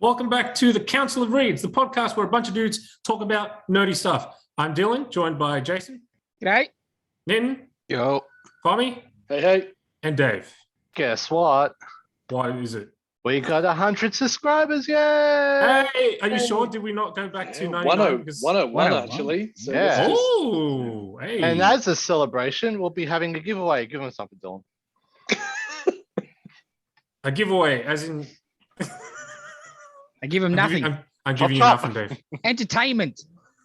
Welcome back to the Council of Reads, the podcast where a bunch of dudes talk about nerdy stuff. I'm Dylan, joined by Jason. G'day. Nitin. Yo. Kwame. Hey. And Dave. Guess what? What is it? We got 100 subscribers, yay! Hey, are you sure? Did we not go back to 99? 101 actually. So Yeah. Oh, hey. And as a celebration, we'll be having a giveaway. Give them something, Dylan. A giveaway, as in... I give him nothing. I'm giving you nothing, Dave. Entertainment.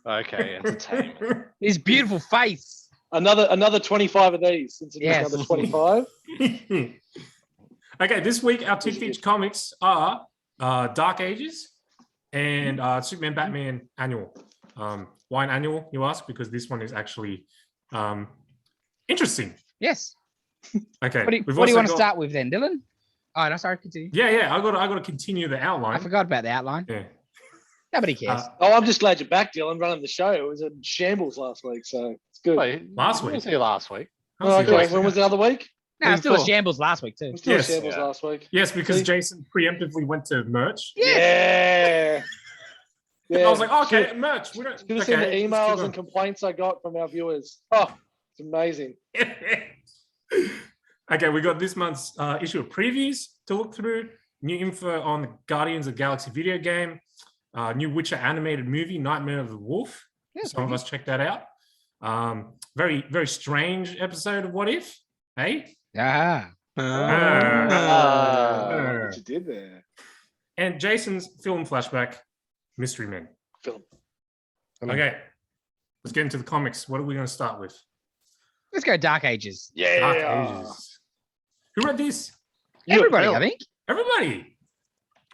Okay, entertainment. His beautiful face. Another 25 of these. Since Yes. Another 25. Okay, this week our two feature comics are Dark Ages and Superman Batman Annual. Why an annual, you ask? Because this one is actually interesting. Yes. Okay. What do you want to start with then, Dylan? Oh, no, sorry, continue. Yeah. I got to continue the outline. I forgot about the outline. Yeah. Nobody cares. I'm just glad you're back, Dylan, running the show. It was a shambles last week, so it's good. Wait, Last I week? was here last week. Okay, when was the other week? No, it's still a cool. shambles last week, too. It was still Yes. shambles Yeah. last week. Yes, because See? Jason preemptively went to merch. Yeah. I was like, okay, merch. We don't. Should have Okay, seen the let's keep emails going. and complaints I got from our viewers. Oh, it's amazing. Okay, we got this month's issue of previews to look through. New info on the Guardians of the Galaxy video game. New Witcher animated movie, Nightmare of the Wolf. Yeah, Some of us checked that out. Very, very strange episode of What If. Hey? Ah. What you did there. And Jason's film flashback, Mystery Men. Film. Okay, let's get into the comics. What are we going to start with? Let's go Dark Ages. Dark Yeah. Ages. Who read this? Everybody, I think. Everybody.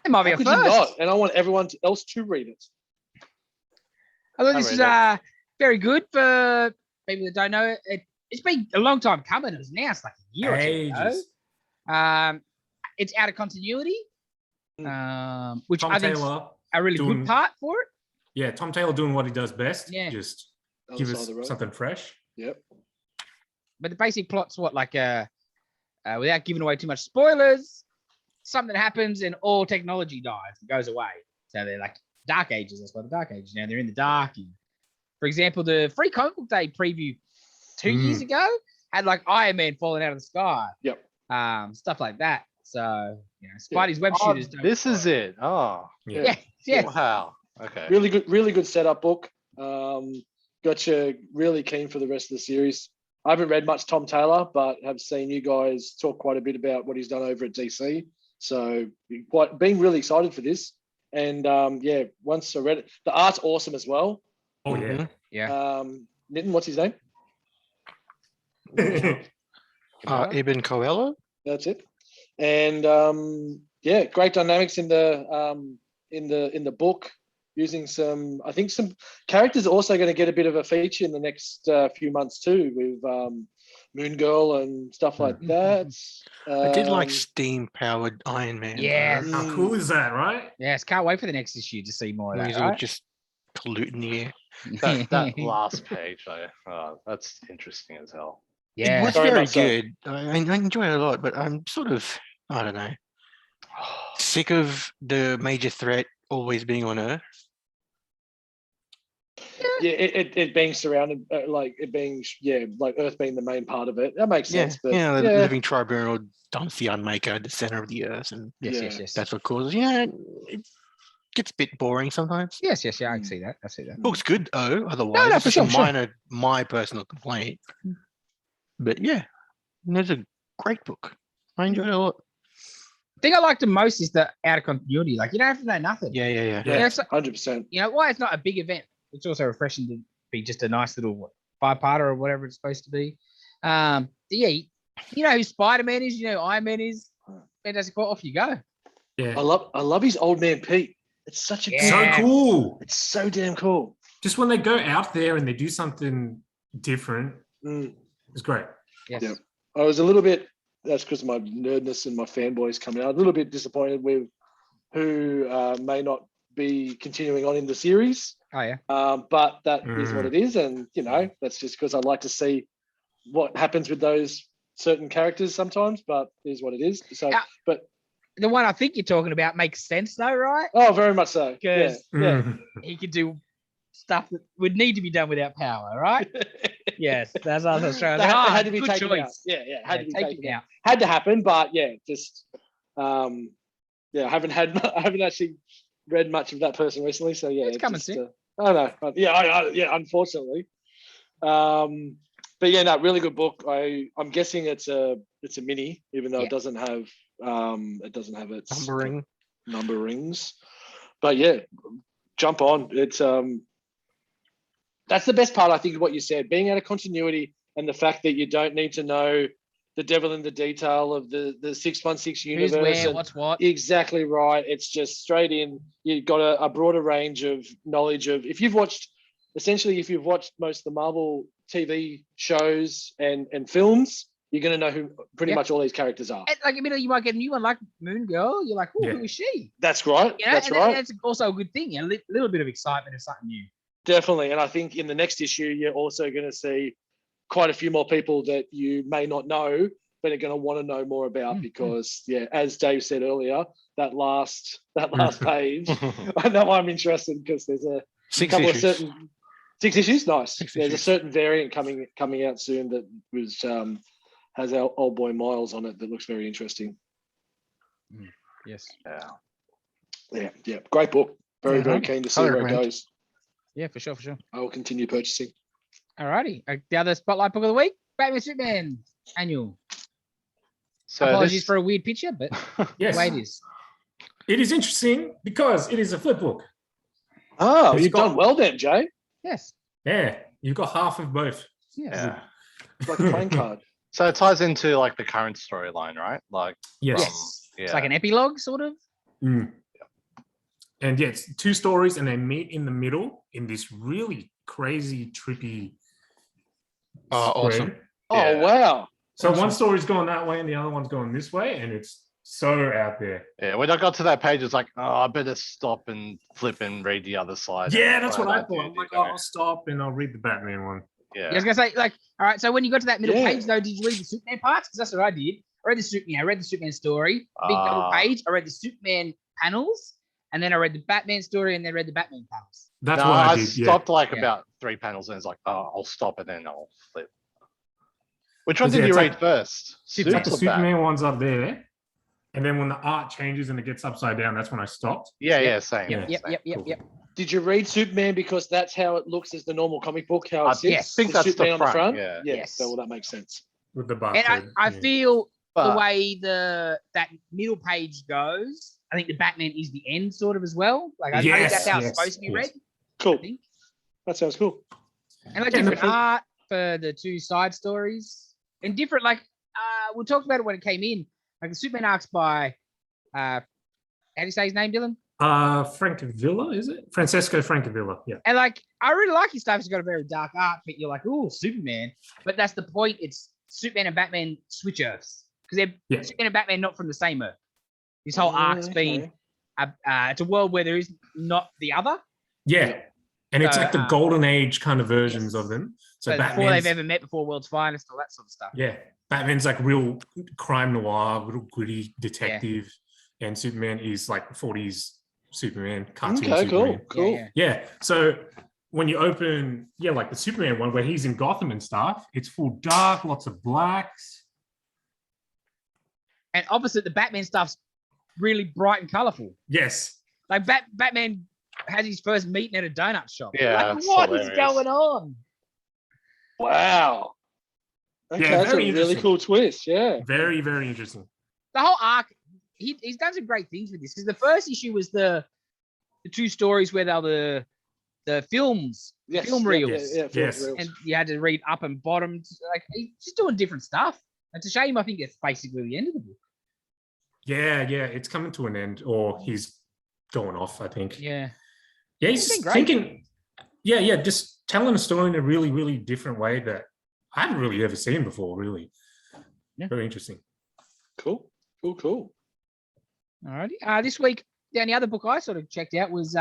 It might be How a could first. you not? And I want everyone else to read it. I thought I this is read very good for people that don't know it. It's been a long time coming. It was announced like a year or two Ages. ago. It's out of continuity, which Tom I think is Taylor. a really doing- good part for it. Yeah, Tom Taylor doing what he does best. Yeah. Just Other give side us of the road. something fresh. Yep. But the basic plot's what, like, without giving away too much spoilers, something happens and all technology dies and goes away. So they're like Dark Ages. That's why the Dark Ages. Now they're in the dark. And, for example, the Free Comic Book Day preview 2 years ago had like Iron Man falling out of the sky. Yep. Stuff like that. So, Spidey's web Oh, shooters. don't this is work. it. Oh, Yeah. Yes. wow. Okay. Really good setup book. Got you really keen for the rest of the series. I haven't read much Tom Taylor, but have seen you guys talk quite a bit about what he's done over at DC. So being really excited for this. And once I read it, the art's awesome as well. Oh, yeah. Yeah. Nitin, what's his name? Ibn Coelho? That's it. And great dynamics in the book. Using some characters are also going to get a bit of a feature in the next few months too, with Moon Girl and stuff like that. I did like steam-powered Iron Man. Yes. How cool is that, right? Yes. Can't wait for the next issue to see more of that. He's Right? just polluting the air. That last page, that's interesting as hell. Yeah. It was Very very much so. good. I enjoy it a lot, but I'm sort of, I don't know, sick of the major threat always being on Earth. Yeah, it being surrounded, like Earth being the main part of it. That makes sense. But The living tribunal dumps the Unmaker at the center of the Earth, and Yes. that's what causes. It gets a bit boring sometimes. Yes. Yeah. I can see that. Book's good though. Otherwise, No, it's for just sure. my personal complaint. But yeah, it's a great book. I enjoyed it a lot. The thing I liked the most is the out of continuity. Like, you don't have to know nothing. Yeah. Yeah. 100%. Why it's not a big event. It's also refreshing to be just a nice little five-parter or whatever it's supposed to be. You know who Spider-Man is. You know who Iron Man is. Fantastic. Off you go. Yeah. I love his old man Pete. It's such a good. So cool. It's so damn cool. Just when they go out there and they do something different, it's great. Yes. Yeah. I was a little bit. That's because of my nerdness and my fanboys coming out. A little bit disappointed with who may not be continuing on in the series. Oh yeah. But that is what it is, and that's just because I like to see what happens with those certain characters sometimes. But it is what it is. So, The one I think you're talking about makes sense though, right? Oh, very much so. Yeah. Because Yeah. he could do stuff that would need to be done without power, right? Yes, that's what I was trying to That think. had to be Good taken out. choice. Yeah, yeah, had to be take taken it out. out. Had to happen, but yeah, just yeah, I haven't actually read much of that person recently, so yeah, It's coming just, soon. I don't know. Yeah, unfortunately. But yeah, no, really good book. I'm guessing it's a mini, even though Yeah. it doesn't have its Numbering. numberings. But yeah, jump on. It's that's the best part, I think, of what you said. Being out of continuity and the fact that you don't need to know the devil in the detail of the 616 universe. Who's where? and- What's what? Exactly right. It's just straight in. You've got a broader range of knowledge of if you've watched most of the Marvel TV shows and films, you're going to know who pretty Yep. much all these characters are. And, like, you might get a new one like Moon Girl. You're like, oh, Yeah. who is she? That's right. You know, That's and right. that's also a good thing. A little bit of excitement of something new. Definitely. And I think in the next issue, you're also going to see quite a few more people that you may not know, but are going to want to know more about because, yeah, as Dave said earlier, that last page, I know I'm interested because there's a 6 couple issues. of certain 6 issues. Nice. 6 There's a issues. certain variant coming out soon that was has our old boy Miles on it that looks very interesting. Yes. Yeah. Great book. Very, Yeah, very keen to see highly where it recommend. goes. Yeah, for sure. I will continue purchasing. Alrighty. The other spotlight book of the week, Batman Superman annual. So Apologies this, for a weird picture, but Yes, the way it is. it is interesting because it is a flip book. Oh, It's you've got- done well then, Jay. Yes. Yeah, you've got half of both. Yes. yeah. It's like a playing card. So it ties into like the current storyline, right? Like, Yes. Yes. yeah. It's like an epilogue, sort of. Mm. And yeah, it's 2 stories and they meet in the middle in this really crazy, trippy Awesome. spread. Oh, Yeah. wow. So Awesome. one story's going that way and the other one's going this way, and it's so out there. Yeah, when I got to that page, it's like, oh, I better stop and flip and read the other side. Yeah, And that's I'm what I glad thought. did, I'm like, you oh, know? I'll stop and I'll read the Batman one. I was Yeah. gonna say, like, all right. So when you got to that middle Yeah. page, though, did you read the Superman parts? Because that's what I did. I read the Superman story, big double Ah. page. I read the Superman panels, and then I read the Batman story, and then read the Batman panels. That's No, what I I did. Yeah. stopped like Yeah. about 3 panels and it's like, oh, I'll stop and then I'll flip. Which one Yeah, did you it's read like- first? It's like the Suits or Bat? Superman one's up there. And then when the art changes and it gets upside down, that's when I stopped. Yeah, Yep. yeah, same. Yeah. same. Yep. Did you read Superman because that's how it looks as the normal comic book? How it I sits? yes. think with that's the Superman on front. Yeah. Yes. So well, that makes sense. With the And barcode. I yeah. feel the But way that middle page goes, I think the Batman is the end, sort of as well. Like I think that's Yes, how it's yes, supposed to be yes. read. I Cool. think. That sounds cool. And like Yeah, and the different first- art for the 2 side stories, and different we talked about it when it came in. Like the Superman arcs by how do you say his name, Dylan? Francavilla, is it? Francesco Francavilla. Yeah. And like I really like his stuff. He's got a very dark art, but you're like, oh, Superman. But that's the point. It's Superman and Batman switch Earths because they're Yeah. Superman and Batman not from the same Earth. This whole arc's been it's a world where there is not the other. Yeah. And it's So, like the golden age kind of versions yes. of them. So So before Batman's, they've ever met, before World's Finest, all that sort of stuff. yeah, Batman's like real crime noir, real gritty detective, and Superman is like 40s Superman, cartoon Okay, Superman. cool. Yeah. Yeah. So when you open, like the Superman one where he's in Gotham and stuff, it's full dark, lots of blacks. And opposite, the Batman stuff's really bright and colorful. Yes. Like Batman has his first meeting at a donut shop. Yeah, Like, it's what is hilarious. going on? Wow. Okay, Yeah, that's a very really interesting. cool twist. Yeah. Very, very interesting. The whole arc, he's done some great things with this because the first issue was the 2 stories where they were the films, Yes. film yeah, reels, Yeah, Yes. reels. and you had to read up and bottom. Like he's just doing different stuff. It's a shame. I think it's basically the end of the book. Yeah, it's coming to an end, or he's going off, I think. Yeah. Yeah, he's It's been just great. thinking, just telling a story in a really, really different way that I haven't really ever seen before, really. Yeah. Very interesting. Cool. Alrighty. This week, the only other book I sort of checked out was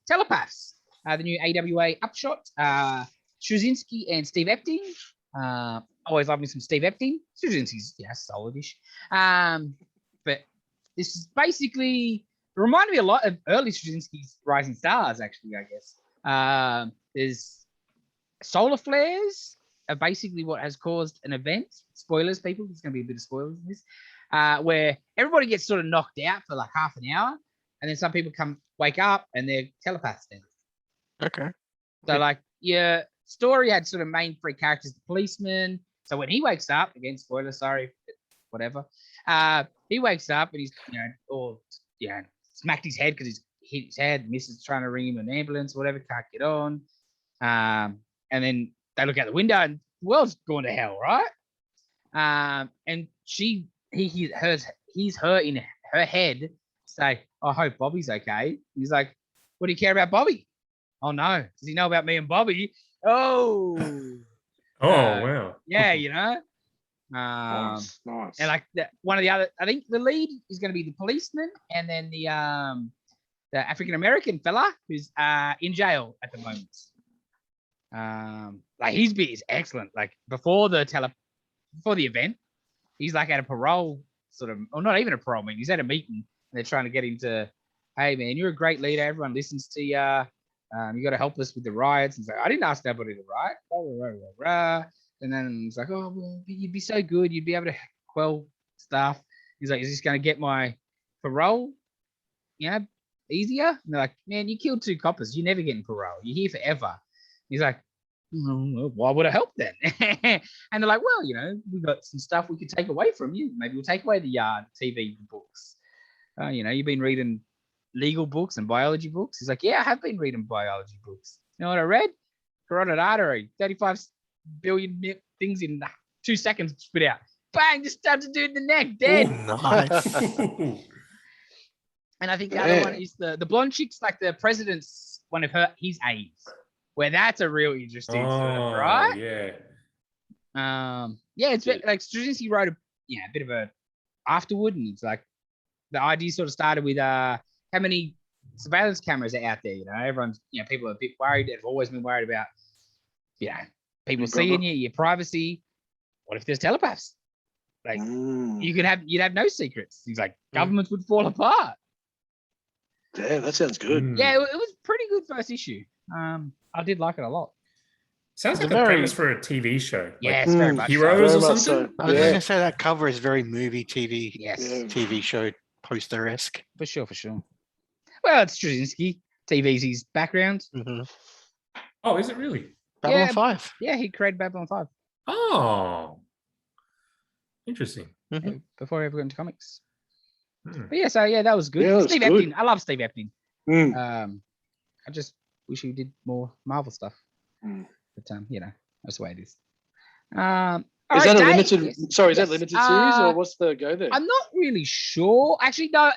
Telepaths, the new AWA upshot. Straczynski and Steve Epting. Always love me some Steve Epting. Straczynski's, solidish. But this is basically it reminded me a lot of early Straczynski's Rising Stars, actually, I guess. There's solar flares are basically what has caused an event. Spoilers, people. There's going to be a bit of spoilers in this, where everybody gets sort of knocked out for like half an hour, and then some people wake up and they're telepaths then. Okay. So like your story had sort of main three characters, the policeman. So when he wakes up, again, spoiler, sorry, whatever. He wakes up and he's smacked his head because he's hit his head. Missus trying to ring him an ambulance, whatever, can't get on. And then they look out the window and the world's going to hell, right? And he hears her in her head say, "I hope Bobby's okay." He's like, "What do you care about Bobby?" "Oh no, does he know about me and Bobby?" Oh, Wow. yeah, you know. Nice. And like one of the other, I think the lead is going to be the policeman, and then the African American fella who's in jail at the moment. Like his bit is excellent. Like before the event, he's like at a parole sort of, or not even a parole meeting. He's at a meeting and they're trying to get him to, "Hey man, you're a great leader. Everyone listens to you. You got to help us with the riots." And he's like, "I didn't ask nobody to riot." Blah, blah, blah, blah. And then he's like, "Oh, well, you'd be so good. You'd be able to quell stuff." He's like, "Is this going to get my parole, easier?" And they're like, "Man, you killed 2 coppers. You're never getting parole. You're here forever." He's like, "Well, why would it help then?" And they're like, "Well, we've got some stuff we could take away from you. Maybe we'll take away the TV books. You've been reading legal books and biology books." He's like, "Yeah, I have been reading biology books. You know what I read? Carotid artery, 35 billion things in 2 seconds spit out. Bang, just stabs a dude in the neck, dead." Nice. And I think the other one is the blonde chick's like the president's one of his aides, where that's a real interesting sort of, right? Yeah. It's like Straczynski wrote a bit of a afterward, and it's like the idea sort of started with how many surveillance cameras are out there. Everyone's people are a bit worried. They've always been worried about people seeing you, your privacy. What if there's telepaths? Like you'd have no secrets. He's like, governments would fall apart. Damn, that sounds good. Yeah, it was pretty good first issue. I did like it a lot. Sounds It's like a a very- premise for a TV show. Yeah, Like it's very much Heroes Very or much something. so. I was Yeah. going to say that cover is very movie TV Yes, Yeah. TV show poster-esque. for sure. Well, it's Straczynski. TV's his background. Mm-hmm. Oh, is it really? Babylon Yeah. 5. Yeah, he created Babylon 5 Oh, interesting. Mhm. before he ever got into comics. Hmm. But that was good. Yeah, that's Steve good. Epting. I love Steve Epting. Mm. I just wish he did more Marvel stuff. Mm. But that's the way it is. Is that a limited? Yes. Sorry, is that Yes. limited series or what's the go there? I'm not really sure. Actually, no.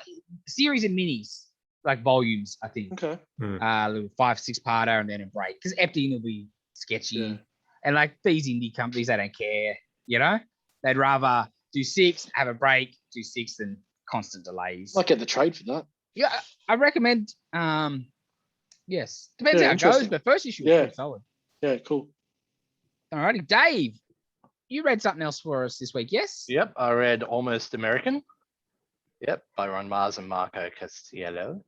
Series and minis, like volumes, I think. Okay. Little 5-6 parter and then a break, because Epting will be sketchy, Yeah. and like these indie companies, they don't care. They'd rather do 6, have a break, do 6, than constant delays. Might get the trade for that. Yeah, I recommend. Yes, depends Yeah, how it goes. interesting. But first issue was Yeah. pretty solid. Yeah, cool. Alrighty, Dave, you read something else for us this week, yes? Yep, I read Almost American. Yep, by Ron Mars and Marco Castiello.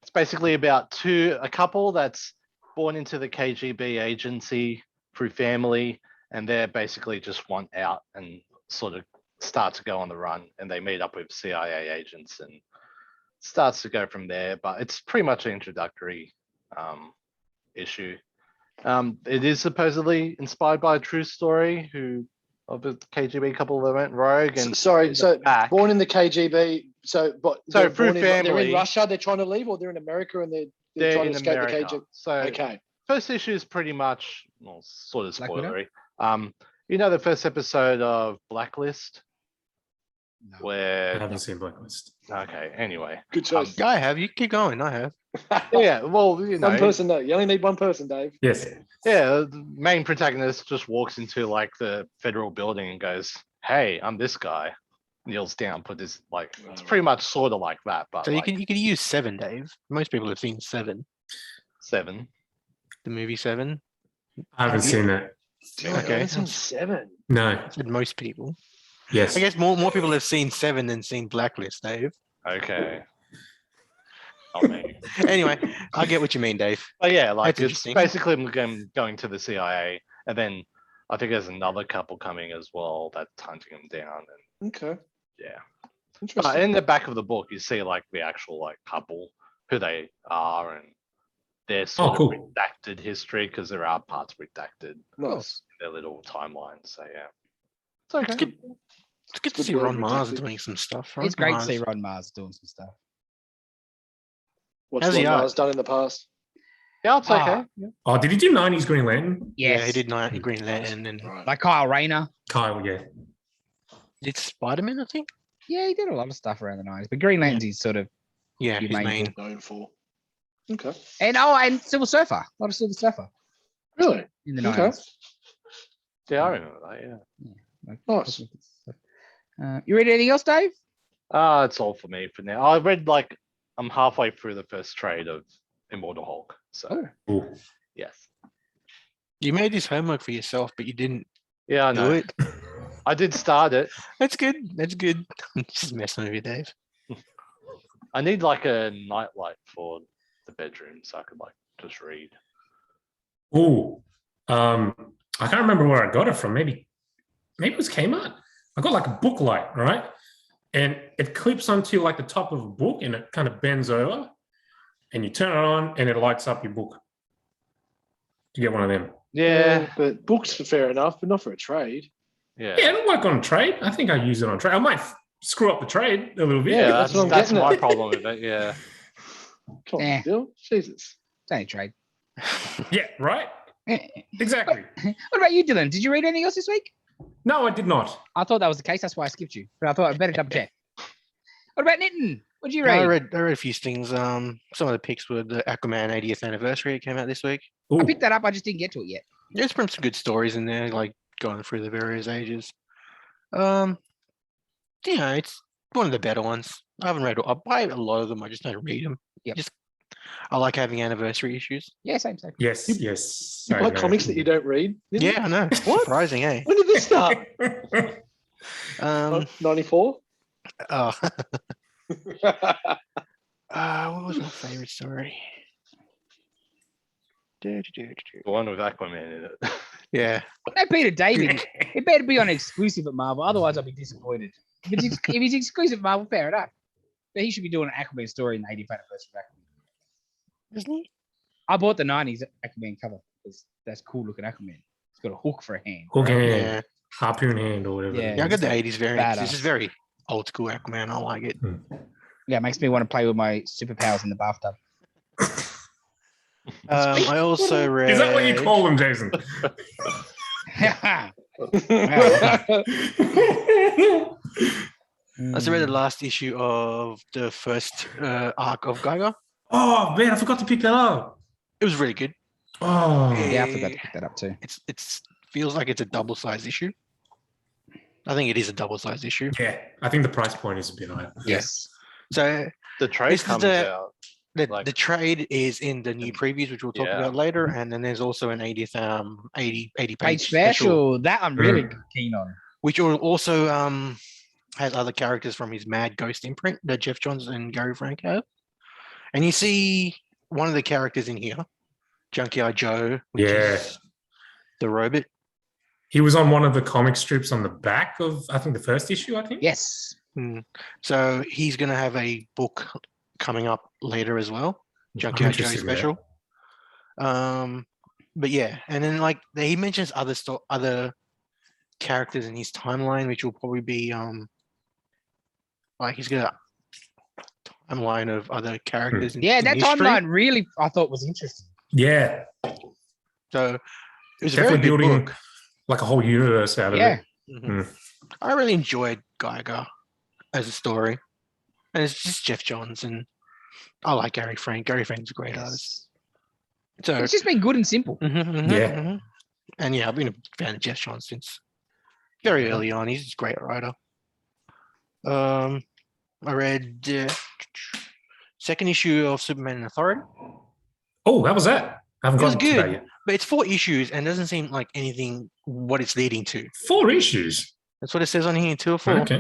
It's basically about a couple that's born into the KGB agency through family, and they're basically just want out and sort of start to go on the run, and they meet up with CIA agents and starts to go from there. But it's pretty much an introductory issue. It is supposedly inspired by a true story of a KGB couple that went rogue and Sorry, so back. born in the KGB. So they're through born they're in family- Russia. They're trying to leave, or they're in America and they're They're trying in to escape America. the KGB. So Okay. first issue is pretty much sort of Black Widow? spoilery. The first episode of Blacklist, No. I where haven't seen Blacklist. okay, anyway, Good choice. Yeah, I have. You keep going. I have. yeah, well, One person, though. You only need one person, Dave. Yes. yeah, the main protagonist just walks into like the federal building and goes, "Hey, I'm this guy." Kneels down, put this it's pretty much sort of like that, but So you like can use 7, Dave. Most people have seen 7. 7. The movie 7. I haven't seen that. Dude, Okay. I've seen 7. No. I said most people. Yes. I guess more people have seen Seven than seen Blacklist, Dave. Okay. Not me. Anyway, I get what you mean, Dave. But yeah, like That's it's interesting. basically going to the CIA, and then I think there's another couple coming as well that's hunting them down, and Okay. yeah. Interesting. In the back of the book, you see like the actual like couple, who they are, and their sort cool. of redacted history, because there are parts redacted in Nice. their little timelines. So yeah, it's okay. It's good. It's good to good see word, Ron Mars redacted. doing some stuff. It's great to Mars. see Ron Mars doing some stuff. What's How's Ron the art? Mars done in the past? Yeah, it's Ah. okay. Yeah. Oh, did he do 90s Green Lantern? Yes. Yeah, he did Green Lantern and Right. Like Kyle Rayner. Kyle, yeah. did Spider-Man, I think. Yeah, he did a lot of stuff around the 90s. But Green Lantern's his sort of Yeah, Your his main main. Known for. Okay. and Silver Surfer. A lot of Silver Surfer Really? in the Okay. 90s. Yeah, I remember that. Yeah. Like, Nice. You read anything else, Dave? It's all for me for now. I read like I'm halfway through the first trade of Immortal Hulk. So Oh. Ooh. yes. You made this homework for yourself, but you didn't Yeah, I do know. it. I did start it. That's good. That's good. I'm just messing with you, Dave. I need like a nightlight for the bedroom so I could like just read. Ooh. I can't remember where I got it from. Maybe it was Kmart. I got like a book light, right? And it clips onto like the top of a book and it kind of bends over. And you turn it on and it lights up your book. You get one of them. Yeah. But books are fair enough, but not for a trade. Yeah. Yeah, it'll work on a trade. I think I use it on trade. I might screw up the trade a little bit. Yeah, that's that's, what I'm that's getting my at. problem with it. Yeah. Come on, Yeah. Bill. Jesus. It's only a trade. Yeah, right? what Exactly. about you, Dylan? Did you read anything else this week? No, I did not. I thought that was the case. That's why I skipped you. But I thought I'd better double check. What about Nitin? What did you read? I read a few things. Some of the picks were the Aquaman 80th anniversary. It came out this week. Ooh. I picked that up. I just didn't get to it yet. There's been some good stories in there, like going through the various ages. It's one of the better ones. I haven't read. I buy a lot of them. I just don't read them. Yep. I like having anniversary issues. Yeah, same. Yes, yes. You I buy know. comics that you don't read? Didn't Yeah, I know. What? Surprising, eh? When did this start? 94? Oh, what was my favorite story? The one with Aquaman in it. Yeah. No, Peter David. It better be on exclusive at Marvel. Otherwise, I'll be disappointed. If he's exclusive at Marvel, fair enough. But he should be doing an Aquaman story in the 85th anniversary of Aquaman. Isn't he? I bought the 90s Aquaman cover because that's cool looking Aquaman. It's got a hook for a hand. Hook hand, Yeah. harpoon hand, or whatever. Yeah. Yeah, I got the 80s variant. Badass. It's just very old school Aquaman. I like it. Yeah, it makes me want to play with my superpowers in the bathtub. I also read. Is that what you call them, Jason? I also read the last issue of the first arc of Geiger. Oh man, I forgot to pick that up. It was really good. Oh, Yeah, I forgot to pick that up too. It's feels like it's a double size issue. I think it is a double size issue. yeah. I think the price point is a bit high. Yes. So The trade This is comes the- out. the Like- trade is in the new previews, which we'll talk Yeah. about later, and then there's also an 80th 80 Page page special. That I'm really keen on. which will also has other characters from his Mad Ghost imprint that Jeff Johns and Gary Frank have. And you see one of the characters in here, Junkyard Joe, which Yeah. is the robot. He was on one of the comic strips on the back of, I think, the first issue. I think. Yes. So he's going to have a book coming up later as well, I'm Junkyard Joe interested in that. special. But yeah, and then like he mentions other characters in his timeline, which will probably be like he's got a timeline of other characters. Yeah, in that history. timeline really I thought was interesting. Yeah, So it was a definitely very good building book. like a whole universe out of Yeah. it. Mhm. I really enjoyed Geiger as a story, and it's just Jeff Johns, and I like Gary Frank. Gary Frank's a great artist. So It's just been good and simple. Yeah. And yeah, I've been a fan of Jeff Johns since very early on. He's a great writer. I read second issue of Superman and Authority. Oh, how was that? I haven't It was gotten to that good, yet. but it's 4 issues and doesn't seem like anything what it's leading to. 4 issues. That's what it says on here, 2 or 4. Okay.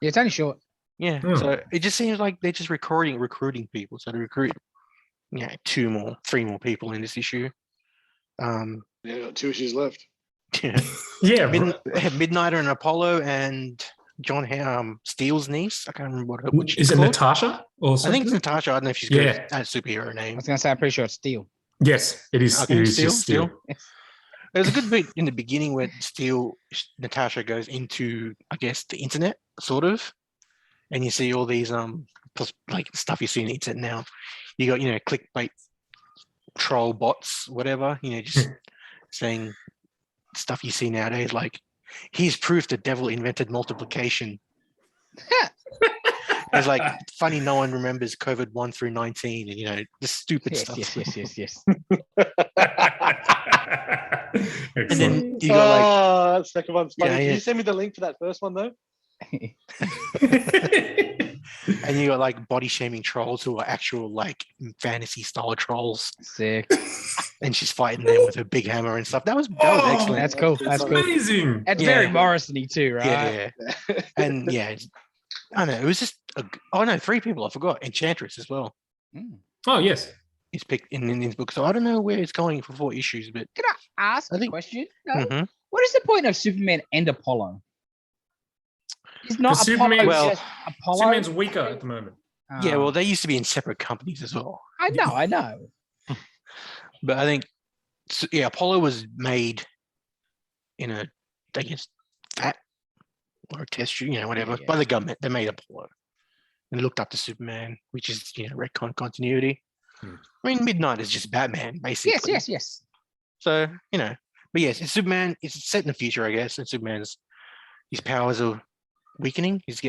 Yeah, it's only short. Yeah. Hmm. So it just seems like they're just recruiting people. So to recruit, 3 more people in this issue. Yeah, got 2 issues left. Yeah. Yeah. Midnighter and Apollo and John Steele's niece. I can't remember what she's Is it called. Natasha or I something? think it's Natasha. I don't know if she's Yeah. got a superhero I name. was gonna say I'm pretty sure it's Steel. Yes, it is. Okay, It is Steel, just Steel. There's a good bit in the beginning where Natasha goes into, I guess, the internet, sort of, and you see all these like stuff you see on the internet now. You got clickbait, troll bots, whatever, just saying stuff you see nowadays, like here's proof the devil invented multiplication. It's like funny no one remembers COVID 1 through 19 and just stupid stuff. Yes. And then you got like that second one's funny. Yeah, Can yeah. you send me the link for that first one though? and you got like body shaming trolls who are actual like fantasy style trolls, Sick. and she's fighting them with her big hammer and stuff. That was excellent. That's cool. pretty That's funny. cool. amazing. It's Yeah. very Morrison-y too, right? Yeah. And I don't know. It was just 3 people. I forgot. Enchantress as well. Mm. Oh yes. He's picked in his book, so I don't know where it's going for 4 issues, but Can I ask I a think- question? No? Mhm. What is the point of Superman and Apollo? Is not Because Apollo Superman- Well, just Apollo? Superman's weaker at the moment. yeah. Well, Oh, they used to be in separate companies as well. I know. But I think, Apollo was made in a, I guess, vat or a test tube, whatever, Yeah. by the government. They made Apollo and looked up to Superman, which is, retcon continuity. Hmm. I mean, Midnight is just Batman, basically. Yes. So, but yes, it's Superman. It's set in the future, I guess, and his powers are weakening. He's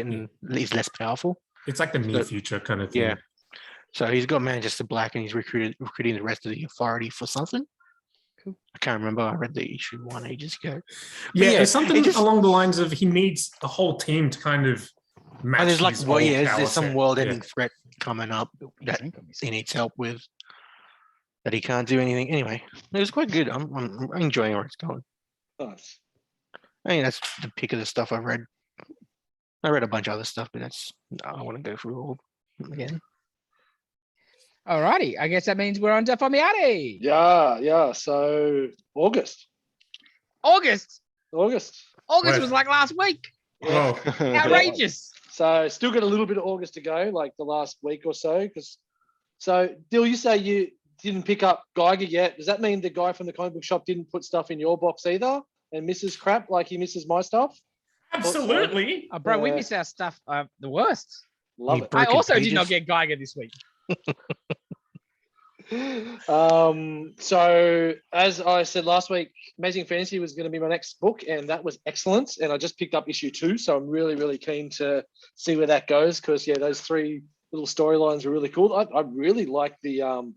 less powerful. It's like the near So- future kind of thing. Yeah. So he's got Manchester Black, and he's recruiting the rest of the authority for something. Cool. I can't remember. I read the issue 1 ages ago. Yeah, yeah, it's something it just- along the lines of he needs the whole team to kind of match. There's like, his whole power there's some set. world-ending threat coming up that Drink on me. he needs help with, that he can't do anything. Anyway, it was quite good. I'm enjoying where it's going. Nice. I mean, that's the pick of the stuff I've read. I read a bunch of other stuff, but I don't want to go through all again. Alrighty, I guess that means we're on to Famiati. Yeah. So August. August Right. was like last week. Whoa. Outrageous. So still got a little bit of August to go, like the last week or so. So Dill, you say you didn't pick up Geiger yet. Does that mean the guy from the comic book shop didn't put stuff in your box either and misses crap like he misses my stuff? Absolutely. Oh, bro, we Yeah. miss our stuff the worst. Love You it. broke- I Broken also did not pages. get Geiger this week. So as I said last week, Amazing Fantasy was going to be my next book, and that was excellent. And I just picked up issue 2, so I'm really, really keen to see where that goes because those 3 little storylines were really cool. I really liked the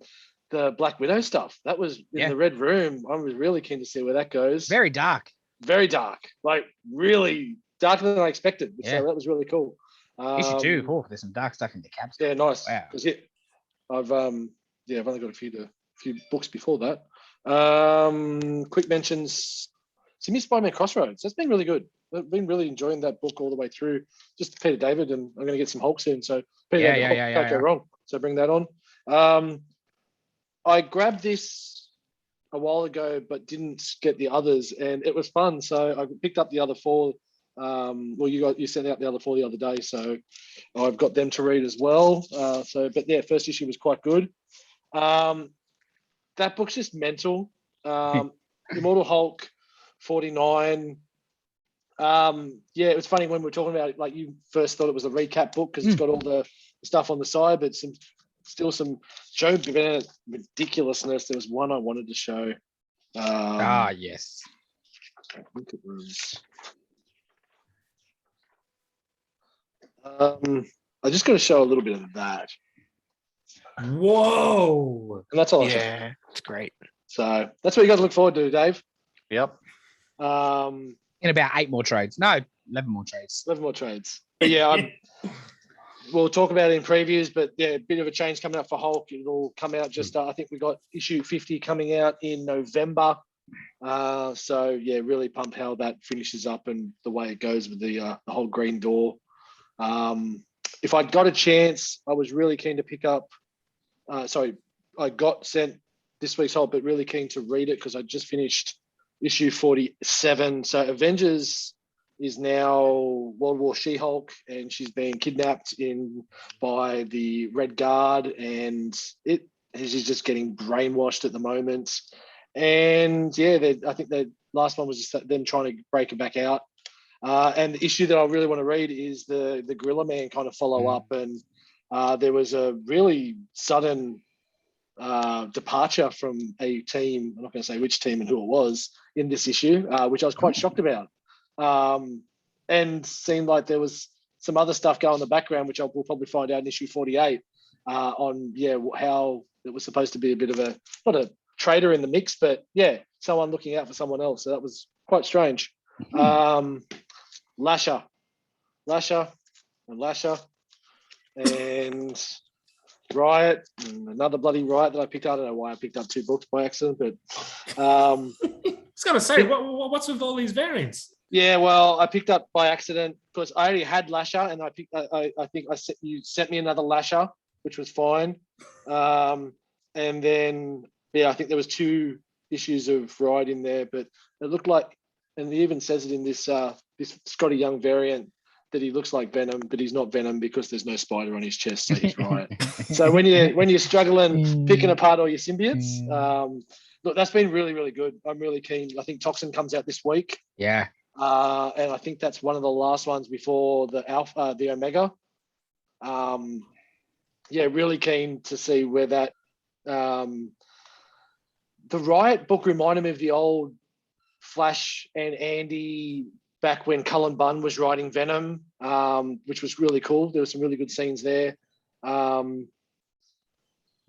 Black Widow stuff. That was in the Red Room. I was really keen to see where that goes. Very dark. Very dark, like really darker than I expected. Yeah. So that was really cool. Issue 2. Oh, there's some dark stuff in the caps. Yeah, nice. Wow. 'Cause, I've only got a few books before that. Quick mentions. Simi Spider-Man Crossroads. That's been really good. I've been really enjoying that book all the way through. Just Peter David, and I'm going to get some Hulk soon. So Peter Yeah, David, yeah, Hulk, yeah, can't go yeah. wrong. So bring that on. I grabbed this a while ago, but didn't get the others, and it was fun. So I picked up the other 4. You sent out the other 4 the other day, so I've got them to read as well. First issue was quite good. That book's just mental. Immortal Hulk 49. It was funny when we were talking about it, like you first thought it was a recap book because it's got all the stuff on the side, but still some Joe Bennett ridiculousness. There was one I wanted to show. Yes. I think it was. I just got to show a little bit of that, Whoa. and that's all. Yeah, it's great. So that's what you guys look forward to, Dave. Yep. Um, In about 8 more trades. No, 11 more trades. 11 more trades. But we'll talk about it in previews. But a bit of a change coming up for Hulk. It'll come out just. I think we got issue 50 coming out in November So yeah, really pumped how that finishes up and the way it goes with the whole Green Door. If I got a chance, I was really keen to pick up. I got sent this week's Hulk, but really keen to read it because I just finished issue 47. So Avengers is now World War She-Hulk, and she's being kidnapped by the Red Guard, and she's just getting brainwashed at the moment. And yeah, I think the last one was just them trying to break her back out. And the issue that I really want to read is the Gorilla Man kind of follow up, and there was a really sudden departure from a team. I'm not going to say which team and who it was in this issue, which I was quite shocked about. And seemed like there was some other stuff going in the background, which we'll probably find out in issue 48 on how it was supposed to be a bit of not a traitor in the mix, but yeah, someone looking out for someone else. So that was quite strange. Lasher, and Riot, and another bloody Riot that I picked up. I don't know why I picked up 2 books by accident, but I was gonna say, what's with all these variants? yeah, well, I picked up by accident because I already had Lasher, and I think you sent me another Lasher, which was fine. And then I think there was 2 issues of Riot in there, but it looked like, and he even says it in this Scotty Young variant, that he looks like Venom, but he's not Venom because there's no spider on his chest, so he's Riot. So when you're struggling picking apart all your symbiotes, look, that's been really, really good. I'm really keen. I think Toxin comes out this week. Yeah. And I think that's one of the last ones before the Alpha, the Omega. Yeah, really keen to see where that. The Riot book reminded me of the old Flash and Andy back when Cullen Bunn was writing Venom, which was really cool. There were some really good scenes there.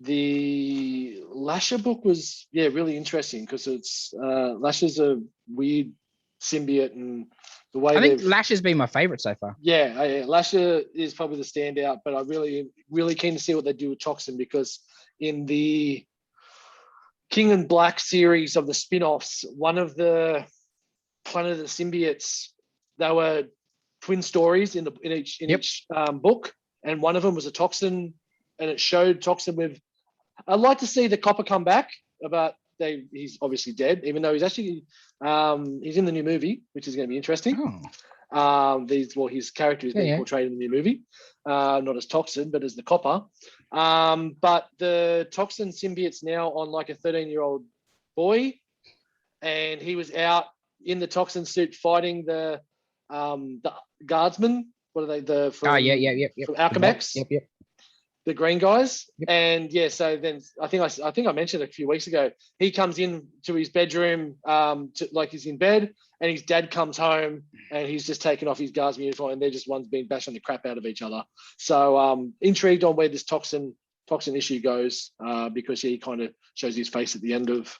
The Lasher book was, really interesting because it's Lasher's a weird symbiote, and the way I think Lash has been my favorite so far. Yeah, Lasher is probably the standout, but I really, really keen to see what they do with Toxin, because in the King and Black series of the spin-offs, one of the Planet of the Symbiotes, they were twin stories in each book, and one of them was a Toxin, and it showed Toxin with. I'd like to see the Copper come back, but he's obviously dead, even though he's actually he's in the new movie, which is going to be interesting. His character is being portrayed in the new movie, not as Toxin, but as the Copper. But the Toxin symbiote's now on like a 13-year-old boy, and he was out in the Toxin suit fighting the guardsmen. What are they? From Alchemax. Yep. The green guys. Yep. And so then I think I mentioned a few weeks ago, he comes in to his bedroom, he's in bed, and his dad comes home and he's just taken off his guardsman uniform, and they're just ones being bashing the crap out of each other. So intrigued on where this toxin issue goes, because he kind of shows his face at the end of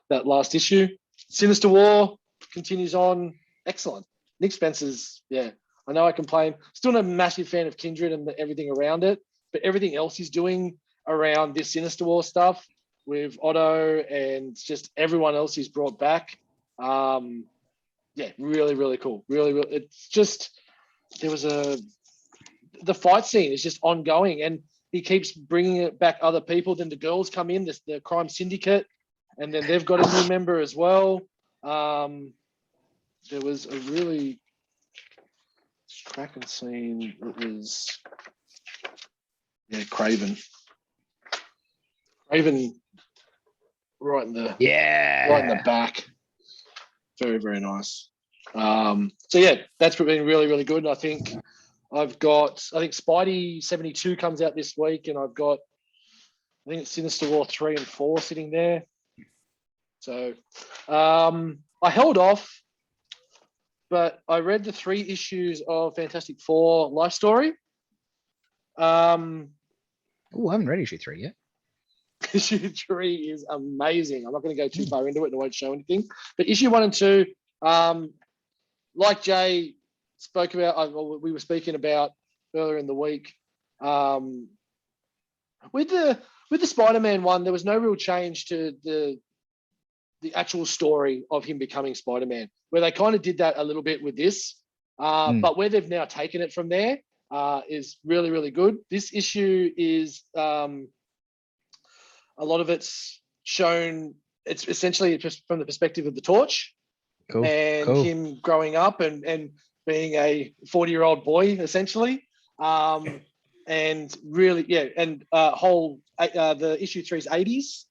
that last issue. Sinister War continues on. Excellent. Nick Spencer's, I know I complain. Still not a massive fan of Kindred and everything around it, but everything else he's doing around this Sinister War stuff with Otto and just everyone else he's brought back. Really, really cool. Really, really, it's just, the fight scene is just ongoing, and he keeps bringing it back other people. Then the girls come in, the crime syndicate, and then they've got a new member as well. There was a really cracking scene. It was, Craven right in the back. Very, very nice. That's been really, really good. And I think Spidey 72 comes out this week, and I think it's Sinister War 3 and 4 sitting there. So I held off, but I read the 3 issues of Fantastic Four Life Story. I haven't read issue 3 yet. Issue 3 is amazing. I'm not going to go too far into it, and I won't show anything. But issue 1 and 2, like Jay spoke about, we were speaking about earlier in the week, with the Spider-Man one, there was no real change to the actual story of him becoming Spider-Man, where they kind of did that a little bit with this, but where they've now taken it from there is really, really good. This issue is a lot of it's shown. It's essentially just from the perspective of the Torch and him growing up and being a 40-year-old boy essentially. And really, and the issue 3 is 80s.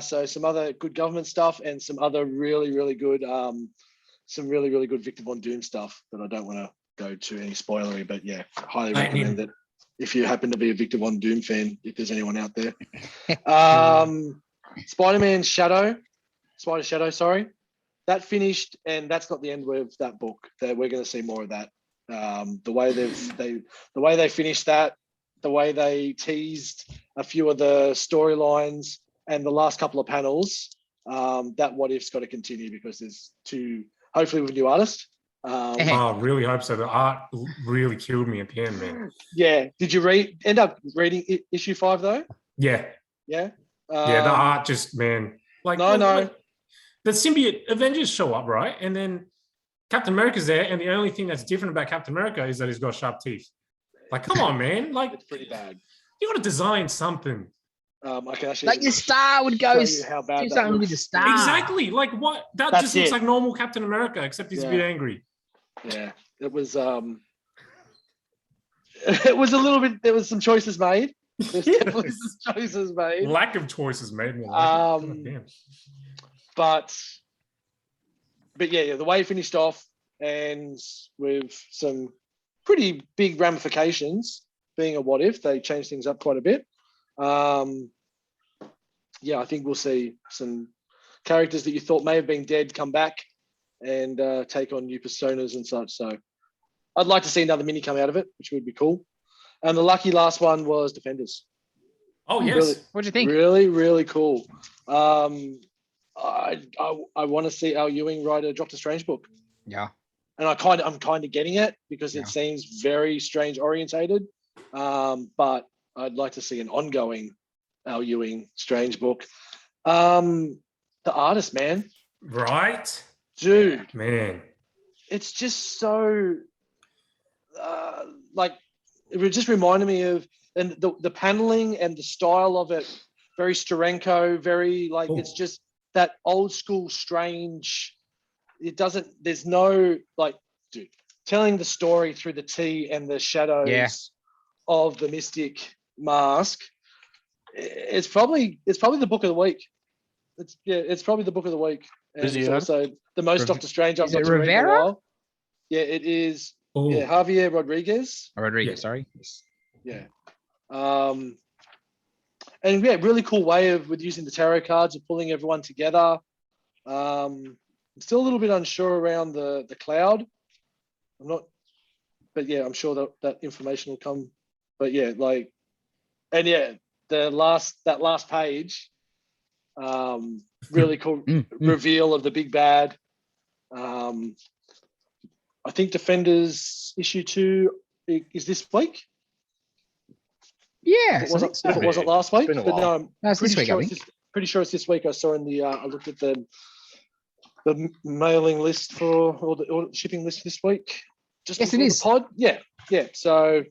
So some other good government stuff and some other really, really good, Victor Von Doom stuff that I don't want to go to any spoilery, but yeah, highly recommend it if you happen to be a Victor Von Doom fan, if there's anyone out there. Spider Shadow, sorry. That finished, and that's not the end of that book. That we're going to see more of that. The way they finished that, the way they teased a few of the storylines, and the last couple of panels, that what if's got to continue because there's hopefully with a new artist. I really hope so. The art really killed me at the end, man. Yeah. Did you end up reading issue 5 though? Yeah. Yeah. The art just, man. Like no. The symbiote Avengers show up, right? And then Captain America's there, and the only thing that's different about Captain America is that he's got sharp teeth. Like, come on, man. Like, it's pretty bad. You got to design something. I can actually like your star would go you how bad do something with the star. Exactly. Like what? That's just looks like normal Captain America, except he's a bit angry. Yeah, it was. It was a little bit. There was some choices made. There's definitely some choices made. Lack of choices made me but yeah, the way it finished off, and with some pretty big ramifications, being a what if, they changed things up quite a bit. Yeah, I think we'll see some characters that you thought may have been dead come back and take on new personas and such. So I'd like to see another mini come out of it, which would be cool. And the lucky last one was Defenders. Oh, yes. Really, what'd you think? Really, really cool. I want to see Al Ewing write a Doctor Strange book. Yeah. And I'm kind of getting it because it seems very Strange orientated. But I'd like to see an ongoing Al Ewing Strange book. The artist, man. Right? Dude. Man. It's just so it just reminded me of and the paneling and the style of it, very Steranko, very it's just that old school Strange. There's no telling the story through the tea and the shadows of the Mystic mask. It's probably the book of the week. It's probably the book of the week. And it's also the most Doctor Strange I've got to read in a while. Yeah, it is. Ooh. Yeah, Javier Rodriguez. Sorry. Yeah. And really cool way with using the tarot cards and pulling everyone together. I'm still a little bit unsure around the cloud. I'm sure that information will come. But that last page, really cool reveal of the big bad. I think Defenders issue 2 is this week. Yeah, if it wasn't last week, but no, I'm pretty sure it's this week. I saw in the I looked at the mailing list or the shipping list this week. Just yes, it is. The pod. Yeah. So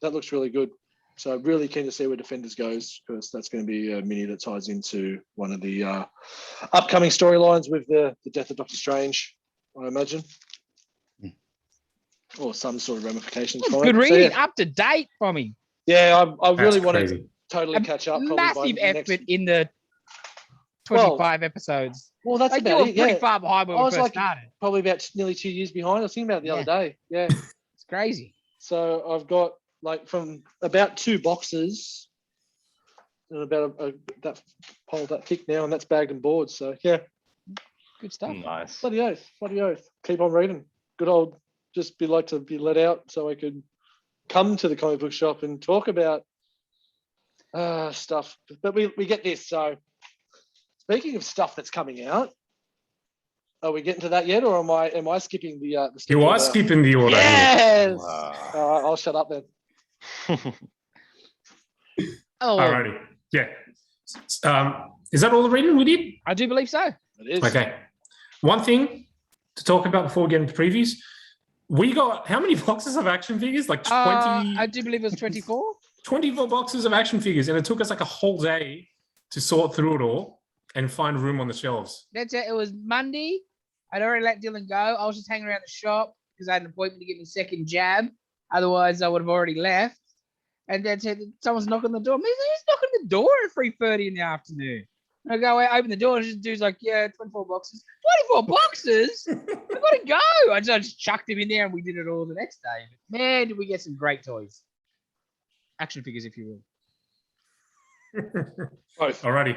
that looks really good. So really keen to see where Defenders goes because that's going to be a mini that ties into one of the upcoming storylines with the death of Doctor Strange, I imagine. Or some sort of ramifications. Good reading, up to date for me. Yeah, I really want to totally catch up. Massive effort in the 25 episodes. Well, that's about it. Pretty far behind when we first started. Probably about nearly 2 years behind. I was thinking about it the other day. Yeah, it's crazy. So I've got from about 2 boxes, and about that pile that thick now, and that's bagged and board. So yeah, good stuff. Nice. Bloody oath. Keep on reading. Good old. Just like to be let out so I could come to the comic book shop and talk about stuff. But we get this. So speaking of stuff that's coming out, are we getting to that yet, or am I skipping the? You are skipping the order. Yes. All right, I'll shut up then. Alrighty. Yeah. Is that all the reading we did? I do believe so. It is. Okay. One thing to talk about before we get into previews. We got how many boxes of action figures? Like 20, I do believe it was 24. 24 boxes of action figures. And it took us like a whole day to sort through it all and find room on the shelves. That's it. It was Monday. I'd already let Dylan go. I was just hanging around the shop because I had an appointment to get my second jab. Otherwise, I would have already left. And then someone's knocking on the door. Who's knocking on the door at 3:30 in the afternoon? And I go, I open the door, and this dude's like, yeah, 24 boxes. 24 boxes? I gotta go. I just chucked him in there, and we did it all the next day. But man, did we get some great toys. Action figures, if you will. Both. Alrighty.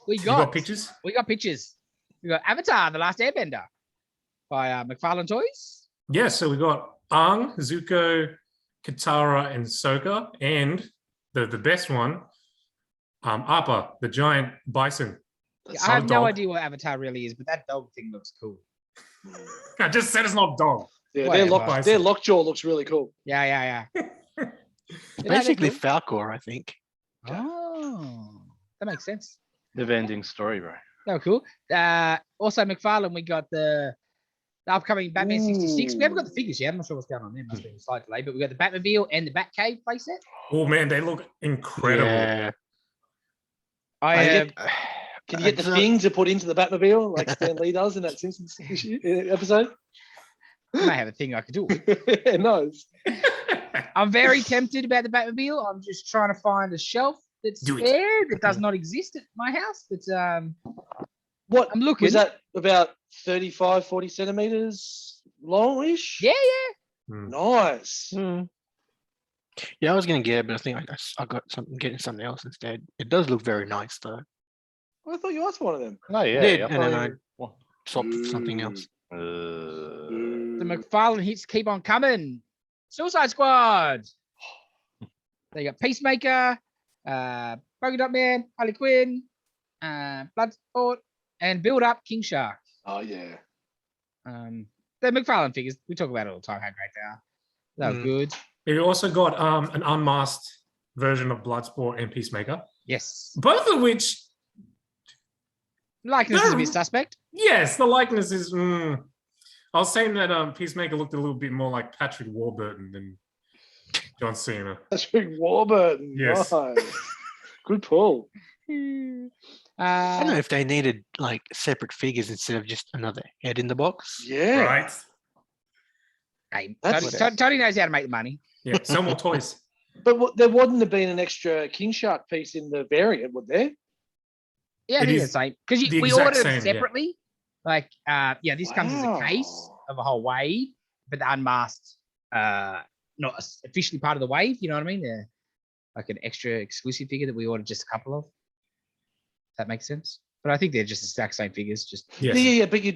We You got got pictures? We got pictures. We got Avatar: The Last Airbender by McFarlane Toys. Yeah, so we got Aang, Zuko, Katara, and Sokka, and the best one, Appa, the giant bison. Yeah, Not I a have no dog. idea what Avatar really is, but that dog thing looks cool. I just said it's not dog. Yeah, Whatever. their lockjaw looks really cool. Yeah. Basically Falcor, I think. Oh, that makes sense. Never ending story, bro. That was cool. Also, McFarlane, we got the upcoming Batman 66. We haven't got the figures yet. I'm not sure what's going on there. Must be a slight delay, but we got the Batmobile and the Batcave playset. Oh man, they look incredible. Yeah. Can you get the thing to put into the Batmobile like Stan Lee does in that Simpsons episode? I may have a thing I could do with. Yeah, no. I'm very tempted about the Batmobile. I'm just trying to find a shelf that's Do it. there that does not exist at my house. That's What I'm looking. was that about 35, 40 centimeters longish? Yeah. Nice. Yeah, I was gonna get it, but I think I got getting something else instead. It does look very nice though. I thought you asked for one of them. No, yeah. Did, I and then thought I swapped for something else. The McFarlane hits keep on coming. Suicide Squad. They got Peacemaker, Polka Dot Man, Harley Quinn, Bloodsport, and Build Up King Shark. Oh yeah. The McFarlane figures, we talk about it all the time how great they are. They're good. We also got an unmasked version of Bloodsport and Peacemaker, Yes. both of which, Likeness is a bit suspect. yes, the likeness is. I was saying that Peacemaker looked a little bit more like Patrick Warburton than John Cena. Patrick Warburton. Yes. Nice. Good pull. I don't know if they needed like separate figures instead of just another head in the box. Yeah. Right? Hey, That's- Tony knows how to make the money. Yeah, sell more toys. But there wouldn't have been an extra King Shark piece in the variant, would there? Yeah, It it is is the same. Because the we exact ordered same, them yeah. separately. Like, this comes as a case Wow. of a whole wave, but the unmasked, not officially part of the wave. You know what I mean? They're like an extra exclusive figure that we ordered just a couple of. That makes sense. But I think they're just the exact same figures. Just Yes. Yeah, but you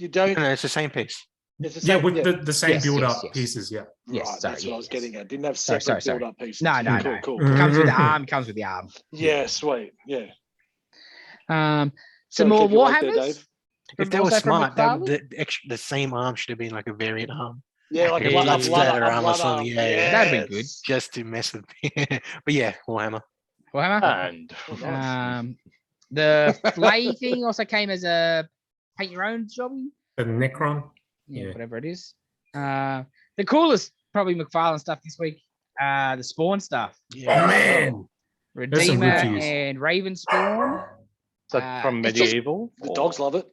don't. No, it's the same piece. It's the Yeah, same, with the same Yes, build-up yes. pieces. Yeah. Yes, right, sorry, that's what I was yes. getting at. Didn't have Sorry, separate sorry. build-up pieces. No, no, cool, no. cool. Mhm. comes with the arm. Comes with the arm. Yeah, sweet. Yeah. Some Sorry, more keep you awake there, Warhammers. Dave. If they were Also from smart, McFarlane? the same arm should have been like a variant arm, Yeah, like a Yeah, blood, like a blood, splatter a arm or blood something, arm. yeah. That'd be good. just to mess with me. But yeah, Warhammer. Warhammer. And The Flay thing also came as a paint your own job. The Necron. Yeah, Yeah. whatever it is. The coolest probably McFarlane stuff this week. The Spawn stuff. Oh man. There's some good Redeemer figures. and Raven Spawn. is that from it's just- Medieval? The or- dogs love it.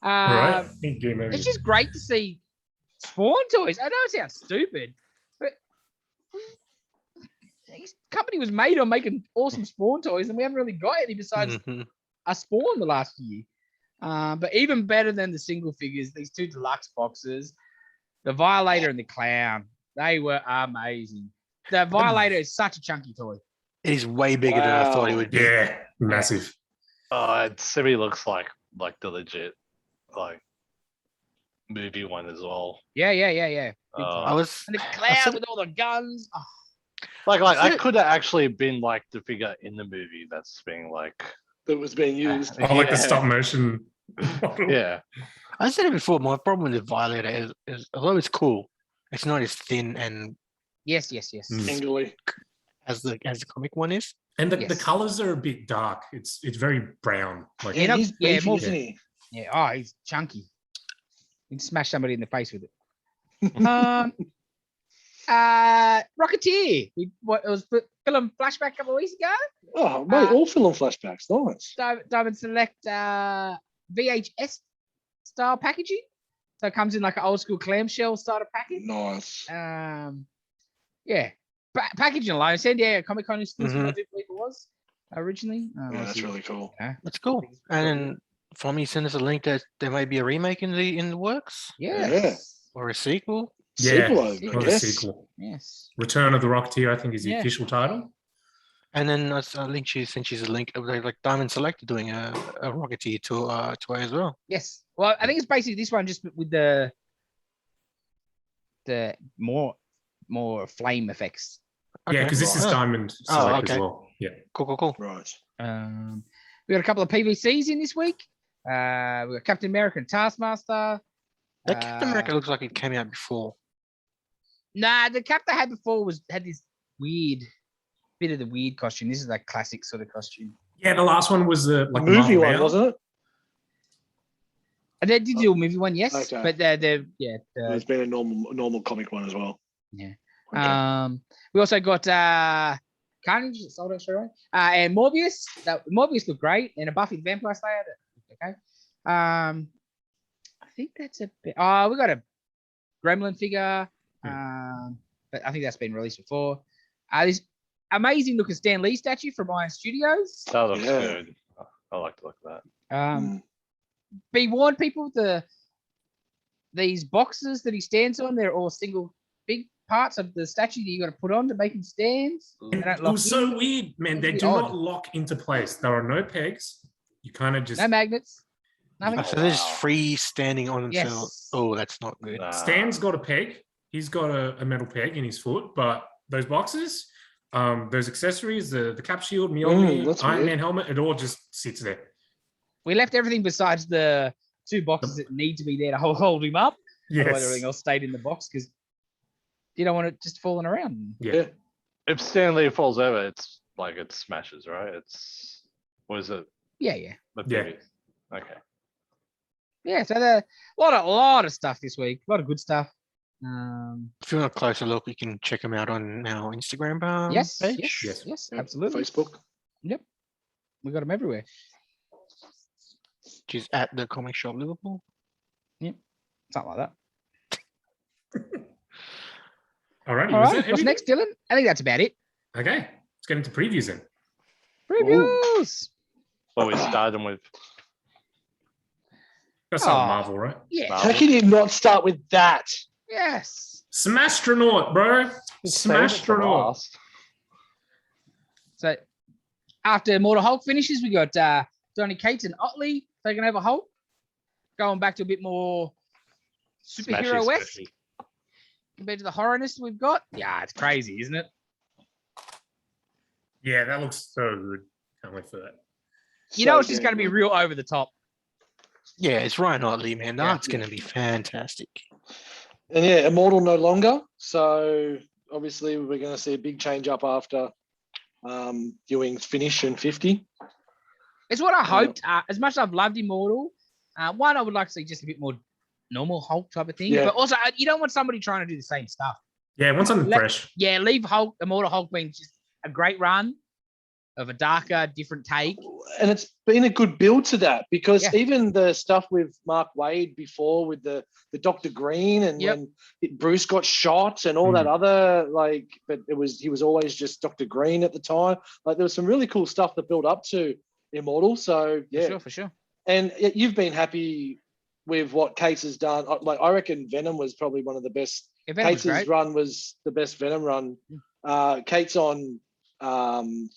Right? Game over. It's just great to see Spawn toys. I know it sounds stupid, but his company was made on making awesome Spawn toys, and we haven't really got any besides Mhm. a Spawn the last year. But even better than the single figures, these two deluxe boxes, the Violator and the Clown, they were amazing. The Violator is such a chunky toy. It is way bigger than I thought it would be. Yeah, massive. It semi looks like the legit like movie one as well. Yeah. Big Uh, time. I was And the I Clown said- with all the guns. Oh, Like that it- could have actually been like the figure in the movie that's being like That was being used. I like the Yeah. stop motion. model. yeah. I said it before. My problem with the Violator is although it's cool, it's not as thin and yes. Mm. Angly. as the comic one is. And the Yes. colors are a bit dark. It's very brown. Like Yeah, He's yeah, beefy, more- isn't he? Yeah. Oh, he's chunky. He'd smash somebody in the face with it. Rocketeer. It was film Flashback a couple of weeks ago. Oh, mate, all film flashbacks. Nice. Diamond Select VHS style packaging. So it comes in like an old school clamshell starter package. Nice. Yeah. Packaging alone. San Diego Comic Con exclusive, Mhm. I do believe it was originally. Yeah, that's really cool. That's cool. And then Flummy sent us a link that there may be a remake in the works Yes. or a sequel. Yeah, Sequel, I or the guess. sequel. Yes. Return of the Rocketeer, I think, is the Yeah. official title. And then I link she sent you a link of like Diamond Select are doing a Rocketeer tour as well. Yes. Well, I think it's basically this one just with the more flame effects. Yeah, because this is right. Diamond Oh, Select okay. as well. Yeah. Cool. Right. We got a couple of PVCs in this week. We got Captain America and Taskmaster. That Captain America looks like it came out before. Nah, the cap they had before had this weird bit of the weird costume. This is like classic sort of costume. Yeah, the last one was the like Movie Marvel one, Now. wasn't it? And they did do a movie one, yes, Okay. but they're It's been a normal comic one as well. Yeah. Okay. We also got Carnage, sold out straight away, and Morbius. Morbius looked great, and a Buffy the Vampire Slayer. Okay. I think that's a bit. Oh, we got a Gremlin figure. But I think that's been released before. This amazing looking Stan Lee statue from Iron Studios. That looks Yeah. good. I like to look at that. Be warned, people, these boxes that he stands on, they're all single big parts of the statue that you got to put on to make him stand. They don't It lock was so in. weird, man. They It's do odd. not lock into place. There are no pegs. You kind of just No magnets. Nothing. So they're just free standing on themselves. Yes. Oh, that's not good. Stan's got a peg. He's got a metal peg in his foot, but those boxes, those accessories, the cap shield, Mjolnir, that's Iron weird. Man helmet, it all just sits there. We left everything besides the two boxes that need to be there to hold him up. Otherwise, everything Yes. else stayed in the box because you don't want it just falling around. Yeah. If Stanley falls over, it's like it smashes, right? What is it? Yeah. The Yeah. biggest- Okay. Yeah, so a lot of stuff this week. A lot of good stuff. If you want a closer look, you can check them out on our Instagram Yes, page. yes, Yeah, absolutely. Facebook. We got them everywhere. Which is at the Comic Shop Liverpool. Something like that. Alrighty. All was right, that what's everything? next, Dylan? I think that's about it. Okay. Let's get into previews then. Previews. Well, we started with That's not Oh. Marvel, right? Yeah. Marvel. How can you not start with that? Yes. Smastronaut, bro. Save it for Smastronaut. last. So after Mortal Hulk finishes, we got Donny Cates and Otley taking over Hulk, going back to a bit more superhero Smashy, west smashy. compared to the horrorness we've got. Yeah, it's crazy, isn't it? Yeah, that looks so good. Can't wait for that. You know, So it's just going to be good. real over the top. Yeah, it's Ryan Otley, man. The Yeah. art's going to be fantastic. And yeah, Immortal no longer. So obviously we're going to see a big change up after Ewing's finish in 50. It's what I hoped. As much as I've loved Immortal, one, I would like to see just a bit more normal Hulk type of thing. Yeah. But also, you don't want somebody trying to do the same stuff. Yeah, want something fresh. Yeah, leave Hulk, Immortal Hulk being just a great run of a darker, different take. And it's been a good build to that because Yeah. even the stuff with Mark Waid before with the Dr. Green and Yep. when Bruce got shot and all that other but he was always just Dr. Green at the time. Like there was some really cool stuff that built up to Immortal. So yeah, For sure. and you've been happy with what Cates has done. Like I reckon Venom was probably one of the best. Yeah, Venom was Cates' great. run was the best Venom run. Cates on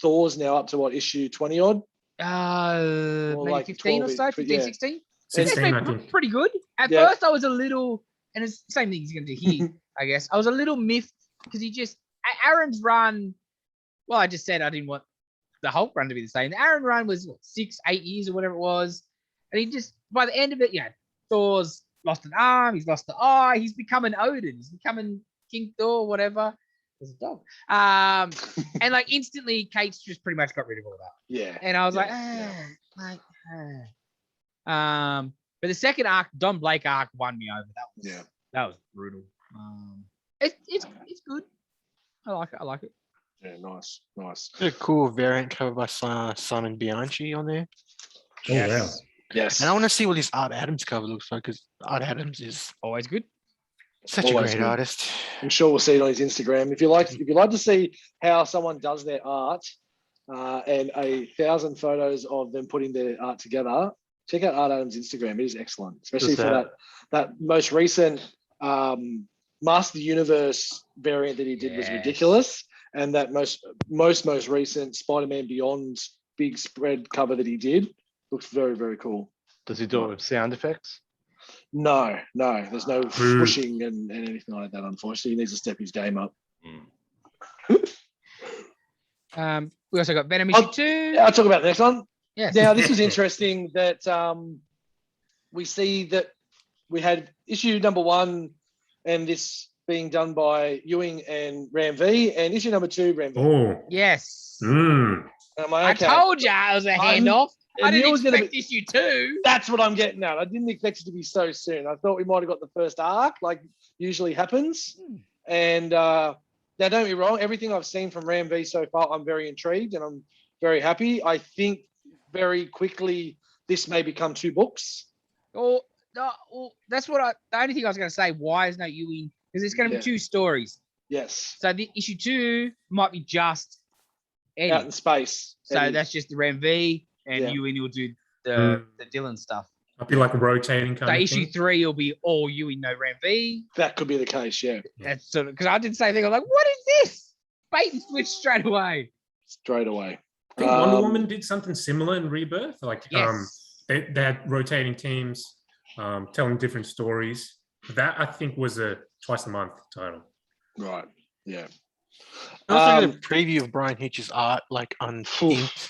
Thor's now up to what, issue 20 odd? Maybe like 15 or 12, so, 15, yeah. 16. 16, I It's been think. pretty good. At Yeah. first, I was a little, and it's the same thing he's going to do here, I guess. I was a little miffed because Aaron's run, well, I just said I didn't want the Hulk run to be the same. The Aaron run was 6, 8 years or whatever it was. And he just, by the end of it, Thor's lost an arm, he's lost the eye, he's becoming Odin, he's becoming King Thor, whatever. There's a dog. And like instantly, Kate's just pretty much got rid of all that. Yeah. And I was Yeah, but the second arc, Don Blake arc, won me over. Yeah. That was brutal. It's good. I like it. Yeah, nice. A cool variant cover by Simon Bianchi on there. Oh, wow. Yes. And I want to see what this Art Adams cover looks like because Art Adams is Always good. such Always a great good. artist. I'm sure we'll see it on his Instagram. If you like to see how someone does their art and 1,000 photos of them putting their art together, check out Art Adams' Instagram. It is excellent, especially Does for that most recent Master Universe variant that he did was Yes. ridiculous, and that most recent Spider-Man Beyond big spread cover that he did looks very, very cool. Does he do it with sound effects? No, there's no whooshing and anything like that. Unfortunately, he needs to step his game up. We also got Venom issue 2. I'll talk about the next one. Yes. Now, this was interesting that we see that we had issue number 1 and this being done by Ewing and Ram V, and issue number 2, Ram V. Oh. Yes. Mm. And I'm like, I told you it was a handoff. I knew it didn't was gonna expect issue 2. That's what I'm getting at. I didn't expect it to be so soon. I thought we might have got the first arc, like usually happens. And now, don't get me wrong, everything I've seen from Ram V so far, I'm very intrigued and I'm very happy. I think very quickly this may become 2 books. Or no, that's what the only thing I was going to say. Why is no Ewing? Because it's going to be 2 stories. Yes. So the issue 2 might be just Eddie. Out in space. So Eddie. that's just the Ram V, and Ewing will do the Dylan stuff. I'd be like a rotating kind So of issue thing. 3 will be all Ewing, no Ram V. That could be the case, yeah. That's sort of because I did the same thing. I'm like, what is this? Bait and switch straight away. Straight away. I think Wonder Woman did something similar in Rebirth. Like Yes. they had rotating teams telling different stories. That I think was a twice a month title. Right. Yeah. I also get a preview of Brian Hitch's art, like uninked,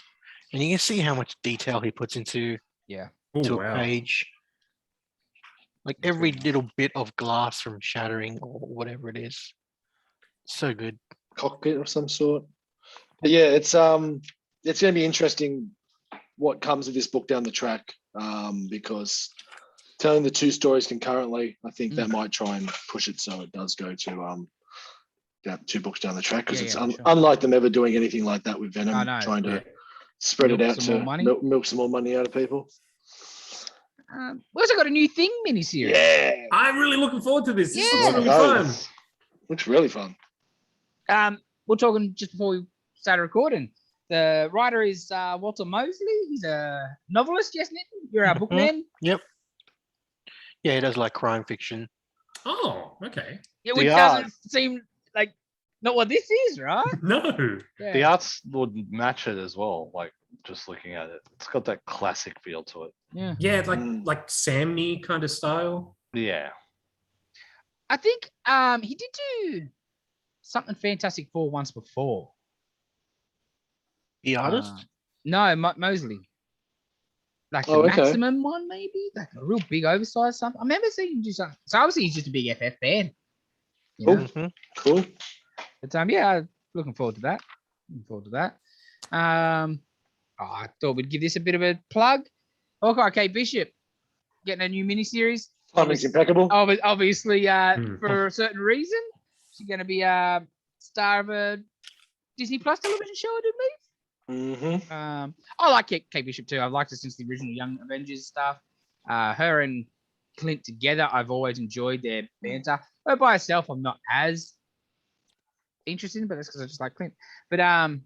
and you can see how much detail he puts into Oh, to a wow. page. Like every little bit of glass from shattering or whatever it is. So good. Cockpit of some sort. But yeah, it's going to be interesting what comes of this book down the track, because telling the 2 stories concurrently, I think that might try and push it so it does go to 2 books down the track, because it's sure. unlike them ever doing anything like that with Venom, I know. trying to spread Milk it out some more to money. milk some more money out of people. We also got a new Thing miniseries. Yeah, I'm really looking forward to this. This Yeah. is really fun. looks really fun. We're talking just before we started recording. The writer is Walter Mosley. He's a novelist. Yes, Nick? You're our bookman. Yep. Yeah, he does like crime fiction. Oh, okay. Yeah, which The doesn't art. seem like not what this is, right? No. Yeah. The arts would match it as well. Like just looking at it, it's got that classic feel to it. Yeah. Yeah, it's like Samney kind of style. Yeah. I think he did do something Fantastic Four once before. The artist? No, Mosley. Like the maximum one, maybe? Like a real big oversized something. I remember seeing him do something. So obviously he's just a big FF fan. You know? Mhm. Cool. But yeah, looking forward to that. I thought we'd give this a bit of a plug. Hawkeye Kate Bishop getting a new miniseries. Timing's impeccable. Obviously, for a certain reason. She's going to be a star of a Disney Plus television show, I do believe. Mm-hmm. I like Kate Bishop too. I've liked her since the original Young Avengers stuff. Her and Clint together, I've always enjoyed their banter. Her by herself, I'm not as interested in, but that's because I just like Clint. But I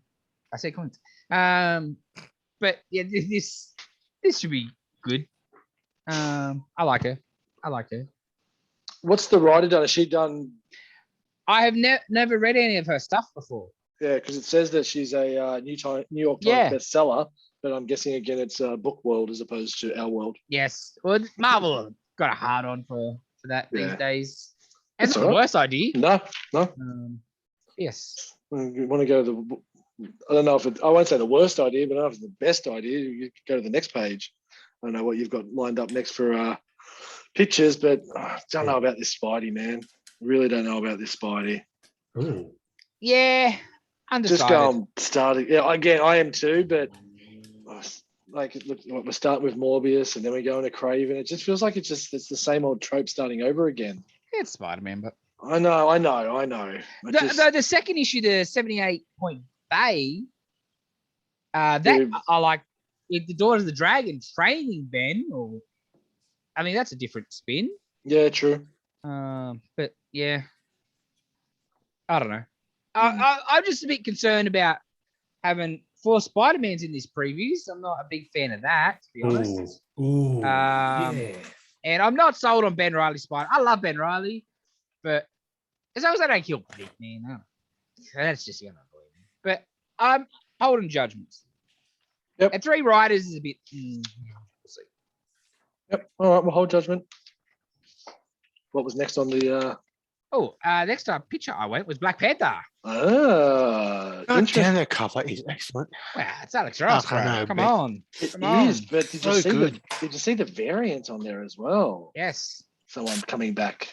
say Clint. But yeah, this should be good. I like her. What's the writer done? Has she done? I have never read any of her stuff before. Yeah, because it says that she's a New York Times bestseller, but I'm guessing again it's Book World as opposed to Our World. Yes. Well, Marvel got a hard on for that these days. And it's That's not all the right. worst idea. No. Yes. You want to go to I don't know if I won't say the worst idea, but I don't know if it's the best idea. You could go to the next page. I don't know what you've got lined up next for pictures, but I don't know about this Spidey, man. Really don't know about this Spidey. Ooh. Yeah, undecided. Just go starting. Yeah, again, I am too, but like look, we're starting with Morbius and then we go into Craven. It just feels like it's the same old trope starting over again. It's Spider-Man, but I know. the second issue, the 78-point Bay, that Dude. I like. The Daughters of the Dragon training Ben, or I mean that's a different spin. Yeah, true. But yeah, I don't know. I'm just a bit concerned about having 4 Spider-Mans in this previews. I'm not a big fan of that, to be honest. Ooh, yeah. And I'm not sold on Ben Riley Spider. I love Ben Riley, but as long as I don't kill Pete, man, that's just gonna annoy me. But I'm holding judgments. Yep. And 3 writers is a bit. We'll see. Yep. All right, we'll hold judgment. What was next on the? Next up picture I went was Black Panther. God Interesting. damn, that cover is excellent. Wow, it's Alex Ross, I bro. know, Come but- on. It Come on. is, but did So you see good. did you see the variant on there as well? Yes. Someone coming back.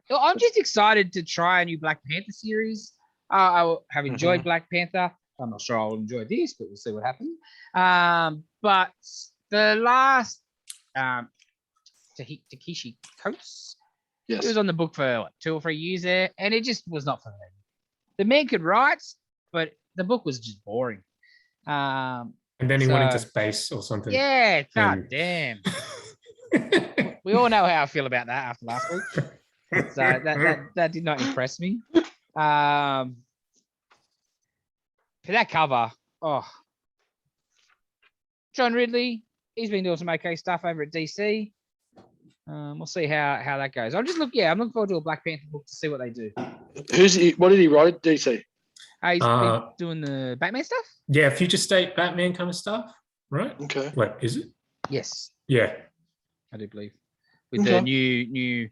Well, I'm just excited to try a new Black Panther series. I have enjoyed Black Panther. I'm not sure I'll enjoy this, but we'll see what happens. But the last Takeshi Coates, Yes. he was on the book for 2 or 3 years there, and it just was not for me. The man could write, but the book was just boring. And then he went into So- space or something. Yeah, god Mm. damn. We all know how I feel about that after last week. So that did not impress me. For that cover, John Ridley, he's been doing some okay stuff over at DC. We'll see how that goes. I'm looking forward to a Black Panther book to see what they do. What did he write? DC. He's been doing the Batman stuff? Yeah, future state Batman kind of stuff, right? Okay. Wait, is it? Yes, Yeah. I do believe. With the new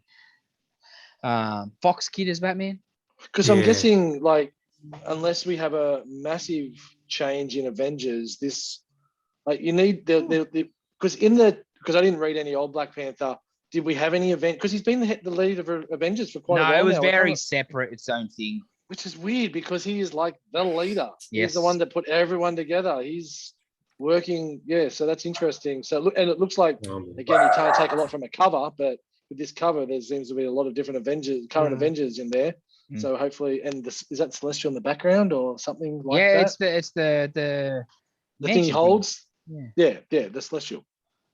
Fox kid as Batman. Because I'm Yeah. guessing, like, unless we have a massive change in Avengers, this, like, you need because I didn't read any old Black Panther. Did we have any event? Because he's been the lead of Avengers for quite a No, while it was now. very separate, its own thing. Which is weird because he is like the leader. He's the Yes. one that put everyone together. He's working. Yeah, so that's interesting. So look, and it looks like again you can't take a lot from a cover, but with this cover there seems to be a lot of different current Avengers in there. Mm. So hopefully, and is that Celestial in the background or something like Yeah, that? it's the The thing mansion he holds. Yeah. Yeah, the Celestial.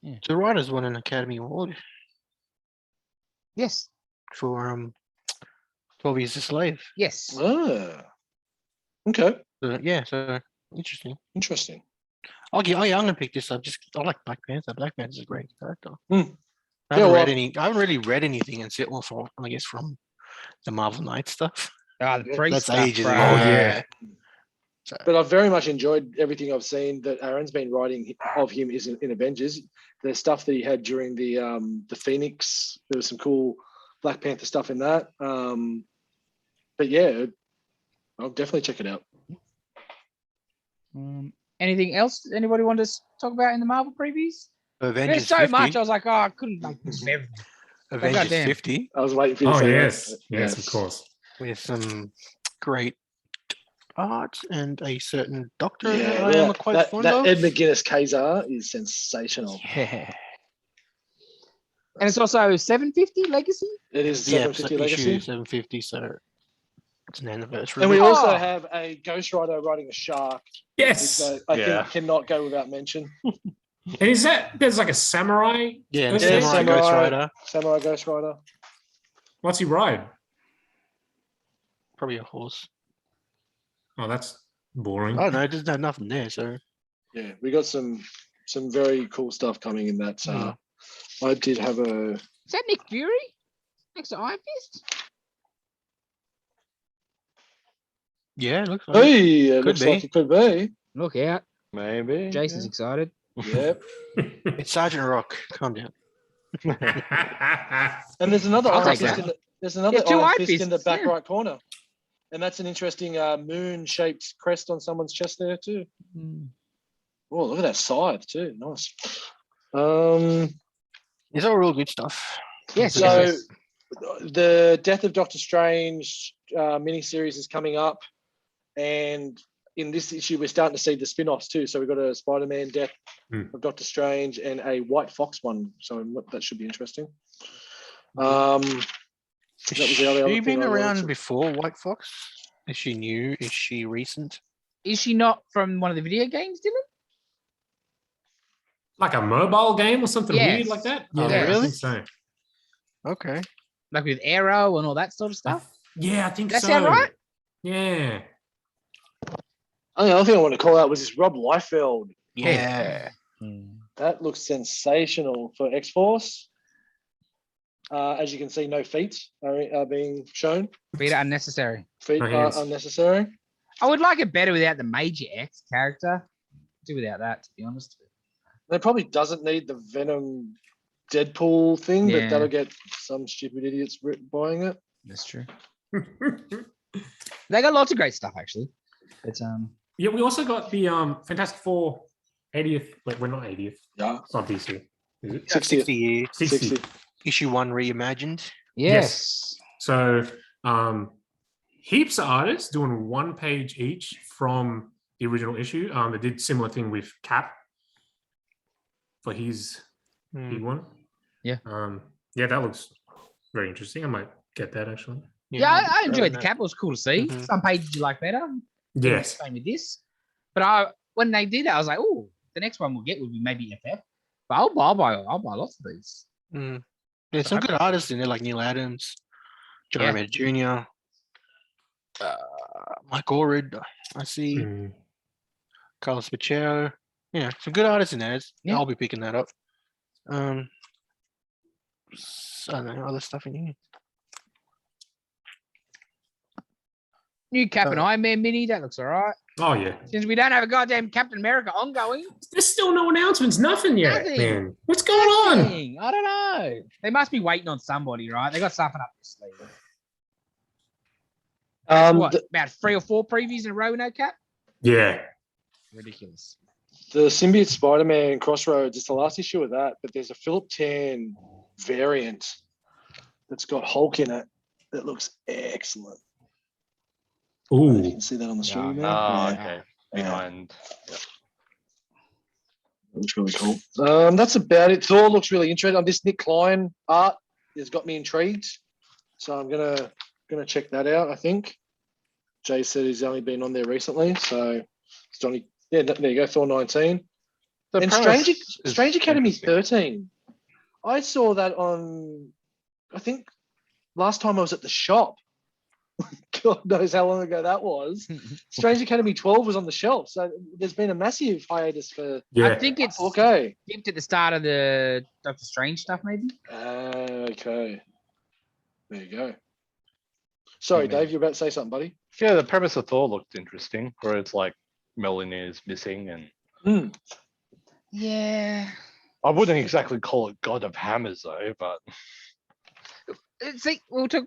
The writers won an Academy Award Yes. for 12 Years a Slave. Yes. Ah, okay, Yeah, so interesting. interesting. I'm gonna pick this up. I like Black Panther. Black Panther's a great character. Hmm. I haven't Yeah, read well- any. I haven't really read anything except from I guess from the Marvel Knight stuff. The priest That's stuff, ages bro. ago. Oh, yeah. So, But I've very much enjoyed everything I've seen that Aaron's been writing of him is in Avengers. The stuff that he had during the Phoenix, there was some cool Black Panther stuff in that. But yeah, I'll definitely check it out. Anything else anybody want to talk about in the Marvel previews? Avengers There's so 50. much. I was like, I couldn't make this of everything. Avengers goddamn. 50 I was waiting for you to Oh say that. yes, of course. with some great art and a certain doctor Yeah, that I am quite fond that of. Ed McGuinness Kazar is sensational. Yeah. And it's also 750 Legacy. It is Yeah, 750 issue Legacy. 750, so it's an anniversary. And we Oh. also have a Ghost Rider riding a shark, Yes. which I Yeah. think cannot go without mention. And is that there's like a samurai? yeah, and Yeah, Samurai Samurai. Ghost Rider, Samurai Ghost Rider. What's he ride? probably a horse. Oh, that's boring. I don't know, there's nothing there, so Yeah, we got some very cool stuff coming in that. I did have a. Is that Nick Fury next to Iron Fist? yeah, it looks like it. Hey, it Could looks be. like it could be. Look out. Maybe. Jason's excited. Yep. It's Sergeant Rock. Calm down. And there's another I'll Iron take Fist that. there's another Yeah, two Iron Iron Fist in the Fists, back yeah. right corner, and that's an interesting moon-shaped crest on someone's chest there too. Oh, look at that side too. Nice. It's all real good stuff. Yes. So yes. the Death of Doctor Strange miniseries is coming up. And in this issue, we're starting to see the spin-offs too. So we've got a Spider-Man death of Doctor Strange and a White Fox one. So that should be interesting. That was the other Has she thing been I wanted around to- before, White Fox? Is she new? Is she recent? Is she not from one of the video games, Dylan? Like a mobile game or something weird Yes. like that? Oh, Yeah, I really? think so. Okay. Like with Arrow and all that sort of stuff? Yeah, I think Does so. that sound right? Yeah. Oh, the other thing I want to call out was this Rob Liefeld. Yeah. That looks sensational for X-Force. As you can see, no feet are being shown. Feet are unnecessary. Feet No are hands. unnecessary. I would like it better without the Major X character. Do without that, to be honest. It probably doesn't need the Venom Deadpool thing, Yeah. but that'll get some stupid idiots buying it. That's true. They got lots of great stuff, actually. But Yeah, we also got the Fantastic Four 80th. Wait, we're not 80th. Yeah. It's not DC. Is it? 60 year 60. issue 1 reimagined. yes. So heaps of artists doing 1 page each from the original issue. They did similar thing with Cap for his big one. Yeah. Yeah, that looks very interesting. I might get that actually. Yeah, I enjoyed the that. cap. It was cool to see. Mhm. Some pages you like better. Yes. Same with this. But when they did it, I was like, oh, the next one we'll get will be maybe FF. But I'll buy lots of these. There's some good artists in there, like Neil Adams, John Yeah. Romita Jr., Mike Allred, I see, Mm. Carlos Pacheco. Yeah, some good artists in there. Yeah. I'll be picking that up. I don't know, other stuff in here. New Cap and Iron Man mini, that looks all right. Oh yeah. Since we don't have a goddamn Captain America ongoing. There's still no announcements, nothing yet, Nothing. man. What's going on? Dang, I don't know. They must be waiting on somebody, right? They got something up their sleeve. What, about 3 or 4 previews in a row, no Cap? Yeah. Ridiculous. The Symbiote Spider-Man Crossroads, it's the last issue of that, but there's a Philip Tan variant that's got Hulk in it that looks excellent. You Ooh. can see that on the stream there. Oh, Yeah. okay. Yeah. Behind. That looks really cool. That's about it. Thor looks really interesting. This Nick Klein art has got me intrigued, so I'm gonna check that out. I think Jay said he's only been on there recently, so it's only there you go. Thor 19 The and premise Strange is Academy interesting. 13. I saw that on. I think last time I was at the shop. God knows how long ago that was. Strange Academy 12 was on the shelf, so there's been a massive hiatus for. Yeah. I think it's Okay. dipped at the start of the Doctor Strange stuff, maybe. Okay. There you go. Sorry, Yeah, man. Dave, you're about to say something, buddy. Yeah, the premise of Thor looked interesting, where it's like Melanie is missing, and Yeah. I wouldn't exactly call it God of Hammers though, but See, we took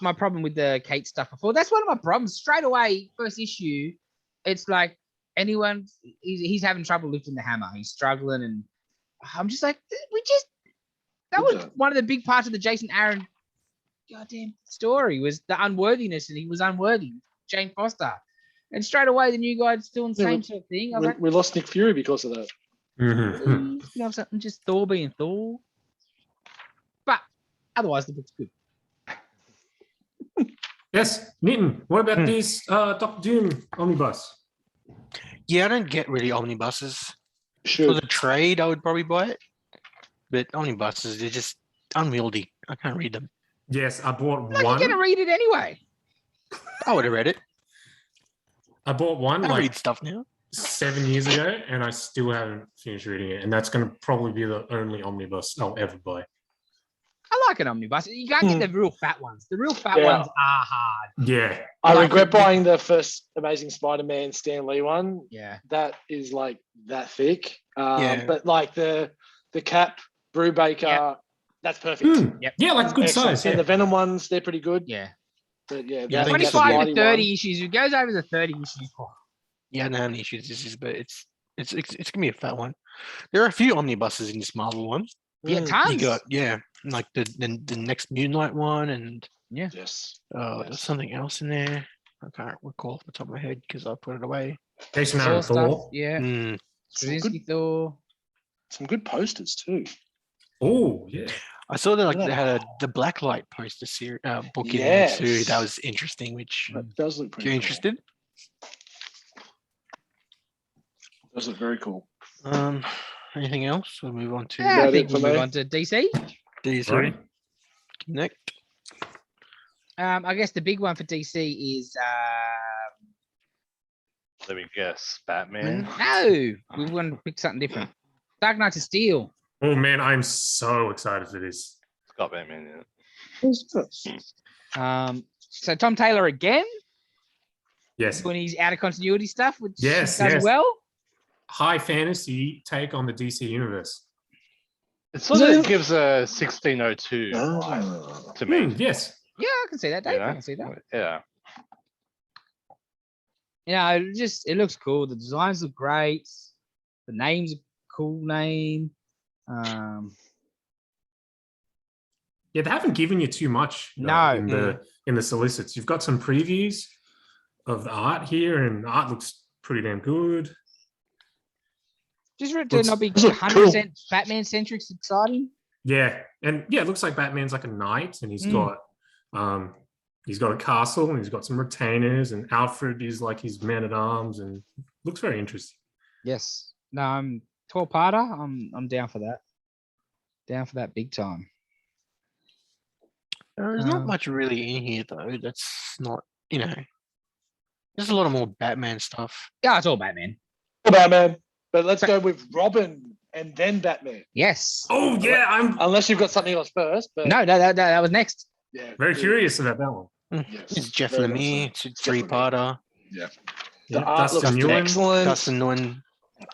my problem with the Kate stuff before. That's one of my problems. Straight away, first issue, it's like he's having trouble lifting the hammer. He's struggling, and I'm just like, that was one of the big parts of the Jason Aaron goddamn story was the unworthiness, and he was unworthy. Jane Foster, and straight away the new guy's doing the Yeah, same sort of thing. I was like, We lost Nick Fury because of that. Mhm. please, you know, something just Thor being Thor. But otherwise, the book's good. Yes, Nitin, what about this Doctor Doom omnibus? Yeah, I don't get really omnibuses. For Should. the trade, I would probably buy it. But omnibuses, they're just unwieldy. I can't read them. Yes, I bought No, one. you're gonna read it anyway. I would have read it. I bought one I like read stuff now. 7 years ago, and I still haven't finished reading it. And that's going to probably be the only omnibus I'll ever buy. I like an omnibus. You can't get the real fat ones. The real fat Yeah. ones are hard. Yeah. I Like regret the- buying the first Amazing Spider-Man Stan Lee one. Yeah. That is like that thick. Yeah. But like the Cap, Brubaker, Yep. that's perfect. Mm. Yep. Yeah, like good Excellent. size. And Yeah. the Venom ones, they're pretty good. Yeah. But yeah, Yeah, I think that it's a 25 Mighty to 30 one. issues. It goes over the 30 issues. Oh, Yeah, I don't know how many issues this is, but it's gonna be a fat one. There are a few omnibuses in this Marvel one. yeah, Mm. tons. You got like the next Moonlight one, and Yes. there's something else in there. I can't recall off the top of my head because I put it away. Jason Thor Aaron stuff. Thor. Yeah. Mm. Straczynski Thor. Some good posters too. Oh, yeah. I saw that like Yeah. they had the Blacklight poster book in there too. That Yes. was interesting. Which That does look if pretty you're cool. interested. Does look very cool. Anything else? We'll move on to Yeah, I About think it we'll for move me. on to DC. DC. Right. Next. I guess the big one for DC is Let me guess. Batman. no, we want to pick something different. Dark Knights of Steel. Oh, man, I'm so excited for this. It's got Batman in it. Who's this? So Tom Taylor again Yes. doing his out of continuity stuff, which Yes, he does yes. well. High fantasy take on the DC universe. It sort Yeah. of gives a 1602 vibe Ah. to me. Yes. Yeah, I can see that, Dave. You I know? can see that. Yeah. Yeah, it looks cool. The designs look great. The name's a cool name. Yeah, they haven't given you too much though, No. in the solicits. You've got some previews of the art here, and the art looks pretty damn good. Just for it to Looks- not be Those look 100% Batman centric, it's exciting. Yeah, and yeah, it looks like Batman's like a knight, and he's got a castle, and he's got some retainers, and Alfred is like his man at arms, and looks very interesting. Yes. No, I'm 12-parter. I'm down for that. Down for that big time. There's not much really in here though. That's not, there's a lot of more Batman stuff. Yeah, it's all Batman. Batman. But let's go with Robin and then Batman. Yes. Oh yeah, I'm Unless you've got something else first. But No, that was next. yeah, very yeah, curious about that one. Yes, It's Jeff very much Lemire. so. It's a Jeff Lemire. three-parter. The Yeah, art looks Dustin Nguyen. excellent. Dustin Nguyen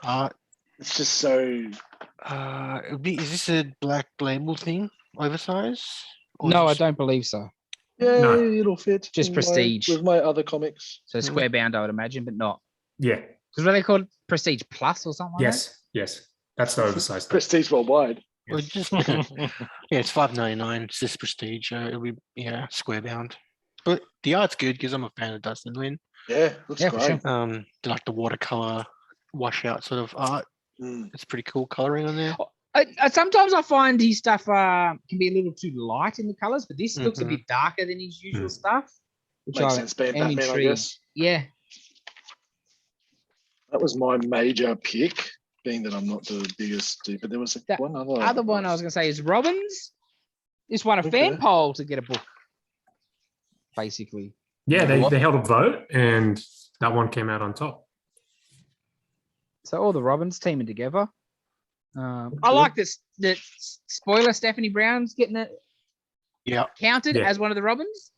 art. It's just so. Is this a black label thing? Oversize? Or No, I just- don't believe so. Yeah, No. it'll fit. Just in prestige. with my other comics. So square bound, I would imagine, but not. Yeah. Because what are they called? Prestige Plus or something like Yes. That's the oversized stuff. Prestige worldwide. Or just yeah, it's $5.99. It's this prestige. It'll be square bound. But the art's good because I'm a fan of Dustin Nguyen. Yeah, looks Yeah, for great. sure. Like the watercolor washout sort of art. Mm. It's pretty cool coloring on there. Sometimes I find his stuff can be a little too light in the colors, but this looks a Mhm. bit darker than his usual Mm. stuff. Which Makes I sense being am Batman, I intrigued. guess. Yeah. That was my major pick, being that I'm not the biggest dude, but there was That one other. Other one I was going to say is Robbins. This won a fan Okay. poll to get a book, basically. Yeah, What? they held a vote, and that one came out on top. So all the Robbins teaming together. I Okay. like this. The spoiler: Stephanie Brown's getting it Yeah. counted Yeah. as one of the Robins,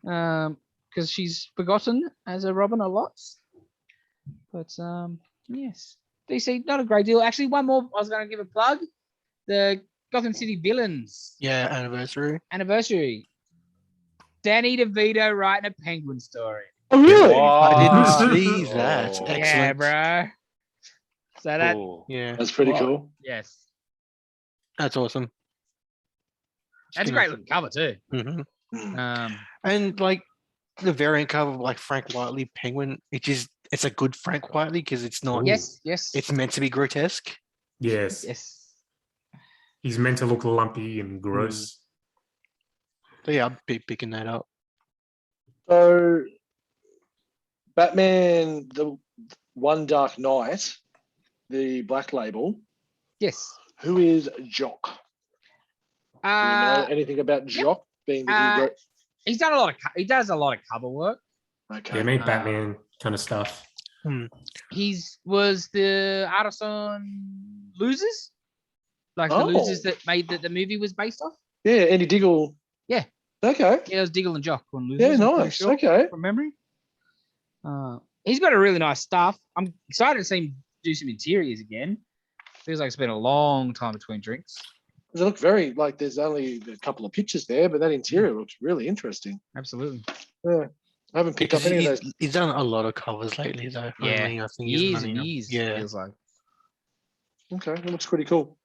because she's forgotten as a Robin a lot. But yes, DC not a great deal. Actually, one more. I was going to give a plug: the Gotham City Villains Yeah, anniversary. anniversary. Danny DeVito writing a Penguin story. Oh, really? I didn't see that. Oh. Excellent. Yeah, bro. So that Cool. Yeah, That's pretty Wow. cool. yes, that's awesome. that's a great looking cover too. hmm Mm. And like the variant cover of like Frank Whiteley Penguin, it's a good Frank Whiteley because it's not. Ooh. Yes, yes, It's meant to be grotesque. Yes. yes. He's meant to look lumpy and gross. So yeah, I'll be picking that up. So, Batman, the One Dark Knight, the Black Label. Yes. Who is Jock? Do you know anything about yep. Jock? Being that he wrote. He's done a lot of. He does a lot of cover work. Okay. Yeah, made Batman kind of stuff. He's was the artist on Losers, like the Oh. Losers that made the movie was based off. Yeah, Andy Diggle. Yeah. Okay. Yeah, it was Diggle and Jock on Losers. Yeah, I'm pretty nice. sure, Okay. from memory. He's got a really nice stuff. I'm excited to see him do some interiors again. Feels like it's been a long time between drinks. They look very like there's only a couple of pictures there, but that interior looks really interesting. Absolutely. Yeah. I haven't picked up Because any of those. he's done a lot of covers lately, though. Yeah. Only, I think he's Years running and up- years. Yeah. Feels like. Okay, that looks pretty cool.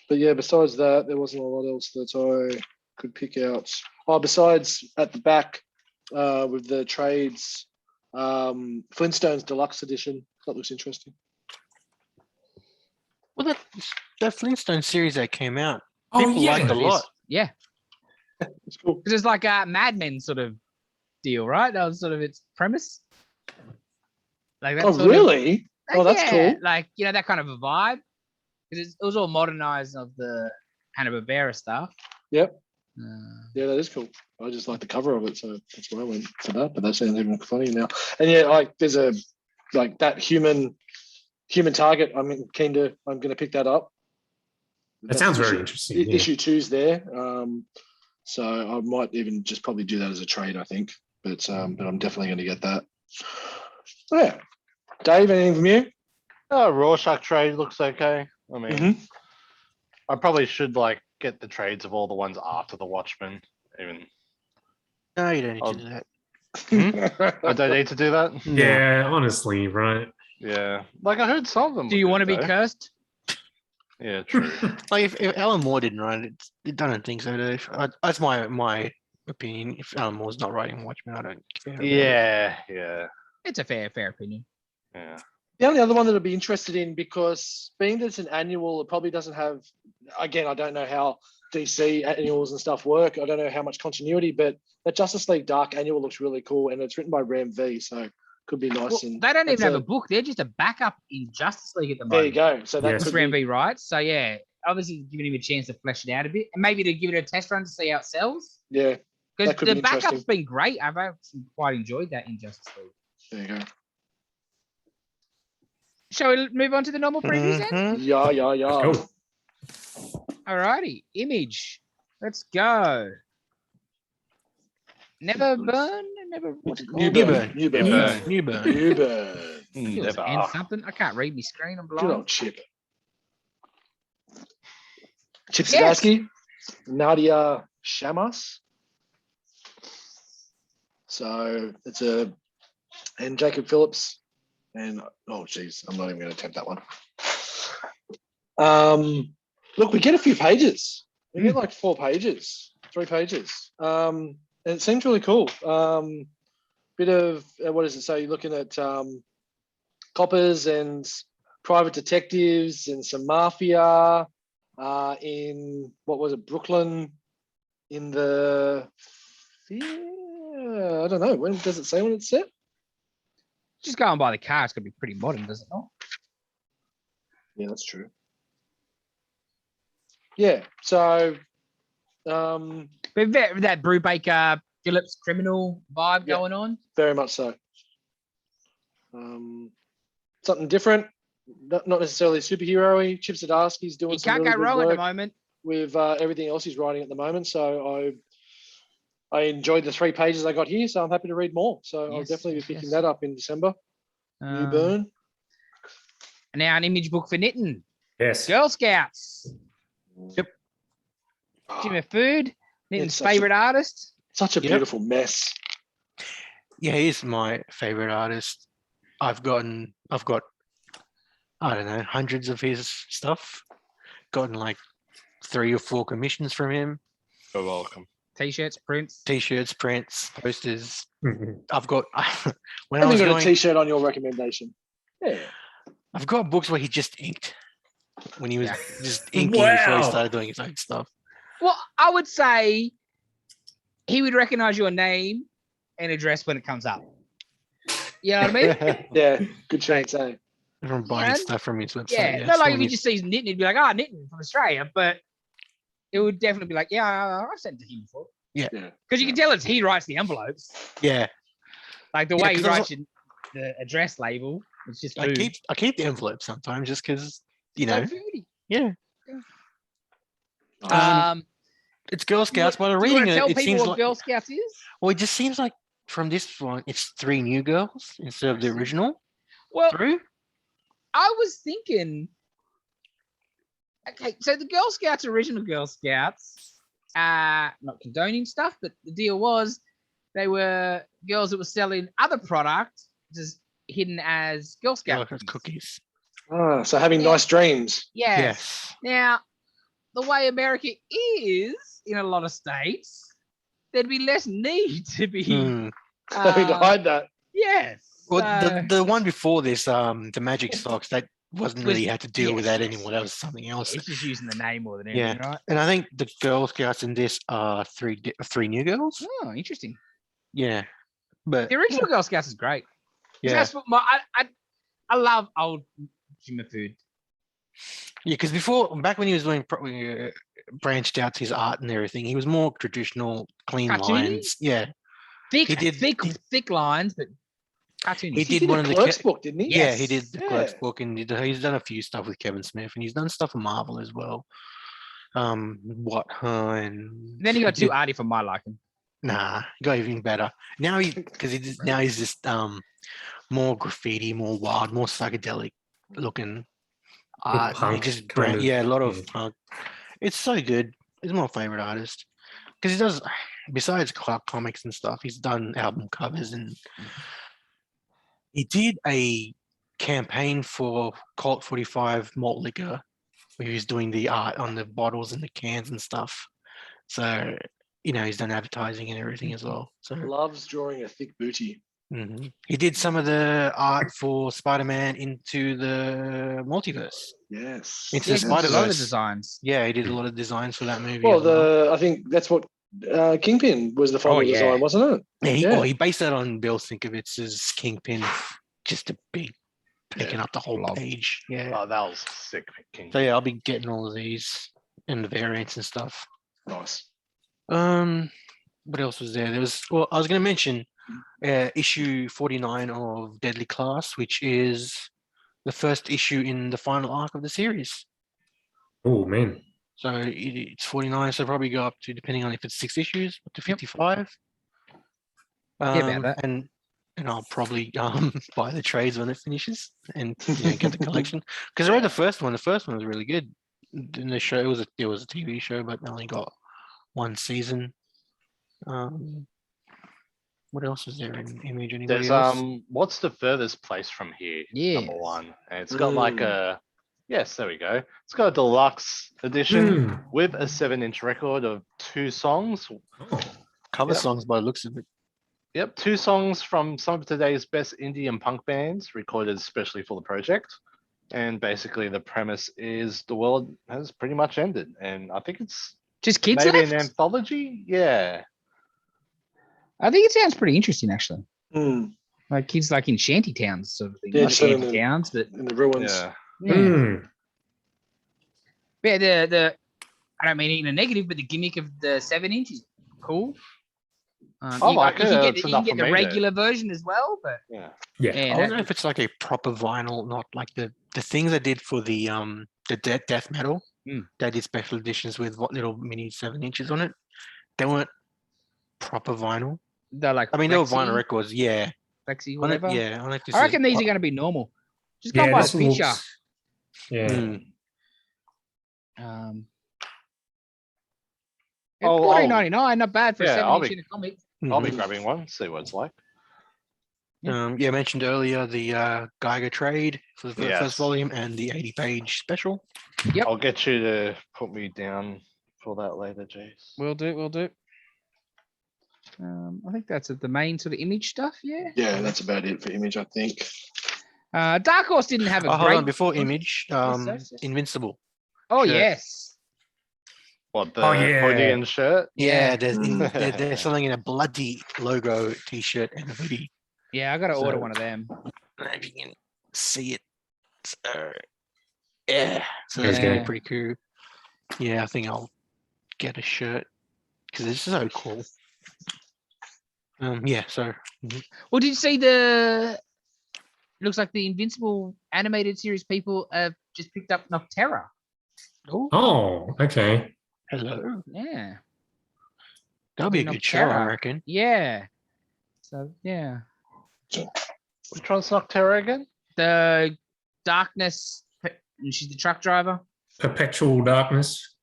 But yeah, besides that, there wasn't a lot else that I could pick out. Oh, besides at the back, with the trades. Flintstones Deluxe Edition. That looks interesting. Well, that Flintstone series that came out, Oh, people yeah. liked a It is. lot. Yeah, It's cool. because it's like a Mad Men sort of deal, right? That was sort of its premise. Like that Oh, sort of- really? Oh, that's yeah, cool. like that kind of a vibe. Because it was all modernized of the Hanna-Barbera stuff. Yep. Uh, Yeah, that is cool. I just like the cover of it, so that's why I went for that. But that sounds even funny now. And yeah, like there's a like that human target. I'm gonna pick that up. That sounds very issue- interesting. Yeah. Issue 2's there. So I might even just probably do that as a trade, I think. But I'm definitely gonna get that. Oh, yeah. Dave, anything from you? Rorschach trade looks okay. I mean, Mhm. I probably should like get the trades of all the ones after the Watchmen. Even No, you don't need I'll- to do that. I don't need to do that. No. Yeah, honestly, right? Yeah, like I heard some of them. do were you good, want to be though. cursed? Yeah, true. Like if Alan Moore didn't write it, I don't think so, Dave. That's my opinion. If Alan Moore's not writing Watchmen, I don't care. about it. Yeah. It's a fair opinion. The only other one that I'd be interested in, because being that it's an annual, it probably doesn't have, again, I don't know how DC annuals and stuff work. I don't know how much continuity, but that Justice League Dark annual looks really cool, and it's written by Ram V, so could be nice. Well, and they don't even that's have a book. They're just a backup in Justice League at the there you moment. go. So that Yes. could Ram be, V writes. So yeah, obviously giving him a chance to flesh it out a bit, and maybe to give it a test run to see how it sells. yeah, Because That could the be interesting. backup's been great. I've actually quite enjoyed that in Justice League. there you go. Shall we move on to the normal previews then? Mhm. Yeah. Let's go. Alrighty, Image. Let's go. Never burn. Never. What's it called? Newburn. Newburn. Newburn. Newburn. Feels Never. and something. I can't read my screen. I'm Good blind. old Chip. Chip Yes. Zdarsky, Nadia Shamas. So it's and Jacob Phillips, and geez, I'm not even going to attempt that one. Look, we get a few pages. We get like 4 pages, 3 pages. And it seems really cool. Bit of what does it say? You're looking at coppers and private detectives and some mafia in what was it, Brooklyn? In the I don't know. When does it say when it's set? Just going by the car, it's gonna be pretty modern, does it not? Yeah, that's true. Yeah. So, But that Brubaker Phillips criminal vibe Yeah. going on. very much so. Something different, not necessarily superhero-y. Chip Zdarsky's doing You some can't really go good wrong at the work moment. with everything else he's writing at the moment. So I enjoyed the 3 pages I got here, so I'm happy to read more. So I'll Yes, definitely yes, be picking yes. that up in December. Um, Newburn. Now an image book for knitting. Yes. Girl Scouts. Yep. Jimmy Food, knitting's It's such a- favorite artist. Such a Yep. beautiful mess. Yeah, he's my favorite artist. I've got, I don't know, hundreds of his stuff. Gotten like 3 or 4 commissions from him. You're welcome. T-shirts, prints. T-shirts, prints, posters. Mhm. I've got when I I was got a going, T-shirt on your recommendation. Yeah. I've got books where he just inked when he was Yeah. just inking before Wow. he started doing his own stuff. Well, I would say he would recognize your name and address when it comes up. You know what I mean? Yeah, good chance, eh? From buying Man. stuff from his website. Yeah. Yeah, Not like so if he just sees knitting, he'd be like, knitting from Australia. But it would definitely be like, yeah, I've sent it to him before. Yeah. Because you can tell he writes the envelopes. yeah. Like the Yeah, way he 'cause I was- writes the address label. It's just I food. keep the envelope sometimes just because So foody. yeah. Um, It's Girl Scouts, but do you reading want to it, tell it people seems what like Girl Scouts is? well, it just seems like from this one, it's 3 new girls instead of the original Well, 3. I was thinking, okay, so the Girl Scouts, original Girl Scouts, not condoning stuff, but the deal was they were girls that were selling other products just hidden as Girl Scout Cookies. So having Yeah. nice dreams. Yes. Yes. Now, the way America is in a lot of states, there'd be less need to be. Hmm. Having to hide that. Yes. Well, so- the one before this, the Magic Socks, that wasn't Was- really had to deal with yes, that yes. anymore. That was something else. it's just using the name more than Yeah. anything, right? And I think the Girl Scouts in this are three new girls. Oh, interesting. Yeah, but The original Girl Scouts is great. 'Cause yeah, That's what I love old Jimmy food. yeah. Because back when he was doing branched out to his art and everything, he was more traditional, clean Cartoony? lines. Yeah, Thick, He did- thick lines, but cartoony. He He did one a of the Clerks ca- book, didn't he? yeah, he did the Yes. Clerks Yeah. book, and he's done a few stuff with Kevin Smith, and he's done stuff for Marvel as well. And Then he got did- too arty for my liking. Nah, he got even better. Now now he's just more graffiti, more wild, more psychedelic looking art. He punk just kind of, a lot of yeah. punk. It's so good. He's my favorite artist because he does, besides comics and stuff, he's done album covers, and he did a campaign for Colt 45 malt liquor where he was doing the art on the bottles and the cans and stuff. So, he's done advertising and everything as well. So Loves drawing a thick booty. he did some of the art for Spider-Man into the multiverse. Yes. It's Yeah, the he did a lot of the Spider-Verse. designs. Yeah, he did a lot of designs for that movie. Well, as well. I think that's what Kingpin was the final yeah. design, wasn't it? Yeah, yeah. he based that on Bill Sinkovitz's Kingpin, just a big taking up the whole Blob. page. Yeah. Oh, that was sick. King. So yeah, I'll be getting all of these and the variants and stuff. Nice. What else was there? I was going to mention issue 49 of Deadly Class, which is the first issue in the final arc of the series. Oh man. So it's 49, so probably go up to, depending on if it's 6 issues, up to 55. about that. And I'll probably buy the trades when it finishes and get the collection. Because I read the first one. The first one was really good. In the show, it was a TV show, but it only got one season. What else is there in Image? Anybody There's else? what's the furthest place from here? Yes. Number one, and it's got like a yes, there we go. It's got a deluxe edition Hmm. with a 7-inch record of 2 songs. Oh. Cover Yep. songs by the looks of it. Yep, 2 songs from some of today's best indie and punk bands, recorded especially for the project. And basically, the premise is the world has pretty much ended, and I think it's Just kids maybe left? an anthology. Yeah, I think it sounds pretty interesting, actually. Mm. Like kids like in shanty towns, sort of thing. Yeah, Not just in shanty the- towns, but In the ruins. yeah. yeah. Hmm. Yeah, the I don't mean it in a negative, but the gimmick of the 7-inch is cool. I You like can it. get, It's you can enough get for the me, though. regular version as well, but Yeah. Yeah. yeah, I wonder that- if it's like a proper vinyl, not like the things I did for the death metal. They did special editions with what little mini 7 inches on it. They weren't proper vinyl. they're like I mean, they were vinyl Flexi, records. Yeah. Flexi, On it, whatever. yeah. On it, I reckon these are going to be normal. Just go Yeah, by this the picture. looks. Yeah. Oh, $14.99, not bad for a yeah, 7-inch in a comic. I'll be grabbing one. See what it's like. I mentioned earlier the Geiger trade for the Yes. first volume and the 80-page special. Yep. I'll get you to put me down for that later, Jace. We'll do. I think that's the main sort of image stuff. Yeah. Yeah, that's about it for Image, I think. Dark Horse didn't have a Hold great. on, before Image, yes. Invincible. Oh Sure. yes. What, the Oh, yeah. hoodie and shirt? Yeah, Mm. they're selling in a bloody logo T-shirt and a hoodie. Yeah, I got to So- order one of them. I don't know if you can see it. So, yeah, so That's that's gonna good. be pretty cool. Yeah, I think I'll get a shirt because it's so cool. Yeah, so Well, did you see the? Looks like the Invincible animated series people have just picked up Nocterra. Oh, okay. hello. Yeah. That'll be a good show, I Nocterra. reckon. Yeah. So yeah, Which one's Nocterra again? the Darkness. And she's the truck driver. Perpetual darkness.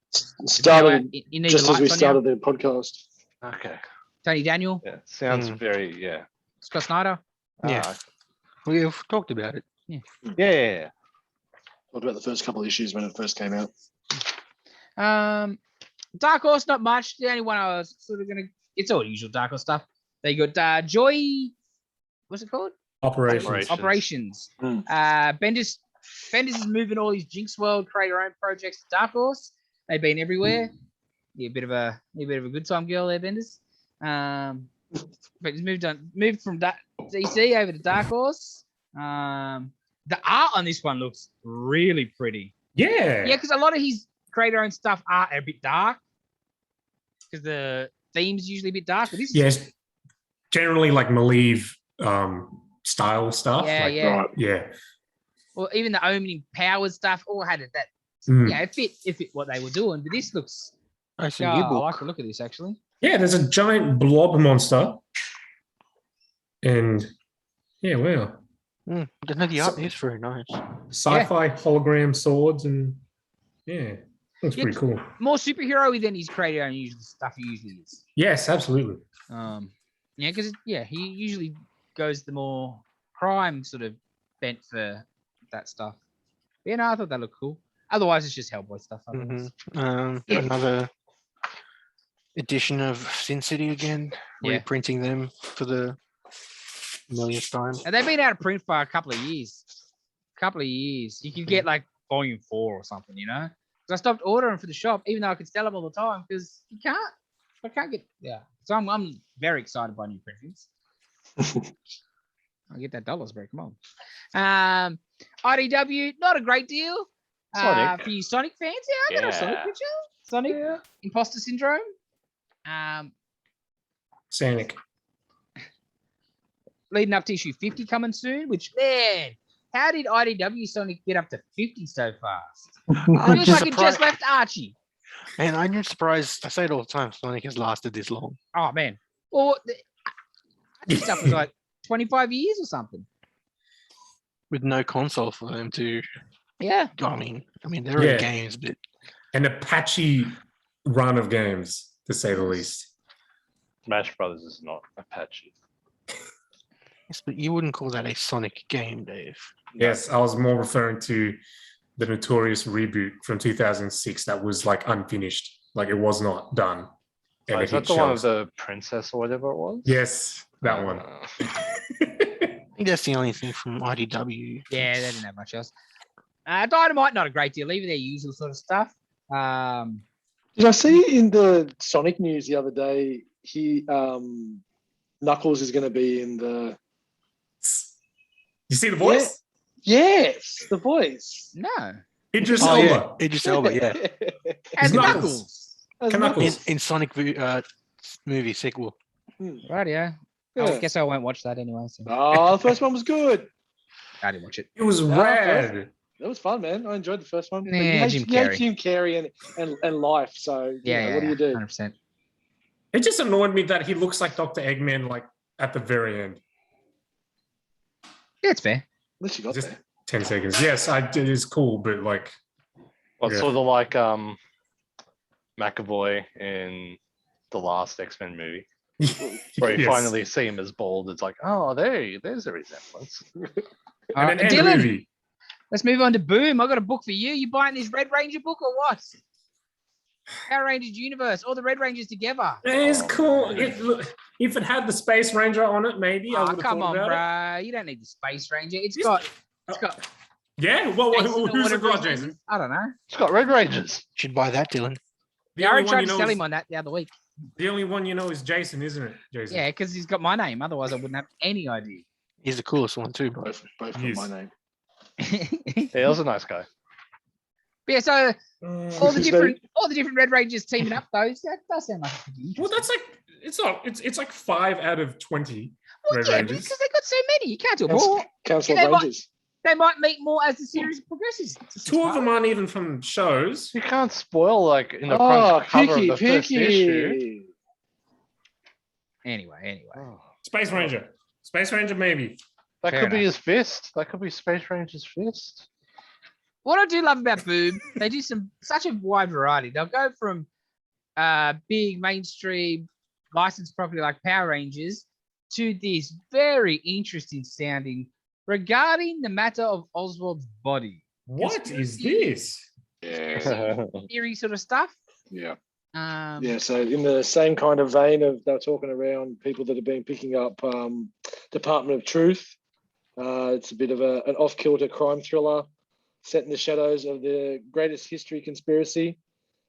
Started You need just the as we lights on you. started the podcast. Okay. Tony Daniel, Yeah. Sounds Mm. very, yeah. Scott Snyder. Yeah. Ah, We've talked about it. yeah. Talked about the first couple of issues when it first came out. Dark Horse, not much. The only one I was sort of going to it's all usual Dark Horse stuff. They got Joy. What's it called? Operations. Operations. Bendis is moving all his Jinx World creator own projects to Dark Horse. They've been everywhere. Yeah, a bit of a good time girl there, Bendis. But he's moved from DC over to Dark Horse. The art on this one looks really pretty. Yeah. Yeah, because a lot of his creator own stuff are a bit dark. Because the theme's usually a bit dark. But this is Yes. Generally like Malieve style stuff. Yeah, like, yeah. Right. Yeah. Or even the opening powers stuff, all had that. Mm. Yeah, it fit what they were doing. But this looks. That's a Yeah, new I book. like the look of this actually. Yeah, there's a giant blob monster. And yeah, wow. The art is very nice. Sci-fi hologram swords and yeah. Looks Yeah, pretty cool. More superhero-y than his creator own usual stuff he usually is. Yes, absolutely. Yeah, because he usually goes the more crime sort of bent for that stuff. But, yeah, no, I thought that looked cool. Otherwise, it's just Hellboy stuff. otherwise. Another edition of Sin City again, Yeah. reprinting them for the millionth time. And they've been out of print for a couple of years. You can get like volume 4 or something, you know? Because I stopped ordering for the shop, even though I could sell them all the time, because you can't. I can't get. Yeah. So I'm very excited by new printings. I'll get that dollars break. Come on. IDW, not a great deal. Sonic. For you Sonic fans, yeah, I got a Sonic Yeah. picture. Sonic Imposter Syndrome. Sonic. Leading up to issue 50 coming soon, which, man, how did IDW Sonic get up to 50 so fast? I'm Feels just like it just surprised, left Archie. and I'm just surprised. I say it all the time. Sonic has lasted this long Oh, man. Well, Archie stuff was like 25 years or something. with no console for them to. Yeah. I mean, there are Yeah. games, but An Apache run of games, to say the least. Smash Brothers is not Apache. yes, but you wouldn't call that a Sonic game, Dave. Yes, I was more referring to the notorious reboot from 2006 that was like unfinished, like it was not done. Oh, it is that hit the one with shelves. the princess or whatever it was? Yes, that one. I think that's the only thing from IDW. Yeah, they didn't have much else. Dynamite, not a great deal. Even their usual sort of stuff. Did I see in the Sonic news the other day? Knuckles is going to be in the. You see the voice? Yes, the voice. No. Idris Oh Elba. yeah, Idris Elba. Yeah, As Knuckles. Knuckles. As Knuckles. Knuckles. in Sonic movie sequel. Right, yeah. I Yeah. guess I won't watch that anyway. So. Oh, the first one was good. I didn't watch it. It was No, rad. That was fun, man. I enjoyed the first one. But Yeah, you hate Jim you hate Carrey. Jim Carrey and life. So Yeah, what do you do? 100%. It just annoyed me that he looks like Dr. Eggman like at the very end. Yeah, it's fair. At least you got Just there. 10 seconds. Yes, it is cool, but like Well, Yeah. sort of like McAvoy in the last X-Men movie, where you Yes. finally see him as bald. It's like, oh, there's a resemblance. All right, And an end Dylan, movie. let's move on to Boom. I got a book for you. You buying this Red Ranger book or what? Power Rangers Universe, all the Red Rangers together. It's Oh, cool. man. Look, if it had the Space Ranger on it, maybe I Oh, would have come thought on, about it. bro. You don't need the Space Ranger. It's Yes. got. It's got. Yeah, well, Jason or who's it whatever got, his name Jason? is. I don't know. It's got Red Rangers. Should buy that, Dylan. The Yeah, I only already one tried you to know sell is him on that the other week. the only one you know is Jason, isn't it, Jason? Yeah, because he's got my name. Otherwise, I wouldn't have any idea. He's the coolest one too, bro. Both got Yes. my name. Yeah, that was a nice guy. Yeah, so all the His different Red Rangers teaming up, though. That does sound like a pretty interesting. Well, that's like it's like 5 out of 20 Well, Red yeah, Rangers. because they got so many. You can't do it Council, all. Council Yeah, of they Rangers. They might meet more as the series progresses. It's 2 of them fun. aren't even from shows. You can't spoil like in the Oh, front cover picky, of the first issue. picky. Anyway. Oh, Space Ranger. Space Ranger, maybe. that Fair could be enough. his fist. That could be Space Ranger's fist. What I do love about Boom, they do such a wide variety. They'll go from big mainstream licensed property like Power Rangers to this very interesting sounding regarding the matter of Oswald's body. What is this? Yeah, Eerie sort of stuff. yeah. Yeah, so in the same kind of vein of they're talking around people that have been picking up Department of Truth. It's a bit of an off-kilter crime thriller set in the shadows of the greatest history conspiracy.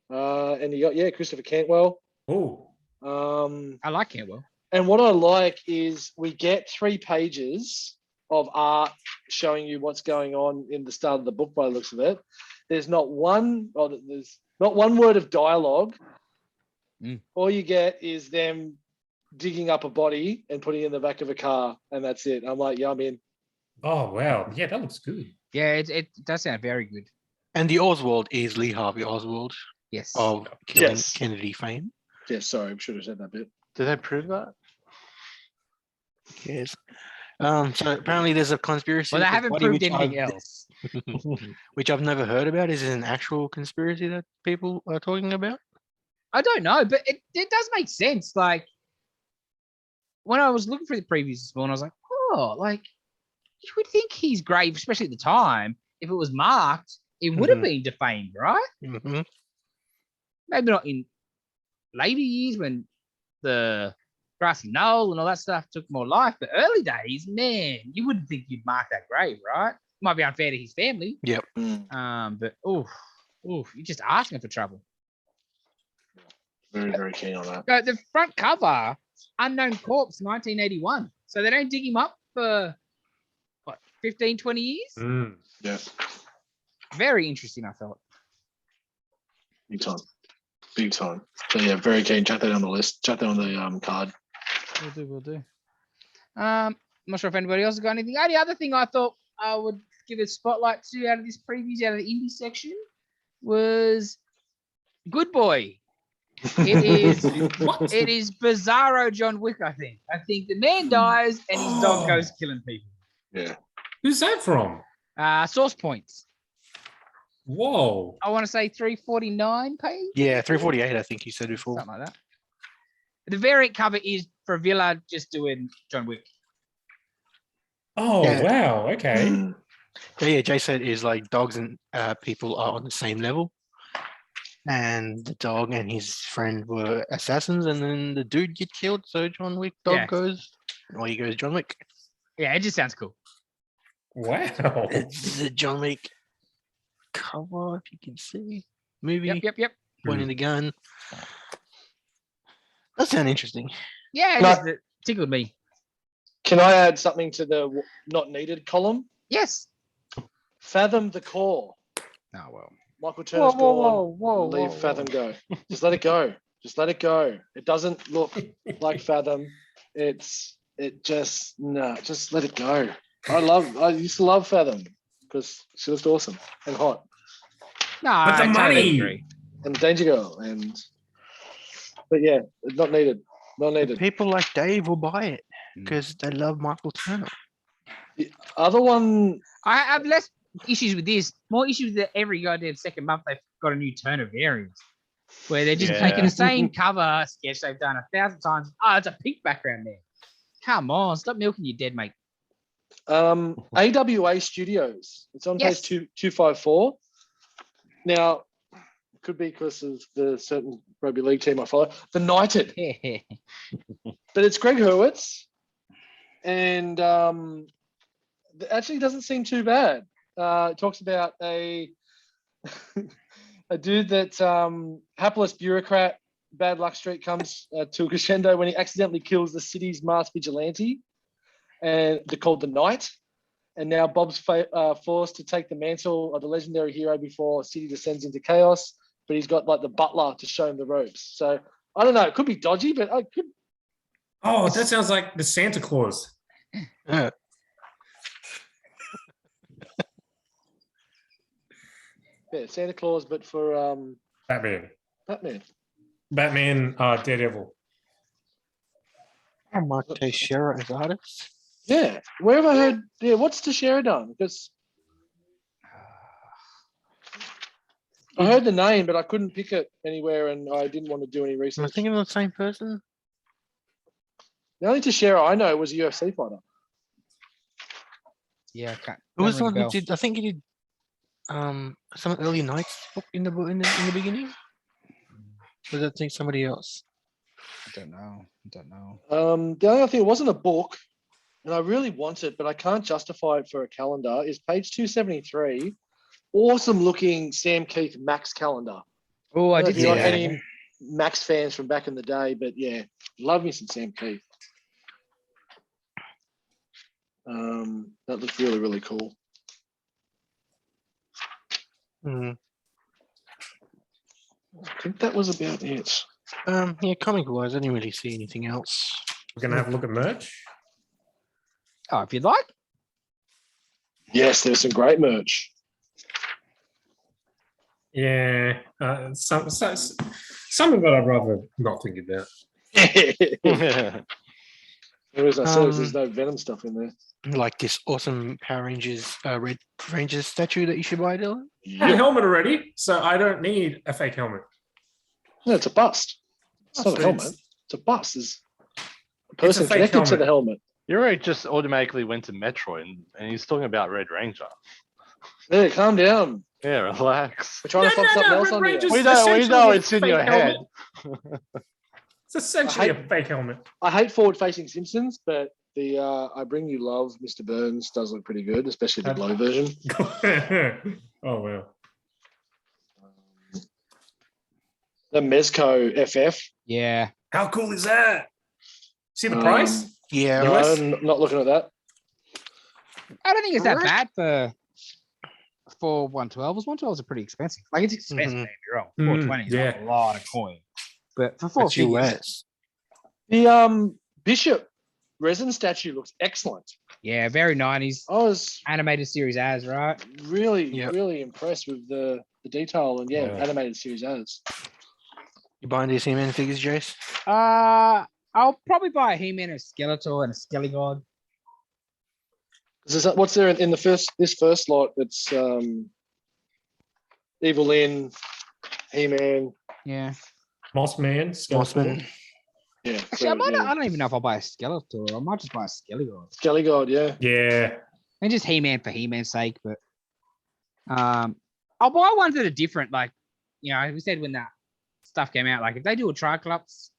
And you got, Christopher Cantwell. Oh, I like Cantwell. And what I like is we get 3 pages of art showing you what's going on in the start of the book by the looks of it. There's not one word of dialogue. All you get is them digging up a body and putting it in the back of a car, and that's it. I'm like, yeah, I'm in. oh wow. Yeah, that looks good. Yeah, it does sound very good. And the Oswald is Lee Harvey Oswald Yes. of Killing Yes. Kennedy fame. Yeah, sorry, I should have said that bit. Did they prove that? Yes. So apparently there's a conspiracy. Well, they with haven't body proved which anything I've- else. which I've never heard about. Is it an actual conspiracy that people are talking about? I don't know, but it does make sense. Like when I was looking through the previews this morning, I was like, oh, like you would think his grave, especially at the time, if it was marked, it would have been defamed, right? Mm-hmm. Maybe not in later years when the grassy knoll and all that stuff took more life, but early days, man, you wouldn't think you'd mark that grave, right? Might be unfair to his family. Yep. But you're just asking for trouble. Very, very keen on that. The front cover, Unknown Corpse, 1981. So they don't dig him up for, 15, 20 years? Yeah, Very interesting, I thought. big time. Big time. So yeah, very keen. Chuck that on the list. Chuck that on the card. We'll do. I'm not sure if anybody else has got anything. The only other thing I thought I would give a spotlight to out of this previews, out of the indie section, was Good Boy. It is Bizarro John Wick, I think. I think the man dies and his dog goes killing people. Yeah. Who's that from? Source points. Whoa. I want to say 349 page. Yeah, 348. I think you said before. Something like that. The variant cover is for Villa just doing John Wick. Oh Yeah. wow. Okay. Yeah, Jay said is like dogs and people are on the same level. And the dog and his friend were assassins, and then the dude get killed. So John Wick dog goes, or he goes John Wick. Yeah, it just sounds cool. Wow. It's the John Wick cover, if you can see. Movie. Yep. Pointing the gun. That sounds interesting. Yeah, it tickled me. Can I add something to the not needed column? Yes. Fathom the core. Oh, well. Michael Turner's gone. Whoa, Leave Fathom go. Just let it go. Just let it go. It doesn't look like Fathom. Just let it go. I used to love Fathom because she looked awesome and hot. No, But the I totally money. agree. And Danger Girl but yeah, not needed. Not needed. People like Dave will buy it because they love Michael Turner. The other one, I have less issues with this, more issues that every goddamn second month they've got a new Turner variant where they're just taking the same cover sketch they've done 1,000 times. Oh, it's a pink background there. Come on, stop milking your dead mate. AWA Studios. It's on page 254. Now, it could be because of the certain rugby league team I follow, the Knighted. But it's Greg Hurwitz, and it actually doesn't seem too bad. It talks about a dude that hapless bureaucrat, bad luck streak comes to a crescendo when he accidentally kills the city's masked vigilante, and they're called the Knight. And now Bob's forced to take the mantle of the legendary hero before city descends into chaos. But he's got like the butler to show him the ropes. So I don't know. It could be dodgy, but I could. Oh, that sounds like the Santa Claus. Yeah. Yeah, Santa Claus, but for Batman. Batman. Daredevil. Mark Teixeira as artist. Yeah. Where have I heard? Yeah, what's Teixeira done? Because I heard the name, but I couldn't pick it anywhere, and I didn't want to do any Am I research. thinking of the same person? The only Teixeira I know was a UFC fighter. Yeah, I can't. Who was the don't one ring a who did? I think he did some early nights book in the beginning. Or does that think somebody else? I don't know. The only other thing, it wasn't a book, and I really want it, but I can't justify it for a calendar, is page 273. Awesome looking Sam Keith Max calendar. Oh, I don't know did if see you're Yeah. that. any Max fans from back in the day, but yeah, love me some Sam Keith. That looks really, really cool. Mhm. I think that was about it. Yeah, comic wise, I didn't really see anything else. We're gonna have a look at merch. Oh, if you'd like. Yes, there's some great merch. Yeah, some of that I'd rather not think about. As I said, Um, there's no Venom stuff in there. Like this awesome Power Rangers, Red Rangers statue that you should buy, Dylan. I have a helmet already, so I don't need a fake helmet. No, it's a bust. It's not a So helmet. it's- It's a bust. There's a It's a person fake connected to helmet. the helmet. Yuri just automatically went to Metroid and he's talking about Red Ranger. There, calm down. Yeah, relax. We're trying to find something else Red on Ranger's here. We know essentially it's a in your fake head. helmet. It's essentially a fake helmet. I hate forward-facing Simpsons, but the I Bring You Love, Mr. Burns, does look pretty good, especially the glow version. Oh wow. The Mezco FF. Yeah. How cool is that? See the Um, price? Yeah, No, US? I'm not looking at that. I don't think it's that bad for 112. 112 are pretty expensive. Like it's expensive, Mhm. don't get me wrong. Mm, 420 is yeah. a lot of coin. But for four that's figures, US. The Bishop resin statue looks excellent. yeah, very 90s I was animated series as, right? really, Yep. really impressed with the detail and yeah, Yeah. animated series as. You buying these He-Man figures, Jace? I'll probably buy a He-Man, a Skeletor, and a Skelegod. What's there in the this first lot? It's Evil Lyn, He-Man. Yeah. Mossman, Mossman. Yeah, Actually, so, yeah. I don't even know if I'll buy a Skeletor. I might just buy a Skelegod. Skelly God, yeah. Yeah. And just He-Man for He-Man's sake, but I'll buy ones that are different. Like, you know, we said when that stuff came out, like if they do a Triclops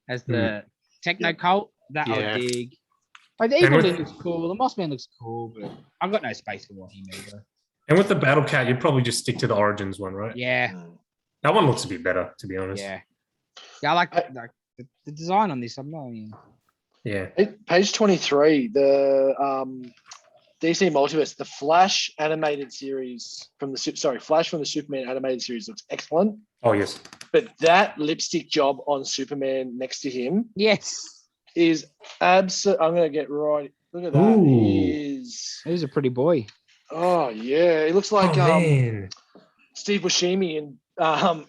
as the Techno Cult, that I Yeah. would dig. Like the And Evil with- Lyn looks cool, the Mossman looks cool, but I've got no space for more He-Man though. And with the Battle Cat, you'd probably just stick to the Origins one, right? Yeah, That one looks a bit better, to be honest. yeah. I like the design on this. I'm not Yeah. Page 23, the DC Multiverse, the Flash animated series from Flash from the Superman animated series looks excellent. Oh yes. But that lipstick job on Superman next to him Yes. is absolute. I'm gonna get right. Look at that. Ooh. He is. He's a pretty boy. Oh yeah, he looks like oh man. Steve Buscemi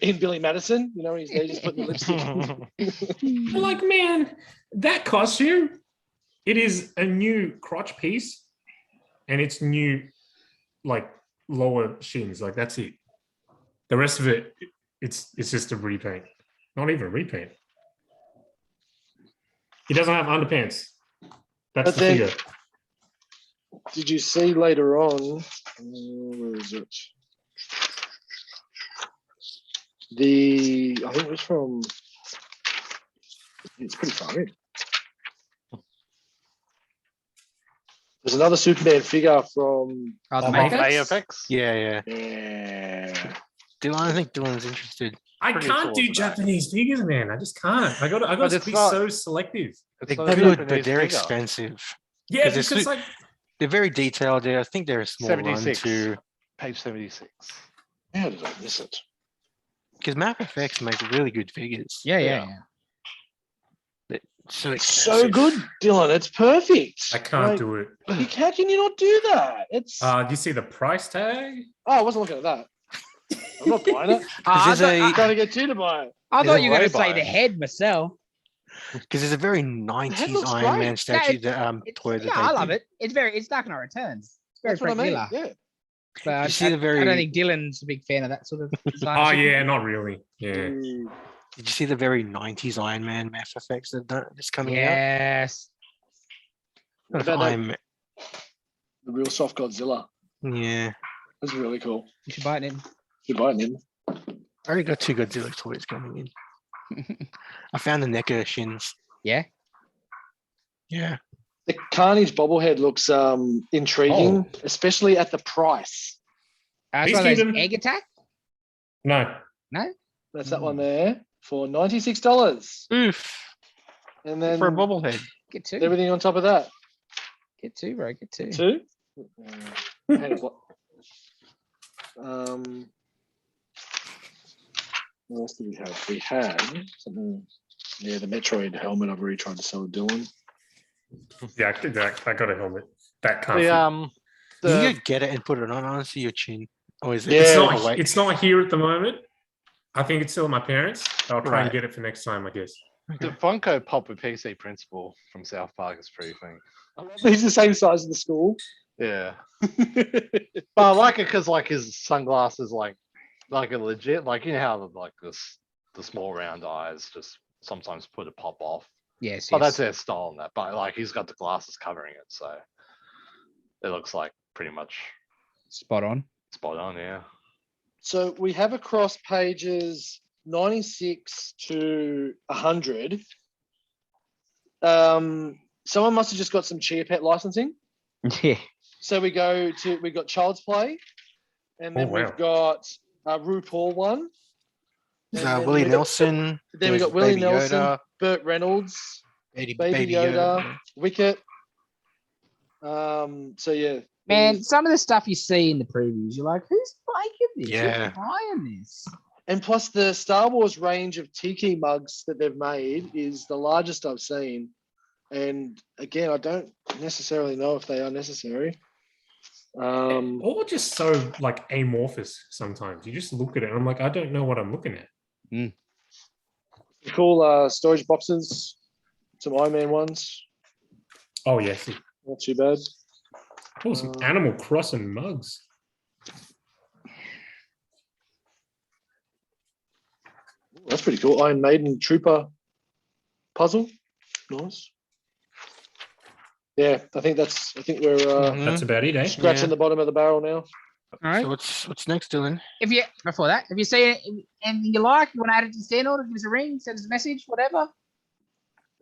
in Billy Madison. You know, he's there just putting the lipstick. Like, man, that costume, it is a new crotch piece and it's new, like, lower shins. Like, that's it. The rest of it, it's just a repaint. Not even a repaint. He doesn't have underpants. That's But the then- figure. Did you see later on? Where is it? I think it was from. It's pretty far in. There's another Superman figure from. Oh, the Oh, makeup? AFX? Yeah. Yeah. Dylan, I think Dylan's interested. I pretty can't cool do for that. Japanese figures, man. I just can't. I got But to it's be not- so selective. It's They're not a good, Japanese but they're figure. expensive. Yeah, 'Cause they're because su- like They're very detailed. I think they're a small run 76. too. Page 76. How did I miss it? Because Map FX make really good figures. Yeah. So It's so expensive. good, Dylan. It's perfect. I can't do it. How can you not do that? It's. Do you see the price tag? Oh, I wasn't looking at that. I'm not buying it. I there's a- I'm trying to get you to buy it. thought There's you were a going to way say by the it. head myself. Because there's a very 90s looks Iron great. Man statue it's- that toy that Yeah, they I love did. it. It's Dark Knight Returns. It's very That's what I Frank mean. Miller. Yeah. But You see the I very- don't think Dylan's a big fan of that sort of design. Oh yeah, not really. Yeah. Mm. Did you see the very 90s Iron Man Map FX that's coming out? Yes. What about that? Iron Man- The real soft Godzilla. Yeah. That's really cool. You should buy it in. You buy it in. I already got 2 Godzilla toys coming in. I found the neck of the shins. Yeah. Yeah. The Carnage bobblehead looks intriguing, Oh. especially at the price. It's Beast one of those Kingdom. egg attack. No. No. That's that one there for $96. Oof. And then For a bobblehead. Get two. everything on top of that. Get two, bro. Get two. Two? Hang on, what else did we have? We had something. Yeah, the Metroid helmet. I've already tried to sell Dylan. Yeah, I got a helmet. That can't. The fit. You the can get it and put it on honestly your chin. Or is it? Yeah. It's Oh, not. wait. It's not here at the moment. I think it's still at my parents. I'll try and Right. get it for next time, I guess. the Funko Pop with PC Principal from South Park is pretty funny. He's the same size as the school. Yeah, but I like it because like his sunglasses like a legit like you know how like the small round eyes just sometimes put a pop off. Yes. But yes. that's their style on that. But like he's got the glasses covering it, so it looks like pretty much Spot on. spot on. Yeah. So we have across pages 96 to 100. Someone must have just got some Chia Pet licensing. Yeah. So we got Child's Play, and then Oh, wow. we've got RuPaul one. And then Willie we got- Nelson. Then we there's got Willie Baby Nelson, Yoda, Burt Reynolds, Baby Yoda, Wicket. So yeah, Man, some of the stuff you see in the previews, you're like, who's making this? Yeah. Who's buying this? and plus the Star Wars range of tiki mugs that they've made is the largest I've seen. And again, I don't necessarily know if they are necessary. Or just so like amorphous sometimes. You just look at it and I'm like, I don't know what I'm looking at. Cool storage boxes, some Iron Man ones, Oh, yes. not too bad. Oh, some Animal Crossing mugs. That's pretty cool. Iron Maiden Trooper puzzle, nice. Yeah, I think we're That's about it, eh? scratching Yeah. the bottom of the barrel now. All right. So what's next, Dylan? If you before that, if you see anything you like, you want to add it to the stand order, give us a ring, send us a message, whatever.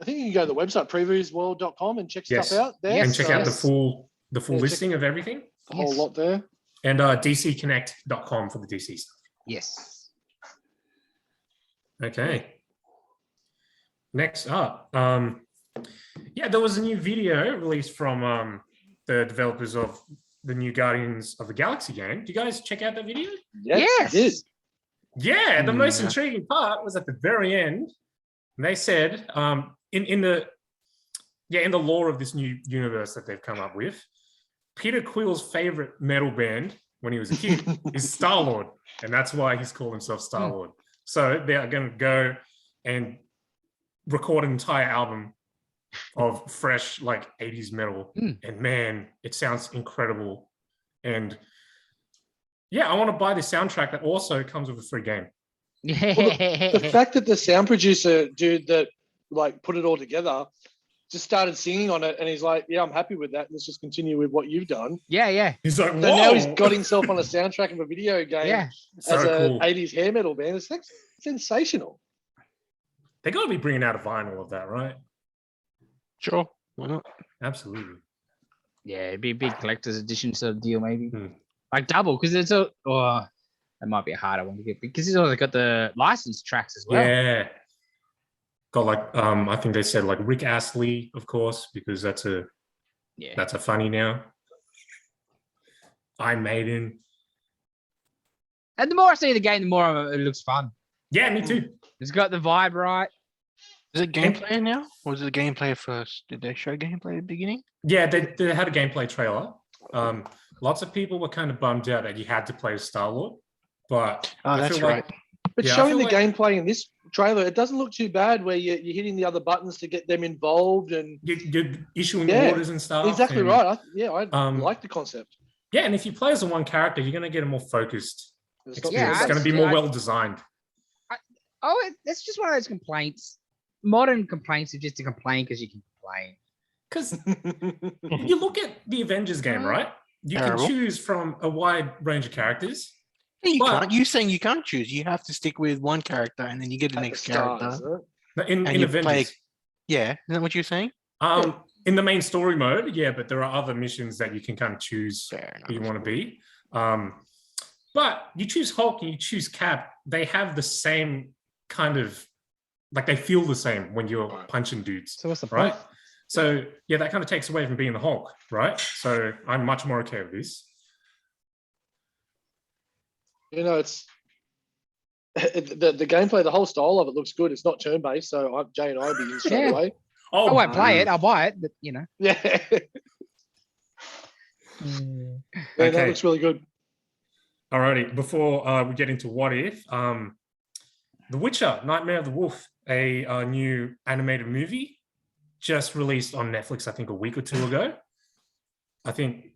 I think you can go to the website previewsworld.com and check Yes. stuff out there. Yes. And check out the full Yeah, check- listing of everything. a whole lot there. And dcconnect.com for the DC stuff. Yes. Okay. Next up, there was a new video released from the developers of the new Guardians of the Galaxy game. Do you guys check out that video? Yes, it is. Yeah, the most Yeah. intriguing part was at the very end. They said, in the lore of this new universe that they've come up with, Peter Quill's favorite metal band when he was a kid is Star-Lord, and that's why he's called himself Star-Lord. So they are going to go and record an entire album of fresh like 80s metal, and man, it sounds incredible. And yeah, I want to buy the soundtrack that also comes with a free game. The fact that the sound producer dude that like put it all together just started singing on it, and he's like, "Yeah, I'm happy with that. Let's just continue with what you've done." Yeah. He's like, So now he's "Whoa." got himself on a soundtrack of a video game Yeah. So as a cool. 80s hair metal band. It's like sensational. They got to be bringing out a vinyl of that, right? Sure. Why not? Absolutely. Yeah, it'd be a big collector's edition sort of deal, maybe. Hmm. Like double, because it's a that might be a harder one to get because he's also got the license tracks as well. Yeah. Got like I think they said like Rick Astley, of course, because that's a funny now. Iron Maiden. And the more I see the game, the more it looks fun. Yeah, me too. It's got the vibe right. Is it gameplay now? Or was it gameplay first? Did they show gameplay at the beginning? Yeah, they had a gameplay trailer. Lots of people were kind of bummed out that you had to play as Star-Lord, but Oh, I that's feel right. But Yeah, I showing the feel gameplay in this trailer, it doesn't look too bad where you're hitting the other buttons to get them involved. And you're issuing Yeah, orders and stuff. exactly and- right. I um, like the concept. Yeah, and if you play as a one character, you're going to get a more focused It's not experience. too It's going to be Yeah, more I- well designed. That's just one of those complaints. Modern complaints are just a complaint because you can complain. Because bad. you look at the Avengers game, right? You Terrible. can choose from a wide range of characters, Yeah, you Well- can't. You saying you can't choose. You have to stick with one character, and then you get the At the next start, character. isn't it? No, in And you Avengers. play- Yeah, isn't that what you're saying? In the main story mode, yeah, but there are other missions that you can kind of choose Fair enough. who you want to be. But you choose Hulk and you choose Cap, they have the same kind of, like they feel the same when you're Right. punching dudes, So what's the right? point? So yeah, that kind of takes away from being the Hulk, right? So I'm much more okay with this. You know, it's the gameplay, the whole style of it looks good. It's not turn based, so Jay and I will be in straight Yeah. away. I Oh, won't play it. I'll buy it, but you know. Yeah, Mm. yeah, that Okay. looks really good. alrighty. Before we get into what if, The Witcher: Nightmare of the Wolf, a new animated movie, just released on Netflix, I think a week or two ago. I think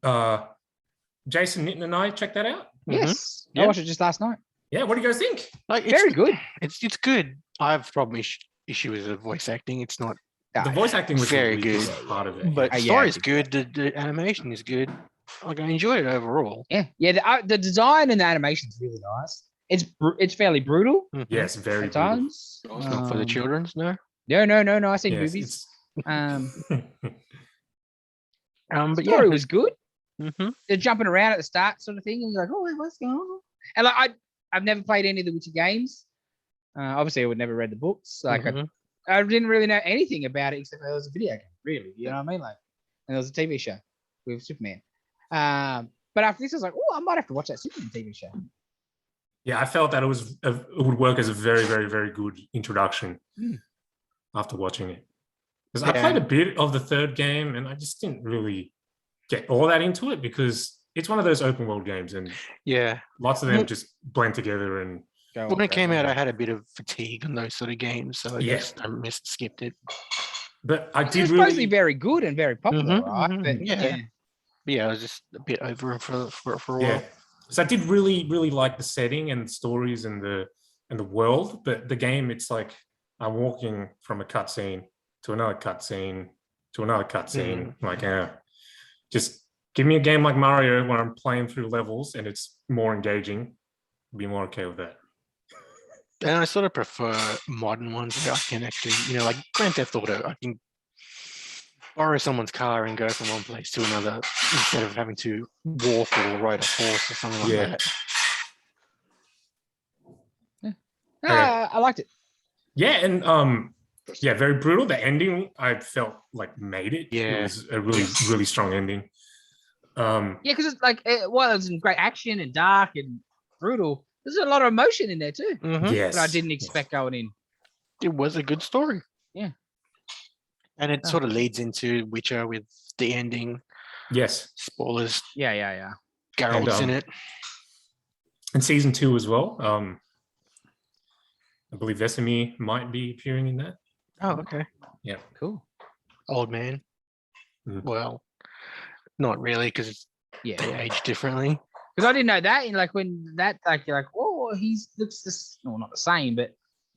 Jason Nitton and I checked that out. Yes, I Yeah. watched it just last night. Yeah, what do you guys think? Like it's Very good. It's good. I have problem issue with the voice acting. It's not, The voice acting was Very the weakest good. part of it. but yeah, the story I is did. good. The animation is good. Like I enjoyed it overall. Yeah, the design and the animation is really nice. It's fairly brutal Mhm. Yes, very at brutal. times. It's not for the children's, no. No. I seen Yes, movies. Um, But story yeah, was good. hmm They're jumping around at the start, sort of thing, and you're like, oh, what's going on? And like, I've never played any of the Witcher games. Obviously, I would never read the books. Like, I didn't really know anything about it except there was a video game. Really, you know what I mean? Like, and there was a TV show with Superman. But after this, I was like, oh, I might have to watch that Superman TV show. Yeah, I felt that it would work as a very, very, very good introduction Mm. after watching it. Because I Yeah. played a bit of the third game and I just didn't really get all that into it because it's one of those open world games and yeah. lots of them Well- just blend together and Go When on, it came forever. out, I had a bit of fatigue on those sort of games, so I Yeah. just skipped it. but I It did was supposedly really very good and very popular, Mhm, right? mhm, But yeah. yeah. But yeah, I was just a bit over it for a while. yeah. So I did really, really like the setting and the stories and the world, but the game, it's like I'm walking from a cutscene to another cutscene to another cutscene. Like, just give me a game like Mario where I'm playing through levels and it's more engaging. I'd be more okay with that. And I sort of prefer modern ones where I can actually, like Grand Theft Auto, I can borrow someone's car and go from one place to another instead of having to walk or ride a horse or something like Yeah. that. I liked it. Yeah, and yeah, very brutal. The ending, I felt like made it. Yeah. It was a really, really strong ending. Yeah, because it's like, while it's in great action and dark and brutal, there's a lot of emotion in there too. Mhm. Yes. That I didn't expect going in. It was a good story. Yeah. And it Oh. sort of leads into Witcher with the ending. Yes. Spoilers. Yeah. Geralt's in And, it. And season 2 as well. I believe Vesemir might be appearing in that. Oh, okay. Cool. Old man. Mhm. Well, not really, because Yeah. they age differently. Because I didn't know that. And like when that, like, you're like, oh, he's looks this, well, not the same, but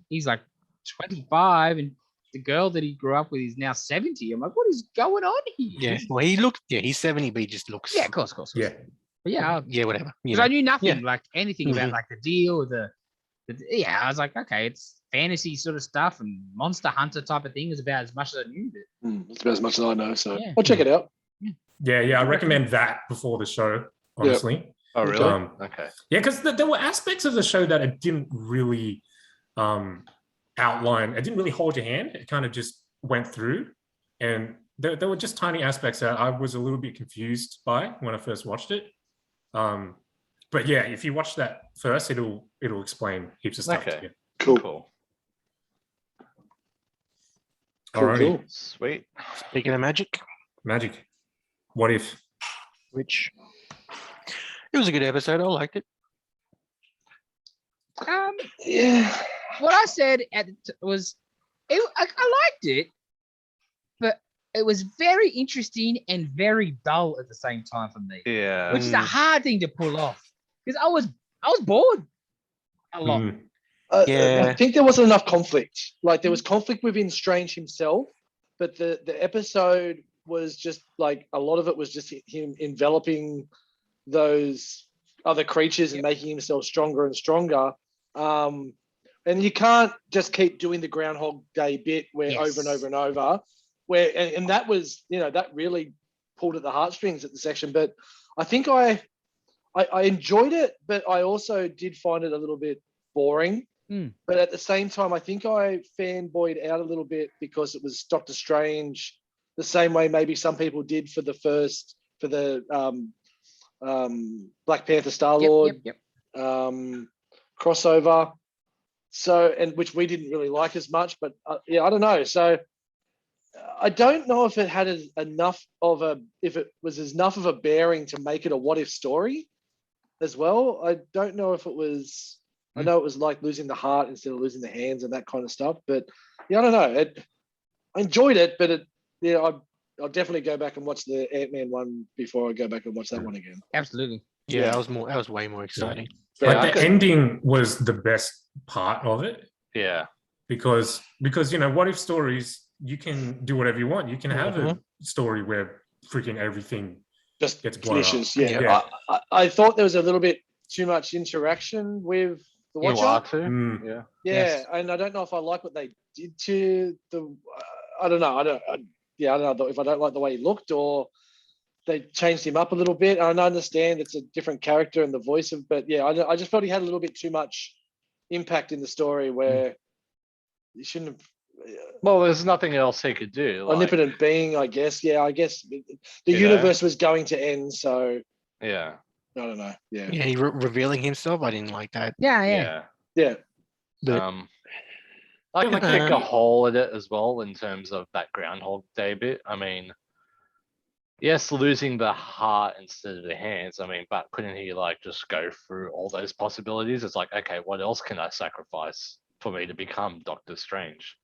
he's like 25 and the girl that he grew up with is now 70. I'm like, what is going on here? Yeah. Well, he's 70, but he just looks. Yeah, of course. Yeah. But yeah, Yeah, whatever. because I knew nothing, Yeah. like anything about Mhm. like the deal or the, yeah, I was like, okay, it's fantasy sort of stuff and Monster Hunter type of thing is about as much as I knew. But It's about as much as I know, so Yeah. I'll check it out. Yeah, I recommend that before the show, honestly. Oh, Okay. really? Okay. Yeah, because there were aspects of the show that it didn't really outline. It didn't really hold your hand. It kind of just went through. And there were just tiny aspects that I was a little bit confused by when I first watched it. But yeah, if you watch that first, it'll explain heaps of stuff Okay. to you. Cool. Cool. Alrighty. Cool. Sweet. Speaking of magic, Magic. What if? which it was a good episode. I liked it. Yeah. what I said was, I liked it, but it was very interesting and very dull at the same time for me, Yeah. which is a hard thing to pull off because I was bored a lot. Mm, I Yeah. think there wasn't enough conflict. Like there was conflict within Strange himself, but the episode was just like a lot of it was just him enveloping those other creatures and making himself stronger and stronger. And you can't just keep doing the Groundhog Day bit where over and over and over, and that was, that really pulled at the heartstrings at the section. But I think I enjoyed it, but I also did find it a little bit boring. But at the same time, I think I fanboyed out a little bit because it was Doctor Strange, the same way maybe some people did for the Black Panther Star-Lord crossover. So, and which we didn't really like as much, but I don't know. So I don't know if it had if it was enough of a bearing to make it a what if story as well. I don't know if it was, I know it was like losing the heart instead of losing the hands and that kind of stuff, but I don't know. I enjoyed it, but I'll definitely go back and watch the Ant-Man one before I go back and watch that one again. Absolutely. Yeah, that was way more exciting. Like the ending was the best part of it. Yeah. Because what if stories, you can do whatever you want. You can have a story where freaking everything just gets blown finishes. up. Yeah. I thought there was a little bit too much interaction with the Watcher. Yeah. Yeah, and I don't know if I like what they did to the. I don't know. I don't know if I don't like the way he looked or they changed him up a little bit. And I understand it's a different character and the voice of, but yeah, I just felt he had a little bit too much impact in the story where he shouldn't have. Well, there's nothing else he could do. Omnipotent being, I guess. Yeah, I guess the universe was going to end, so. Yeah. I don't know. Yeah. Yeah, he revealing himself. I didn't like that. Yeah. But, I could pick a hole at it as well in terms of that Groundhog Day bit. I mean, yes, losing the heart instead of the hands. I mean, but couldn't he just go through all those possibilities? It's like, okay, what else can I sacrifice for me to become Doctor Strange?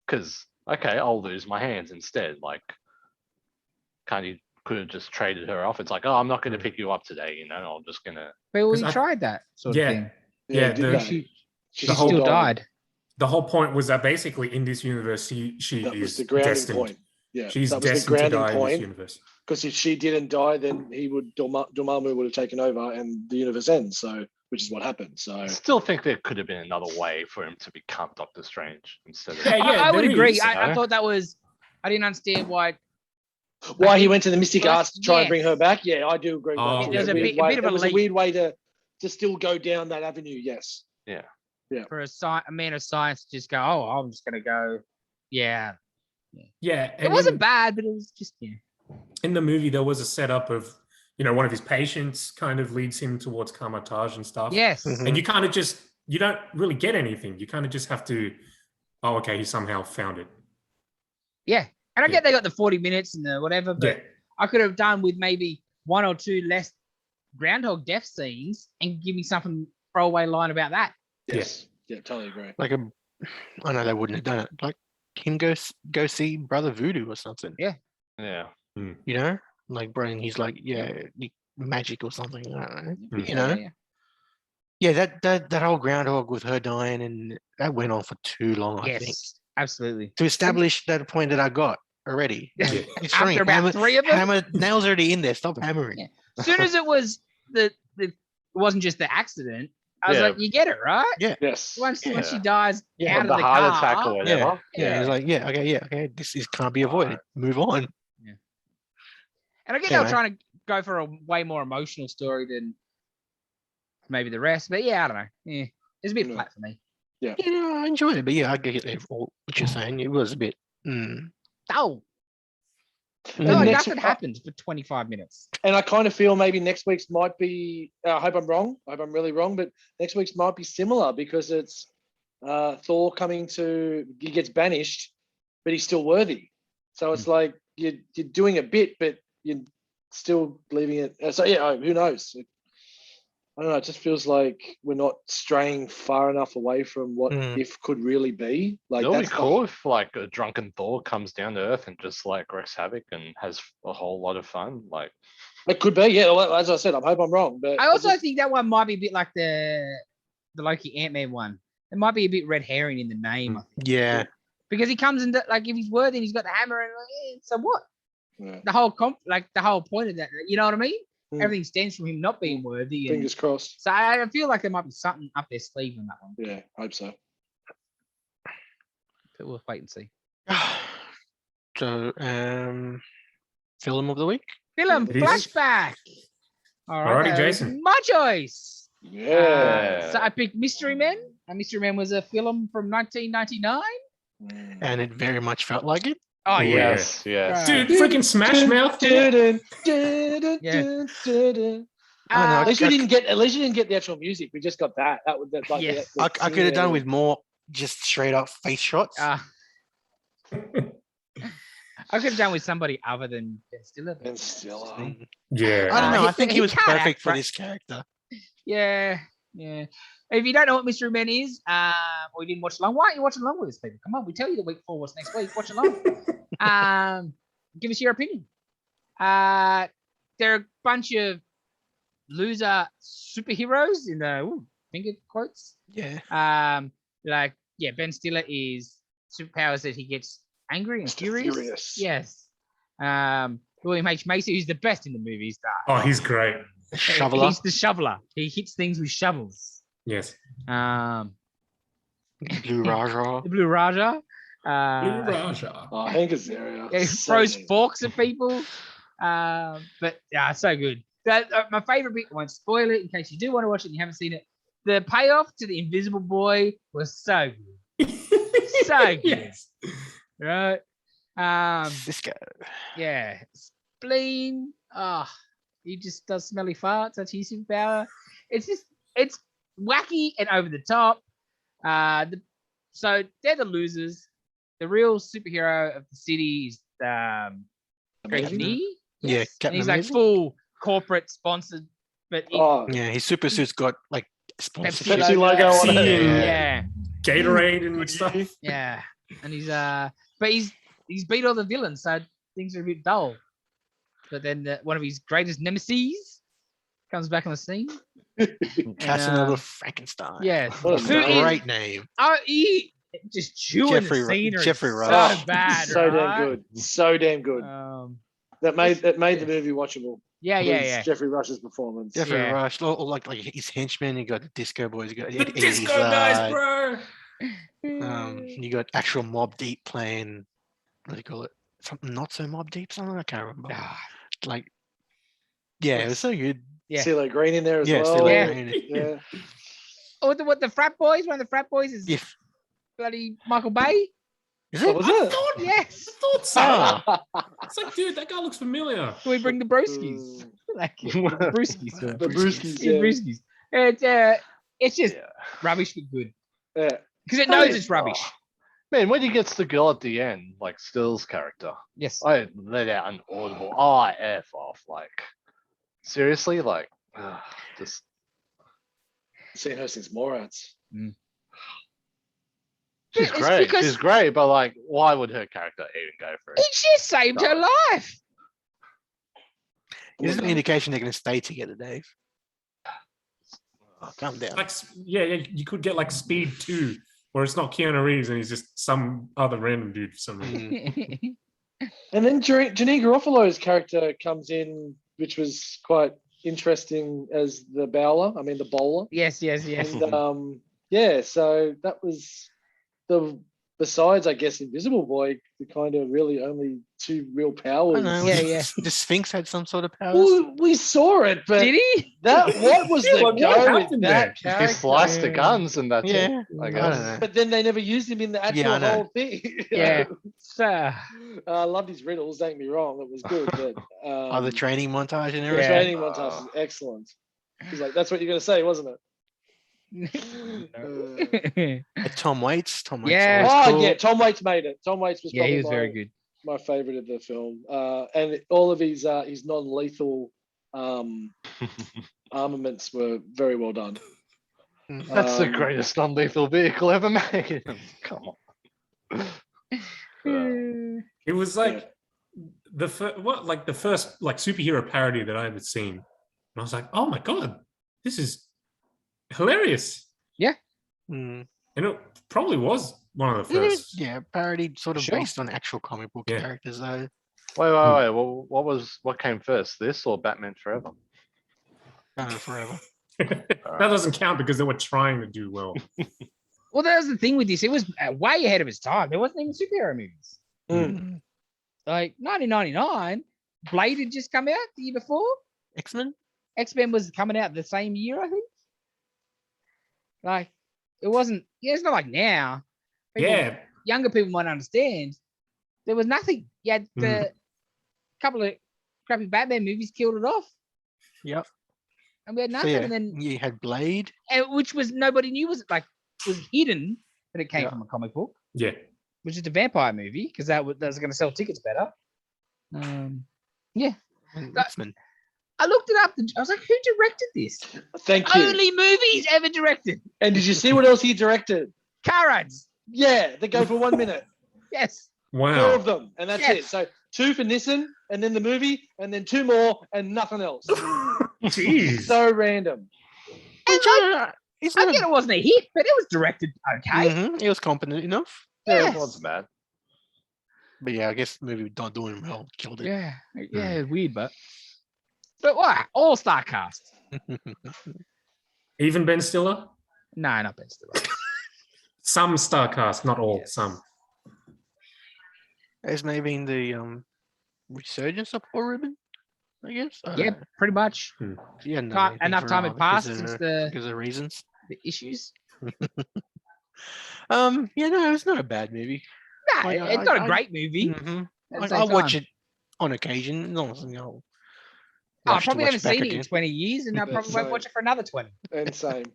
Because, okay, I'll lose my hands instead. Can't he could have just traded her off? It's like, oh, I'm not going to pick you up today, I'm just going to... But we tried that sort of thing. Yeah, she still died. The whole point was that basically in this universe, she that was is the grounding destined. point. Yeah, she's that was destined the to grounding die in point. this universe. Because if she didn't die, then Dormammu would have taken over and the universe ends. So, which is what happened. So, I still think there could have been another way for him to become Doctor Strange instead of... I would agree. Is, I thought that was... I didn't understand why he went to the Mystic Arts to try and bring her back. Yeah, I do agree. There's a bit of a weird way to still go down that avenue. Yes. Yeah. For a man of science to just go, oh, I'm just gonna go. Yeah. It wasn't bad, but it was just in the movie there was a setup of one of his patients kind of leads him towards Kamar-Taj and stuff. Yes. And you kind of just you don't really get anything. You kind of just have to, oh, okay, he somehow found it. Yeah. And I get they got the 40 minutes and the whatever, but I could have done with maybe one or two less Groundhog death scenes and give me something throwaway line about that. Yes. Yeah, totally agree. I know they wouldn't have done it. Like him go see Brother Voodoo or something. Yeah. Yeah. Brian, he's magic or something. I don't know. Yeah, that whole Groundhog with her dying and that went on for too long, I think. Absolutely. To establish that point that I got already. After about 3 of them? Hammer nails already in there. Stop hammering. Yeah. As soon as it was it wasn't just the accident, I was like, you get it, right? Yeah. Yes. Once she dies out of the heart car, attack or whatever. Yeah. He's like, okay. This can't be avoided. Move on. Yeah. And I get they were trying to go for a way more emotional story than maybe the rest. But I don't know. Yeah. It's a bit flat for me. Yeah. I enjoyed it, but I get what you're saying. It was a bit. Oh. No, nothing happened for 25 minutes. And I kind of feel maybe next week's might be. I hope I'm wrong. I hope I'm really wrong, but next week's might be similar because it's Thor coming to. He gets banished, but he's still worthy. So it's like you're doing a bit, but you're still leaving it. So who knows? I don't know. It just feels like we're not straying far enough away from what if could really be. It'll be cool if a drunken Thor comes down to Earth and just wreaks havoc and has a whole lot of fun. It could be, yeah. Well, as I said, I hope I'm wrong, but I also think that one might be a bit like the Loki Ant-Man one. It might be a bit red herring in the name. I think. Yeah. Because he comes in if he's worthy and he's got the hammer and so what? Yeah. The whole the whole point of that, you know what I mean? Mm. everything stems from him not being worthy. And Fingers crossed. so I feel like there might be something up their sleeve on that one. Yeah, hope so. But we'll wait and see. So, film of the week. Film It is. Flashback. All right, Alrighty, that was Jason. my choice. Yeah. So I picked Mystery Men. And Mystery Men was a film from 1999. Mm. And it very much felt like it. Oh yeah. Yes, yes. Dude, freaking Smash Mouth. Yeah. I At least we I- didn't get. At least you didn't get the actual music. We just got that. That was like. Yes. I could have done with more just straight up face shots. I could have done with somebody other than Ben Stiller. And still. Yeah. I don't know. I he- think he he was can't perfect act, for right? this character. Yeah. If you don't know what Mystery Men is, or you didn't watch along, why aren't you watching along with us, people? Come on, we tell you the week 4 what's next week. Watch along. Give us your opinion. They're a bunch of loser superheroes in the finger quotes. Yeah. Ben Stiller is superpowers that he gets angry and furious. Yes. William H. Macy, who's the best in the movies. Oh, he's great. Shoveler. He's the shoveler. He hits things with shovels. Yes. Blue Raja. The Blue Raja. Blue Raja. Oh, Hank Azaria. He throws forks at people. But yeah, so good. My favorite bit, I won't spoil it in case you do want to watch it and you haven't seen it. The payoff to the Invisible Boy was so good. So good. Yes. Right. Cisco. Yeah. Spleen. He just does smelly farts. That's his superpower. It's wacky and over the top. So they're the losers. The real superhero of the city is Greg Kinnear. Yeah, And Captain he's like Amazing. full corporate sponsored, but Yeah, his super suit's got like sponsorship. Pepsi logo on Pepsi it. and- yeah, Gatorade and stuff. yeah. And he's beat all the villains, so things are a bit dull. But then one of his greatest nemesis comes back on the scene. Casanova Frankenstein. Yeah, What a Who name. is- Great name. he just chewing Jeffrey the Ru- scenery. Jeffrey so Rush. bad, So right? damn good. So damn good. That made the movie watchable. Yeah, was yeah. Jeffrey Rush's performance. Jeffrey Yeah. Rush, or like his henchmen. You got the Disco Boys. You got The Eddie disco Izzard, guys, bro. You got actual Mob Deep playing. What do you call it? Something not so Mob Deep. Something I can't remember. Like, yeah, it was so good. Yeah. CeeLo Green in there as Yeah, well. still Yeah. Yeah. Oh, the frat boys? One of the frat boys is If bloody Michael Bay. is What it? was I it? thought, Yes. thought so. Ah, It's like, dude, that guy looks familiar. Can we bring the broskies? Like the brewskis. The The Brewskis, yeah. brewskis. It's just Yeah. rubbish but good Yeah. because it knows it's rubbish. Man, when he gets the girl at the end, like Still's character, Yes. I let out an audible F off. Like, seriously? Like, just Seen her since Morats. she's It's great. because- She's great, but like, why would her character even go for it? It just saved her life. this is an indication they're going to stay together, Dave. Oh, calm down. Like, yeah, you could get like Speed 2, where it's not Keanu Reeves and he's just some other random dude for some reason. And then Janine Garofalo's character comes in, which was quite interesting as the bowler. I mean, the bowler. yes. And yeah, so that was besides, I guess, Invisible Boy, the kind of really only two real I powers. know. Yeah. The Sphinx had some sort of powers. Well, we saw it, but Did he? what was the What go with happened that He character? sliced the guns and that's Yeah, it. I I guess. don't know. But then they never used him in the actual Yeah, I know. whole thing. Yeah. So, I loved his riddles. Don't get me wrong, it was good. But Oh, the training montage and the everything. training montage is excellent. He's like, that's what you're going to say, wasn't it? Tom Waits. Tom Waits. Yeah. always Oh cool. yeah, Tom Waits made it. Tom Waits was yeah, probably he was very good. my favorite of the film, and all of his non-lethal armaments were very well done. That's the greatest non-lethal vehicle ever made. Come on. It was like the first like superhero parody that I ever seen, and I was like, oh my god, this is hilarious, Mm. and it probably was one of the It first. is, yeah, parody sort of Sure. based on actual comic book Yeah. characters, though. Wait. Well, what came first, this or Batman Forever? Forever. That doesn't count because they were trying to do well. Well, that was the thing with this. It was way ahead of its time. There wasn't even superhero movies. Mm. Like 1999, Blade had just come out the year before. X-Men? X-Men was coming out the same year, I think. Like, it wasn't, it's not like now. Yeah. Younger people might understand. There was nothing. You had the couple of crappy Batman movies killed it off. Yep. And we had So nothing. yeah, And then, you had Blade. which was nobody knew was hidden that it came Yeah. from a comic book, Yeah. which is a vampire movie because that was going to sell tickets better. Yeah. And X-Men. I looked it up. I was like, who directed this? Thank you. Only movies ever directed. And did you see what else he directed? Car rides. Yeah, they go for 1 minute. Yes. 4 Wow. of them, and that's Yes. it. So 2 for Nissan, and then the movie, and then 2 more, and nothing else. Jeez. So random. And like, He's I not get it wasn't a hit, but it was directed okay. He was competent enough. Yeah, Yes. it wasn't bad. But yeah, I guess the movie not doing well killed it. Yeah. Yeah, it's weird, but what? All-star cast. Even Ben Stiller? No, not Ben Stiller. Some star cast, not all. Yes. Some. As maybe in the resurgence of Paul Rubin, I guess. I don't Yeah, know. pretty much. Yeah, no, Ti- enough time had passed since the because of reasons. issues. Yeah, no, it's not a bad movie. Nah, Like, it's not a I- great movie. Mhm. at the Like, same I'll watch time. it on occasion. Not, I rush to probably watch haven't back seen it in again. 20 years, and I Yeah, probably won't same. watch it for another 20. And same.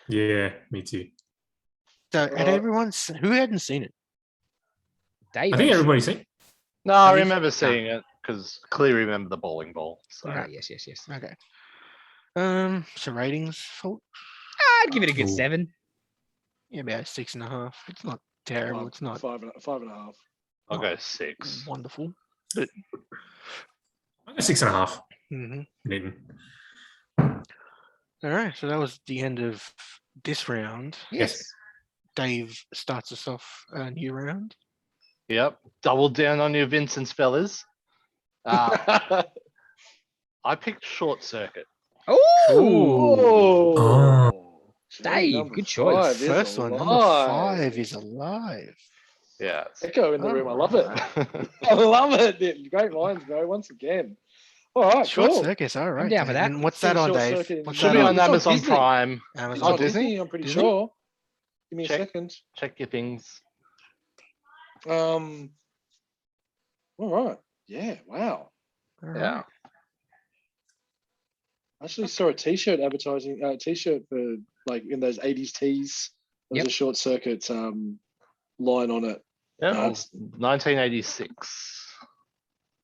Yeah, me too. So, had Right. everyone who hadn't seen it? Dave, I think I'm everybody's seen. No, I you- remember seeing it because clearly remember the bowling ball. So sure. Okay, yes. Okay. So ratings, fault? I'd give it a good Ooh. 7. Yeah, about 6.5. It's not terrible. Five- It's not five and a half. I'll go 6. wonderful. I'll go 6.5. Mm-hmm. Needn't. All right, so that was the end of this round. Yes. Dave starts us off a new round. Yep, double down on your Vincent's fellas. I picked Short Circuit. Oh, Oh, Dave, number good choice. 5 is First one, number alive. 5 is alive. Yeah. Echo in the room. I love it. it. I love it. Great lines, bro. Once again. All right, Short cool. Circus, all right. down for Dave. that. And what's Seen that on, Short Dave? Circuit in What's Should that be on? on It's on Amazon Disney. Prime. It's Amazon. on Disney? Disney, I'm pretty Disney? sure. Give me a Check. second. Check your things. All right. Yeah. Wow. All Yeah. right. I actually saw a T-shirt advertising. T-shirt for like in those '80s tees. There's Yep. a Short Circuit line on it. Yeah, No, well, it's- 1986.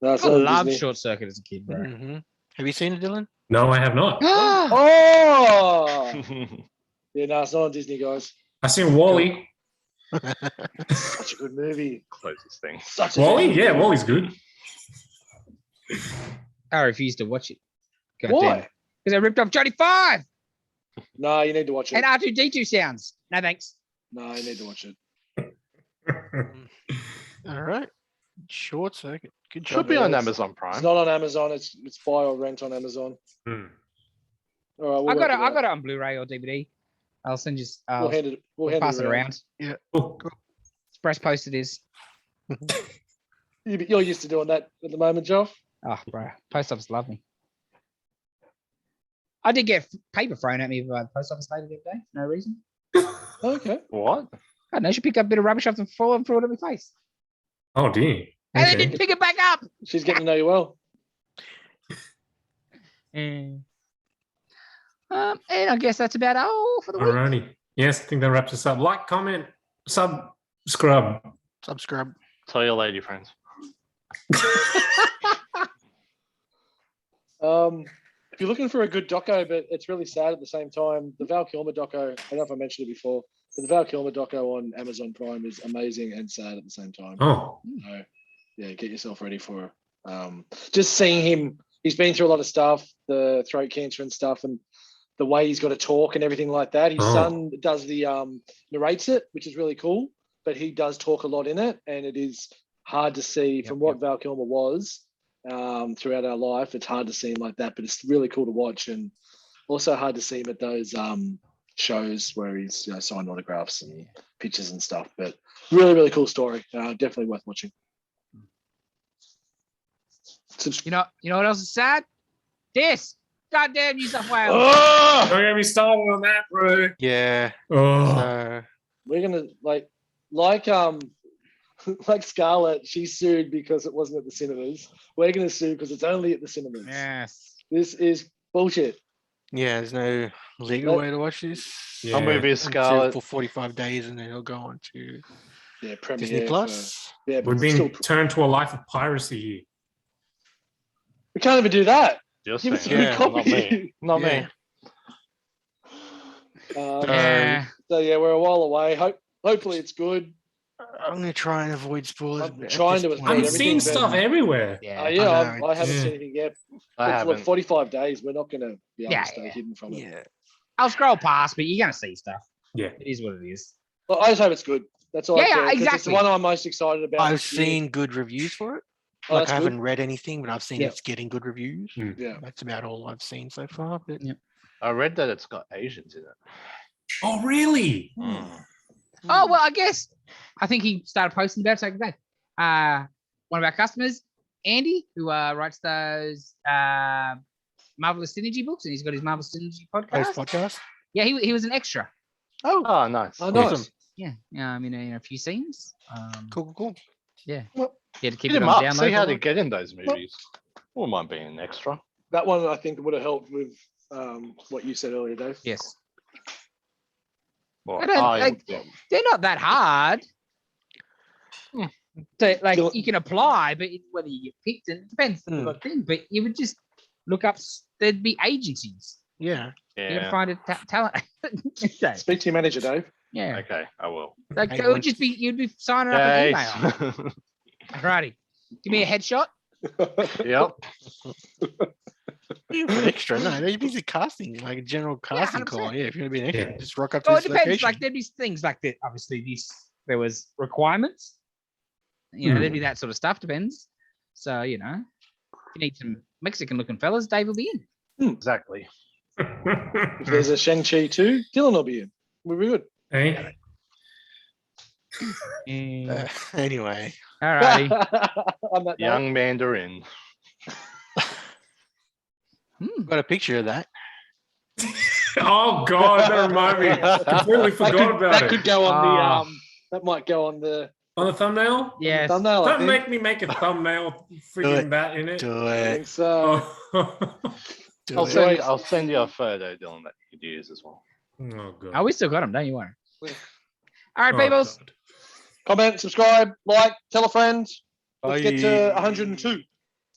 No, it's I not on loved Disney. Short Circuit as a kid, bro. Mm-hmm. Have you seen it, Dylan? No, I have not. Oh. Yeah, no, it's not on Disney, guys. I've seen Wally. Such a good movie. Closest thing. Such a Wally? good Yeah, movie. Wally's good. I refused to watch it. Why? Because I ripped off Johnny 5 No, you need to watch it. and R2D2 sounds. No thanks. No, you need to watch it. All right. Short Circuit. Good Should job. be on Yes. Amazon It's Prime. not on Amazon. It's buy or rent on Amazon. Hmm. All right, we'll I work got it it out. on Blu-ray or DVD. I'll send you. We'll hand it. We'll hand pass it it around. around. Cool. Express post it is. You're used to doing that at the moment, Joff. Oh, bro, post office love me. I did get paper thrown at me by the post office lady the other day. For no reason. Okay. What? I don't know. She picked up a bit of rubbish off and threw it in my face, Oh, dear. and Okay. then didn't pick it back up. She's getting to know you well. And I guess that's about all for the week. Alrighty. Yes, I think that wraps us up. Like, comment, subscribe. Subscribe. Tell your lady friends. If you're looking for a good doco, but it's really sad at the same time, the Val Kilmer doco, I don't know if I mentioned it before, but the Val Kilmer doco on Amazon Prime is amazing and sad at the same time. Oh, So, yeah, get yourself ready for just seeing him. He's been through a lot of stuff, the throat cancer and stuff, and the way he's got to talk and everything like that. His Oh. son does the narrates it, which is really cool, but he does talk a lot in it, and it is hard to see from what Val Kilmer was throughout our life. It's hard to see him like that, but it's really cool to watch, and also hard to see him at those shows where he's signed autographs and pictures and stuff. But really, really cool story. Definitely worth watching. You know what else is sad? This goddamn New South Wales. Oh! Don't get me started on that, bro. Yeah. Oh, So We're gonna like like Scarlett. She sued because it wasn't at the cinemas. We're gonna sue because it's only at the cinemas. Yes. This is bullshit. yeah, there's no legal way to watch this. Yeah. I'll move his Until Scarlet. for 45 days, and then it'll go on to Yeah, premiere Disney for- Plus. yeah, but we're it's being still, turned to a life of piracy here. we can't even do that. You're Give us a saying good Yeah, not copy. me. Not Yeah. me. Yeah. So yeah, we're a while away. Hopefully it's good. I'm gonna try and avoid spoilers. I'm but at trying this to point- avoid I'm everything, seeing but- stuff everywhere. Yeah. Yeah, I know, I haven't it's- seen anything yet. I But for haven't. 45 days, we're not gonna be able Yeah, to stay yeah. hidden from it. Yeah. I'll scroll past, but you're gonna see stuff. Yeah. It is what it is. Well, I just hope it's good. That's all. Yeah, I care, yeah, 'cause It's the exactly. one I'm most excited about. I've this year. seen good reviews for it. Oh, Like that's I good. haven't read anything, but I've seen Yeah. it's getting good reviews. Yeah. That's about all I've seen so far. But Yeah. I read that it's got Asians in it. Oh, really? Oh well, I guess I think he started posting about it so today. One of our customers, Andy, who writes those Marvelous Synergy books, and he's got his Marvelous Synergy post podcast. podcast. Yeah, he was an extra. Oh, nice. Oh, Awesome. nice. Yeah, in a few scenes. Cool. Yeah, Well, yeah, to keep Hit it him on up. download. See how for to it. get in those movies. Wouldn't mind being an extra. That one I think would have helped with what you said earlier, Dave. Yes, Well, I don't like. They're not that hard. Hmm. So like Kill- you can apply, but whether you get picked, it depends on the thing. But you would just look up. There'd be agencies. Yeah. You gotta Yeah. find a talent. Okay. Speak to your manager, Dave. Yeah, Okay, I will. like Hey, it would once- just be you'd be signing up an email. Alrighty, give me a headshot. Yep. Even for an extra, no, they're busy casting, like a general casting 100%. call. Yeah, if you're gonna be an extra, Yeah. just rock up to Oh, it this depends. location. Like there'd be things like that. Obviously, there was requirements. You know, there'd be that sort of stuff. Depends. So if you need some Mexican-looking fellas, Dave will be in. Exactly. If there's a Shang-Chi too, Dylan will be in. We'll be good. Hey, Anyway, Alrighty. On that note, Young Mandarin. got a picture of that. oh God, that reminded me. Completely forgot about that it. could go on Ah. the that might go on the On the thumbnail? Yes. thumbnail. I Don't think. make me make a thumbnail freaking that in it. Do I it. think so. Oh. Do I'll it. send, I'll send you a photo, Dylan, that you could use as well. Oh, God. Oh, we still got them. Don't you worry. All right, Oh, peoples. God. Comment, subscribe, like, tell a friend. Let's get to Bye. 102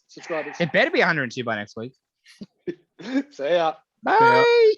subscribers. It better be 102 by next week. See ya. Bye.